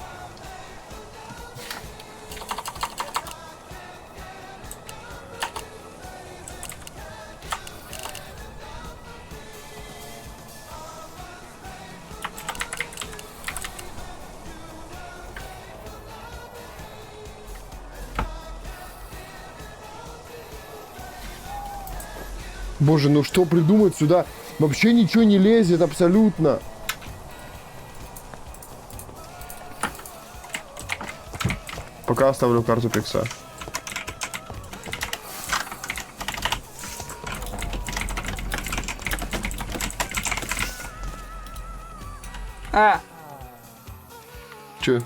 Боже, ну что придумать сюда? Вообще ничего не лезет абсолютно. Пока оставлю карту Пикса. Че?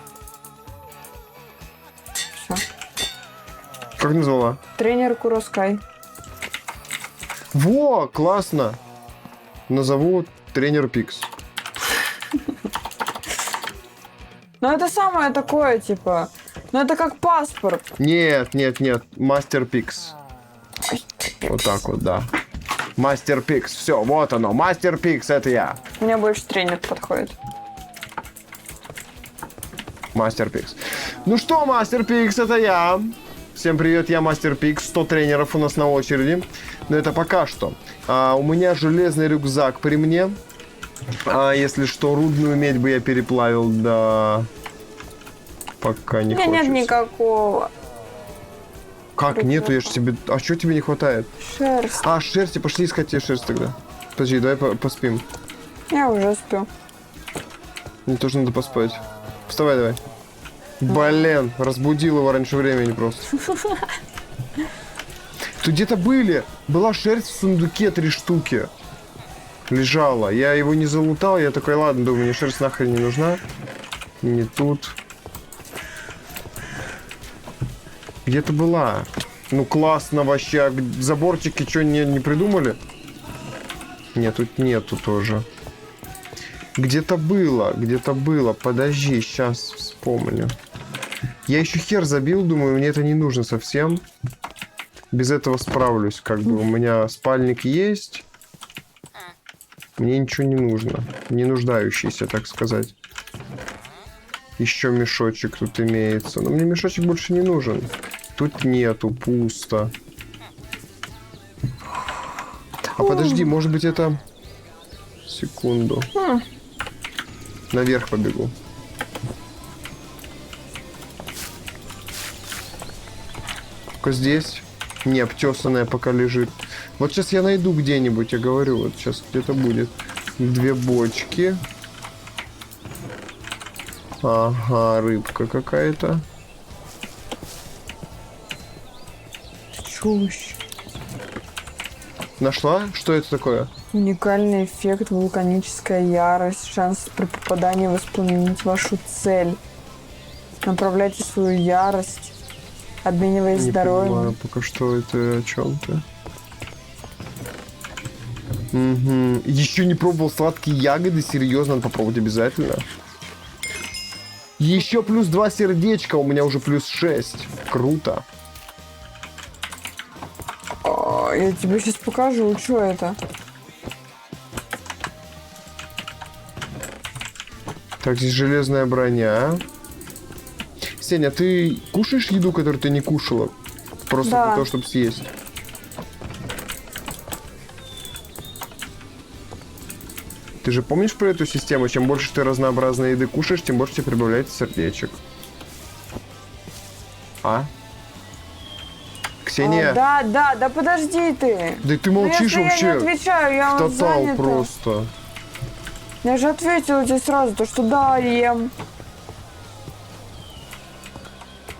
Все. Как назвала? Тренер Куроскай. Во, классно. Назову тренер Пикс. Ну это самое такое, типа. Ну это как паспорт. Нет. Мастер Пикс. Вот так вот, да. Мастер Пикс. Все, вот оно. Мастер Пикс, это я. Мне больше тренер подходит. Мастер Пикс. Ну что, Мастер Пикс, это я. Всем привет, я Мастер Пикс. 100 тренеров у нас на очереди. Но это пока что. У меня железный рюкзак при мне. Если что, рудную медь бы я переплавил, да. Пока не хочется. Нет никакого. Как нету? Я ж тебе... А что тебе не хватает? Шерсть. Шерсти. Пошли искать тебе шерсть тогда. Подожди, давай поспим. Я уже сплю. Мне тоже надо поспать. Вставай давай. Блин, разбудил его раньше времени просто. Тут где-то была шерсть в сундуке 3 штуки. Лежала. Я его не залутал, я такой, ладно, думаю, мне шерсть нахрен не нужна. Не тут. Где-то была. Ну классно вообще. А заборчики что, не придумали? Нет, тут нету тоже. Где-то было. Подожди, сейчас вспомню. Я еще хер забил, думаю, мне это не нужно совсем. Без этого справлюсь, как бы. У меня спальник есть. Мне ничего не нужно. Не нуждающийся, так сказать. Еще мешочек тут имеется. Но мне мешочек больше не нужен. Тут нету, пусто. А подожди, может быть это... Секунду. Наверх побегу. Только здесь. Не, обтесанная пока лежит. Вот сейчас я найду где-нибудь, я говорю, вот сейчас где-то будет. 2 бочки. Ага, рыбка какая-то. Чушь. Нашла? Что это такое? Уникальный эффект, вулканическая ярость, шанс при попадании воспламенить вашу цель. Направляйте свою ярость, обмениваясь Не здоровьем. понимаю пока что это о чем-то. Угу. Еще не пробовал сладкие ягоды, серьезно, надо попробовать обязательно. Еще плюс 2 сердечка, у меня уже плюс 6. Круто. Я тебе сейчас покажу, что это. Так, здесь железная броня. Сеня, ты кушаешь еду, которую ты не кушала? Просто Да. для того, чтобы съесть. Ты же помнишь про эту систему? Чем больше ты разнообразной еды кушаешь, тем больше тебе прибавляется сердечек. А? Ксения? Да, подожди ты. Да ты молчишь Ну, вообще. Я не отвечаю, я вот Тотал занята. просто. Я же ответила тебе сразу, то что да, ем.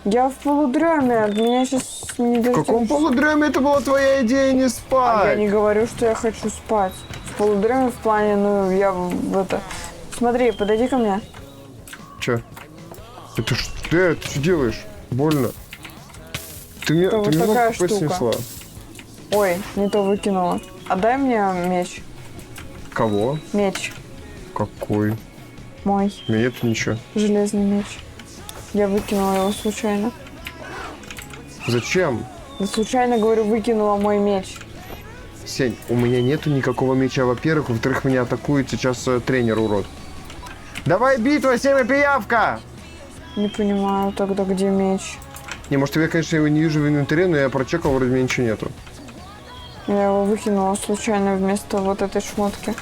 Я в полудреме, от меня сейчас не В каком полудреме это была твоя идея не Я спать? не говорю, что я хочу спать. В полудреме в плане, ну, я в это... Смотри, подойди ко мне. Че? Это ж ты что делаешь? Больно. Ты мне, Это ты вот мне такая много штука. снесла. Ой, не то выкинула. Отдай мне меч. Кого? Меч. Какой? Мой. У меня нету ничего. Железный меч. Я выкинула его случайно. Зачем? Да случайно, говорю, выкинула мой меч. Сень, у меня нету никакого меча, во-первых. Во-вторых, меня атакует сейчас тренер, урод. Давай битва, Семя Пиявка! Не понимаю тогда, где меч. Не, может, я, конечно, его не вижу в инвентаре, но я прочекал, вроде меня ничего нету. Я его выкинула случайно вместо вот этой шмотки.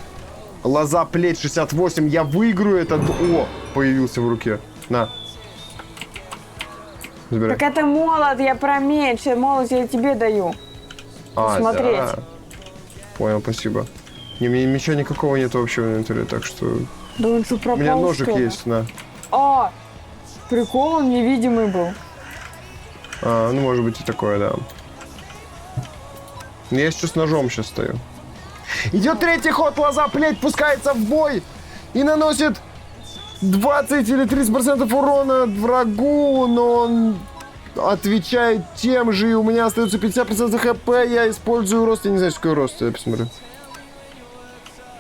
Лоза плеть 68, я выиграю этот... О, появился в руке. На. Забирай. Так это молот, я про меч. Молот я тебе даю. смотреть. Да. Понял, спасибо. Не, у меня меча никакого нет вообще в инвентаре, так что... Да он что, пропал, У меня ножик что ли? есть, на. А, прикол, он невидимый был. А, ну, может быть и такое, да. Я сейчас с ножом сейчас стою. Идет третий ход, лоза плеть пускается в бой и наносит 20 или 30% урона врагу, но он отвечает тем же, и у меня остается 50% хп, я использую рост, я не знаю, что такое рост, я посмотрю.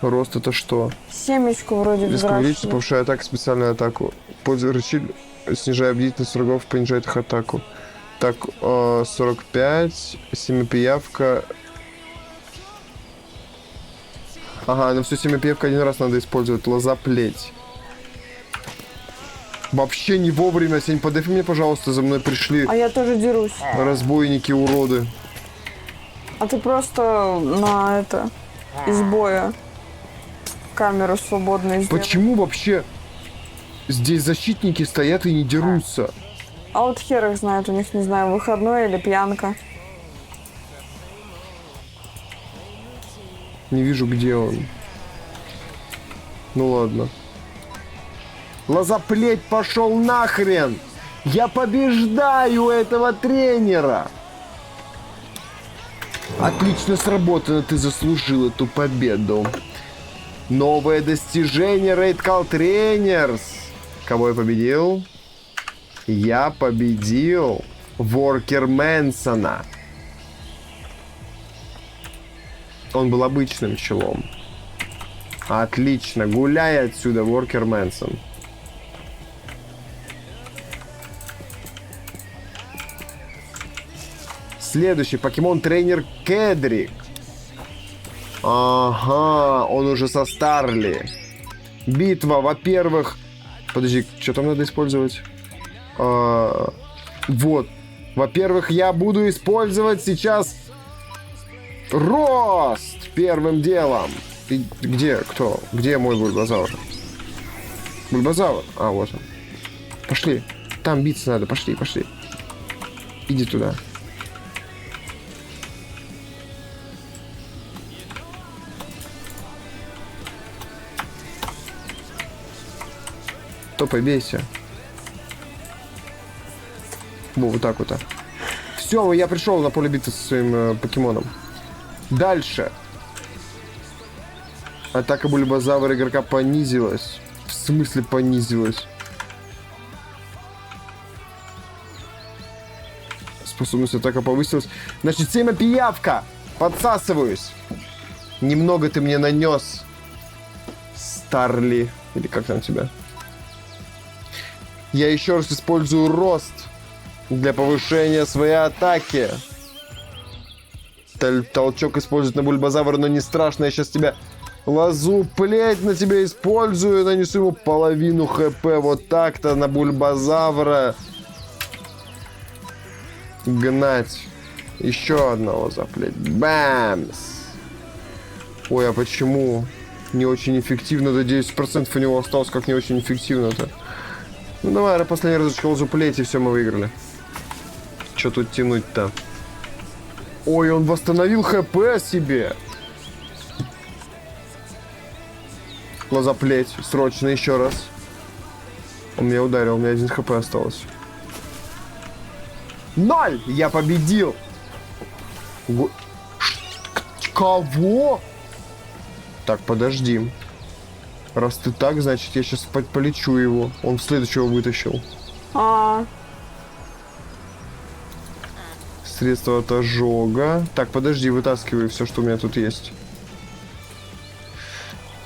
Рост это что? Семечку вроде Резко увеличить, взращивает. повышая атаку, специальную атаку. Пользуя рычаг, снижая бдительность врагов, понижает их атаку. Так, 45, семипиявка. Ага, ну все, семипиявка один раз надо использовать. Лоза плеть. Вообще не вовремя. Сень, подавь мне, пожалуйста, за мной пришли А я тоже дерусь. разбойники, уроды. А ты просто на это, из боя, камеру свободно сделал. Почему вообще здесь защитники стоят и не дерутся? А вот хер их знает, у них, не знаю, выходной или пьянка. Не вижу, где он. Ну ладно. Лозоплеть пошел нахрен! Я побеждаю этого тренера! Отлично сработано, ты заслужил эту победу. Новое достижение Raid Call Trainers. Кого я победил? Я победил Воркер Мэнсона. Он был обычным челом. Отлично. Гуляй отсюда, Воркер Мэнсон. Следующий покемон-тренер Кедрик. Ага, он уже со Старли. Битва, во-первых... Подожди, что там надо использовать? Вот. Во-первых, я буду использовать сейчас... Рост! Первым делом. Ты где? Кто? Где мой бульбазавр? Бульбазавр? А, вот он. Пошли. Там биться надо. Пошли, пошли. Иди туда. Топай, бейся. Вот так вот. Все, я пришел на поле битвы со своим покемоном. Дальше. Атака бульбазавра игрока понизилась. В смысле понизилась? Способность атака повысилась. Значит, семя пиявка. Подсасываюсь. Немного ты мне нанес. Старли. Или как там тебя? Я еще раз использую рост для повышения своей атаки. Толчок использует на бульбазавра, но не страшно. Я сейчас тебя лазу, плеть на тебя использую. Нанесу ему половину хп. Вот так-то на бульбазавра. Гнать. Еще одного заплеть. Бамс. Ой, а почему? Не очень эффективно. До 10% у него осталось, как не очень эффективно-то. Ну давай, последний разочек лазу плеть, и все, мы выиграли. Че тут тянуть-то? Ой, он восстановил хп себе. Лазоплеть. Срочно еще раз. Он меня ударил, у меня 1 хп осталось. 0! Я победил! Кого? Так, подожди. Раз ты так, значит, я сейчас полечу его. Он следующего вытащил. Средство от ожога. Так, подожди, вытаскивай все, что у меня тут есть.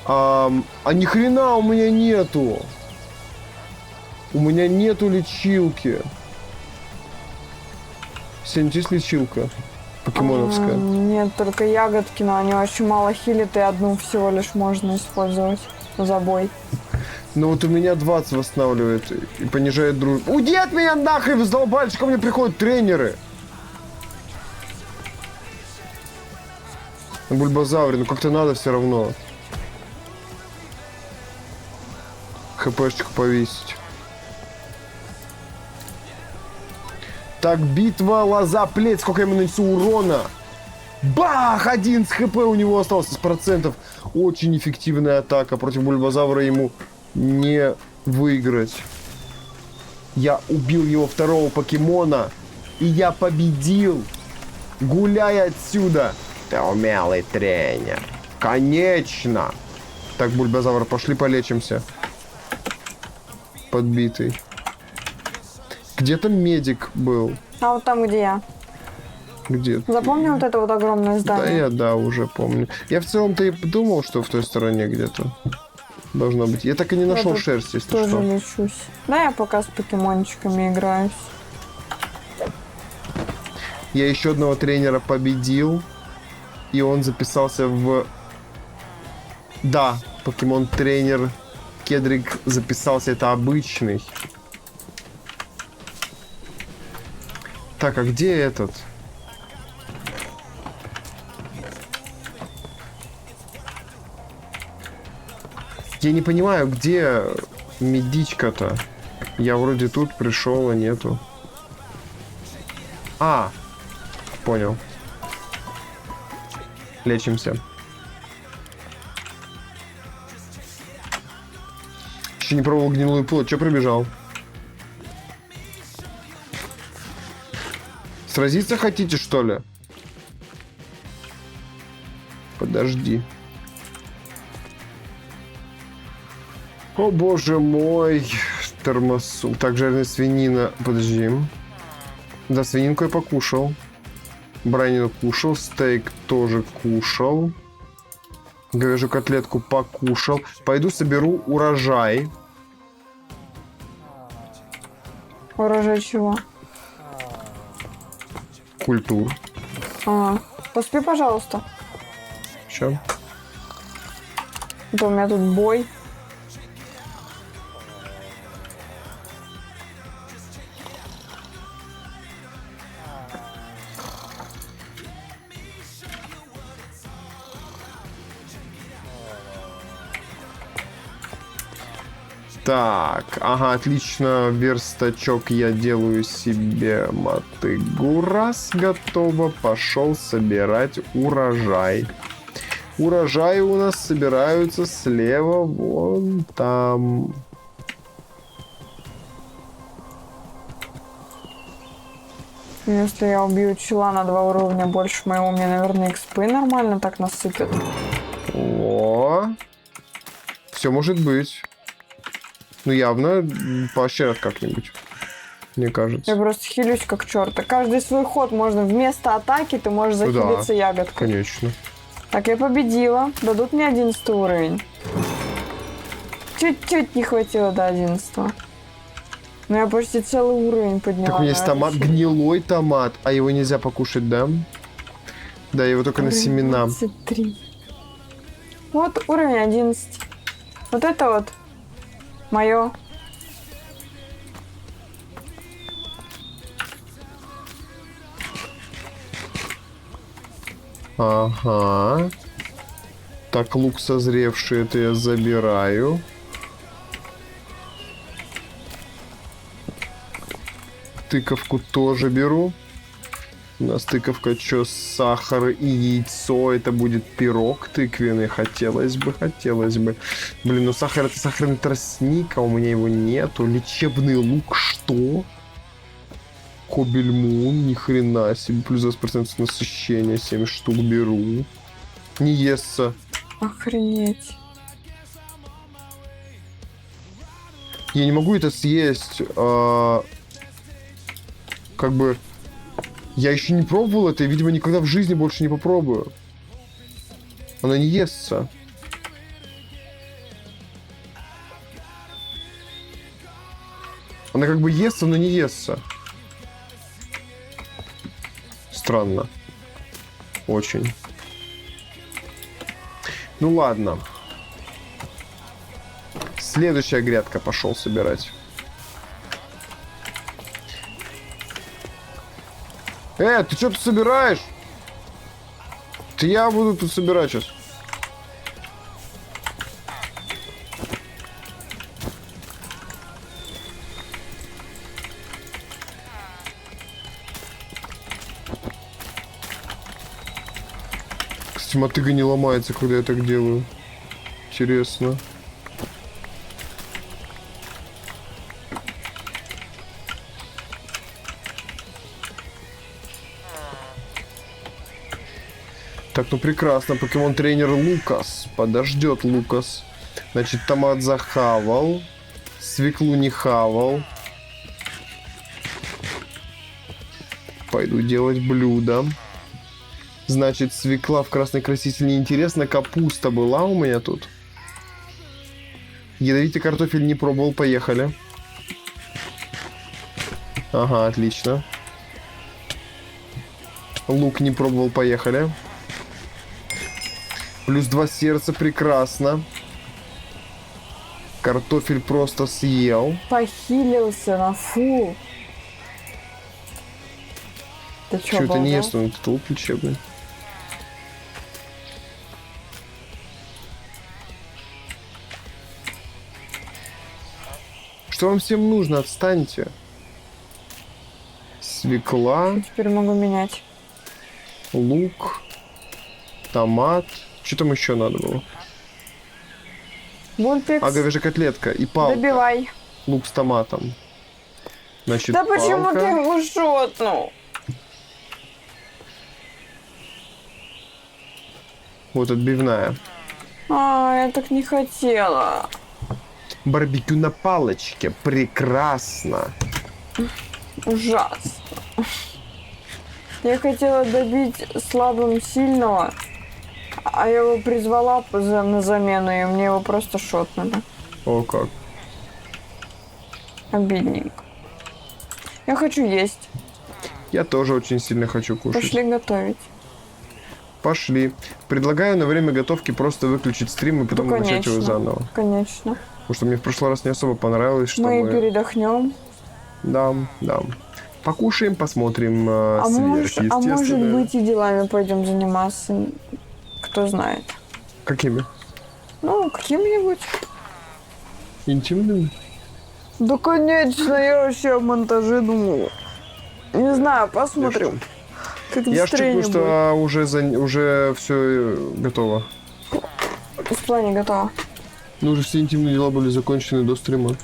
А ни хрена у меня нету. У меня нету лечилки. Сень, есть лечилка покемоновская? Нет, только ягодки, но они очень мало хилят, и одну всего лишь можно использовать за бой. Ну вот у меня 20 восстанавливает и понижает дружбу. Уйди от меня нахрен, задолбались, ко мне приходят тренеры. На бульбазавре, ну как-то надо все равно. ХПшечку повесить. Так, битва, лоза, плеть. Сколько я ему нанесу урона? Бах! 1 с хп у него остался с процентов. Очень эффективная атака. Против бульбазавра ему не выиграть. Я убил его второго покемона. И я победил. Гуляй отсюда. Ты умелый тренер. Конечно. Так, бульбазавр, пошли полечимся. Подбитый. Где-то медик был. А вот там, где я. Где? Запомнил вот это вот огромное здание? Да, уже помню. Я в целом-то и думал, что в той стороне где-то должно быть. Я так и не нашел шерсть, если тоже что. лечусь. Да, я пока с покемончиками играюсь. Я еще одного тренера победил. И он записался в... Да, покемон-тренер Кедрик записался. Это обычный. Так, а где этот? Я не понимаю, где медичка-то? Я вроде тут пришел, а нету. А, понял. Лечимся. Еще не пробовал гнилую плоть. Че прибежал? Сразиться хотите, что ли? Подожди. О, боже мой. Тормозу. Так, жареная свинина. Подожди. Да, свининку я покушал. Баранину кушал. Стейк тоже кушал. Говяжью котлетку покушал. Пойду соберу урожай. Урожай чего? Культур. Поспи, пожалуйста. Че? Да у меня тут бой. Так, ага, отлично, верстачок я делаю себе мотыгу. Раз, готово, пошел собирать урожай. Урожаи у нас собираются слева, вон там. Если я убью чела на 2 уровня больше моего, мне, наверное, экспы нормально так насыпят. О, все может быть. Ну, явно поощрят как-нибудь, мне кажется. Я просто хилюсь как черта. Каждый свой ход можно вместо атаки, ты можешь Ну да, захилиться ягодкой. Конечно. Так, я победила. Дадут мне 11 уровень. Чуть-чуть не хватило до 11. Но я почти целый уровень подняла. Так у меня есть томат, гнилой томат, а его нельзя покушать, да? Да, его только на семена. 23. Вот уровень 11. Вот это вот мое. Ага. Так, лук созревший, это я забираю. Тыковку тоже беру. У нас тыковка, что, сахар и яйцо. Это будет пирог тыквенный. Хотелось бы, хотелось бы. Блин, ну сахар это сахарный тростник, а у меня его нету. Лечебный лук, что? Кобельмун, ни хрена себе. Плюс 20% насыщения, 7 штук беру. Не естся. Охренеть. Я не могу это съесть. Как бы... Я еще не пробовал это, и, видимо, никогда в жизни больше не попробую. Она не естся. Она как бы естся, но не естся. Странно. Очень. Ну ладно. Следующая грядка пошел собирать. Ты что тут собираешь? Это я буду тут собирать сейчас. Кстати, мотыга не ломается, когда я так делаю. Интересно. Так, ну прекрасно. Покемон-тренер Лукас. Подождет Лукас. Значит, томат захавал. Свеклу не хавал. Пойду делать блюдо. Значит, свекла в красной краситель неинтересно. Капуста была у меня тут. Ядовитый картофель не пробовал. Поехали. Ага, отлично. Лук не пробовал. Поехали. Плюс 2 сердца, прекрасно. Картофель просто съел. Похилился на фу. Ты чё, Что это не обалдел? ест, он это лук лечебный. Что вам всем нужно? Отстаньте. Свекла, Теперь могу менять. лук, томат. Что там еще надо было? Бульпикс. А, говяжья котлетка и палка. Добивай. Лук с томатом. Значит, Да почему палка. ты его шотнул? Вот отбивная. Я так не хотела. Барбекю на палочке. Прекрасно. Ужасно. Я хотела добить слабым сильного, а я его призвала на замену, и мне его просто шотнули. О, как. Обидненько. Я хочу есть. Я тоже очень сильно хочу кушать. Пошли готовить. Пошли. Предлагаю на время готовки просто выключить стрим и потом Ну, начать его конечно. заново. Конечно. Потому что мне в прошлый раз не особо понравилось, что Мы мы... передохнем. Да, да. Покушаем, посмотрим сверхъестественное. может быть и делами пойдем заниматься. Кто знает. Какими? Ну, каким-нибудь. Интимными? Да, конечно, я вообще о монтаже думала. Не знаю, посмотрим. Как Я ж настроение чекаю, что уже все готово. будет. В плане готово. Ну, уже все интимные дела были закончены до стрима.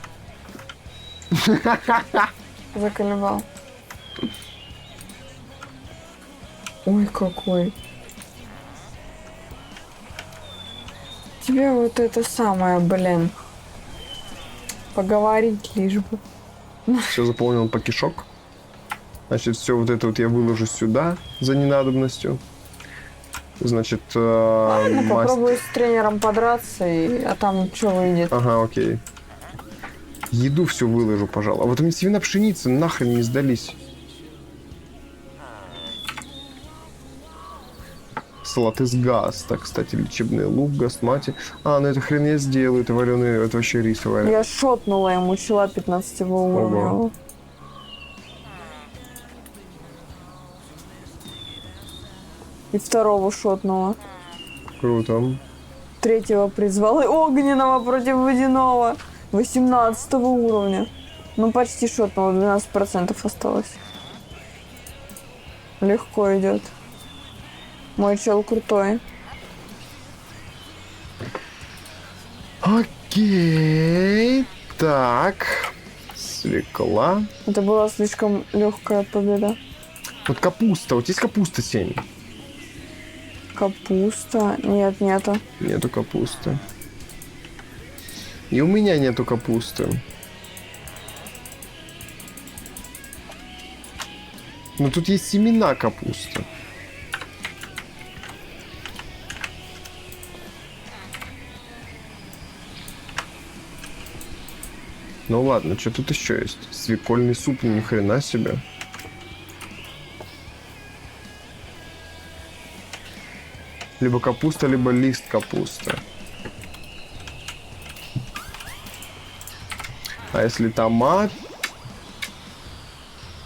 Заколебал. Ой, какой. Тебе вот это самое, блин. Поговорить лишь бы. Все заполнил пакишок. Значит, все вот это вот я выложу сюда за ненадобностью. Значит, Ладно, попробую с тренером подраться, а там что выйдет. Ага, окей. Еду все выложу, пожалуй. А вот мне семена пшеницы нахрен не сдались. Салат из гаста, кстати, лечебный лук, гастмати. А, ну это хрен я сделаю, это вареный, это вообще рисовая. Я шотнула ему чела 15 уровня. Ого. И второго шотнула. Круто. Третьего призвала. Огненного против водяного. 18 уровня. Ну, почти шотнула. 12% осталось. Легко идет. Мой чел крутой. Окей. Так. Свекла. Это была слишком легкая победа. Вот капуста. Вот есть капуста, Сень? Капуста. Нет, нету. Нету капусты. И у меня нету капусты. Но тут есть семена капусты. Ну ладно, что тут еще есть? Свекольный суп, ни хрена себе. Либо капуста, либо лист капусты. А если томат,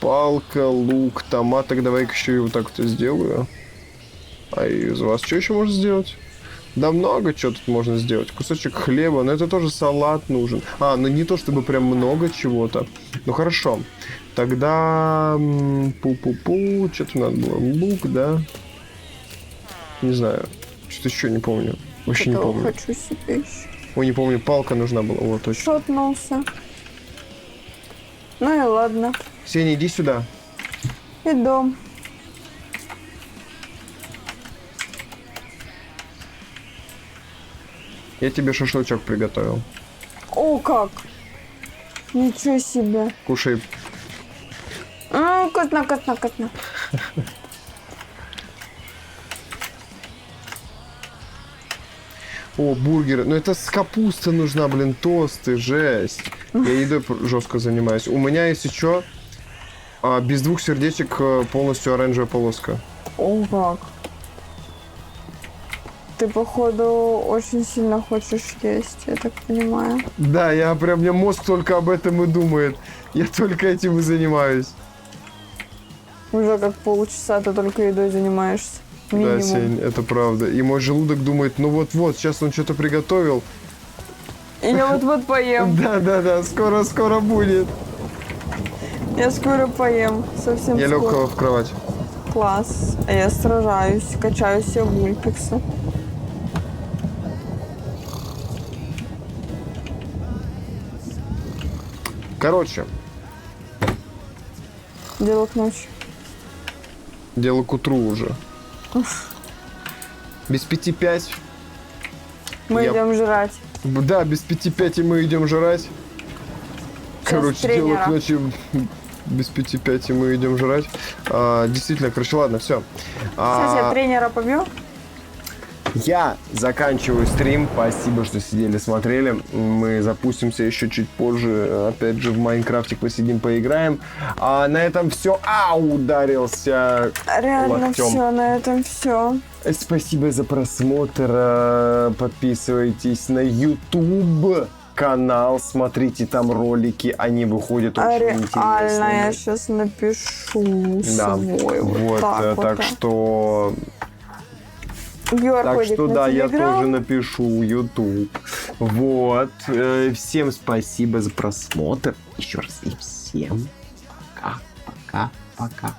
палка, лук, томат, так давай-ка еще и вот так вот сделаю. А из вас что еще можно сделать? Да много чего тут можно сделать. Кусочек хлеба, но это тоже салат нужен. А, ну не то чтобы прям много чего-то. Ну хорошо. Тогда... Пу-пу-пу. Что-то надо было. Лук, да? Не знаю. Что-то еще не помню. Вообще не помню. Хочу себе еще. Ой, не помню. Палка нужна была. Вот, точно. Шотнулся. Ну и ладно. Сеня, иди сюда. Иду. Я тебе шашлычок приготовил. О, как! Ничего себе. Кушай. Вкусно, вкусно, вкусно. О, бургеры. Ну это с капустой нужна, блин, тосты, жесть. Я едой жестко занимаюсь. У меня есть еще без 2 сердечек полностью оранжевая полоска. О, как. Ты, походу, очень сильно хочешь есть, я так понимаю. Да, я прям, у меня мозг только об этом и думает. Я только этим и занимаюсь. Уже как полчаса ты только едой занимаешься. Минимум. Да, Сень, это правда. И мой желудок думает, ну вот-вот, сейчас он что-то приготовил. И я вот-вот поем. Да, скоро будет. Я скоро поем. Совсем Я лег скоро. в кровать. Класс. А я сражаюсь, качаю себе вульпиксы. Короче, Дело к ночи. дело к утру уже. Без 5:05. Мы Я- идем жрать. Да, без 5:05 мы идем жрать. Короче, дело тренера. к ночи. Без 5:05 мы идем жрать. Действительно, короче, ладно, все. Сейчас я тренера побью. Я заканчиваю стрим. Спасибо, что сидели, смотрели. Мы запустимся еще чуть позже. Опять же, в Майнкрафтик посидим, поиграем. А на этом все. Ударился Реально локтем. все, на этом все. Спасибо за просмотр. Подписывайтесь на YouTube канал. Смотрите там ролики. Они выходят очень Реально, я интересные. сейчас напишу Да. свой. Вот Вот, так вот. так что Так что да, я тоже напишу YouTube. Вот. Всем спасибо за просмотр. Еще раз и всем пока.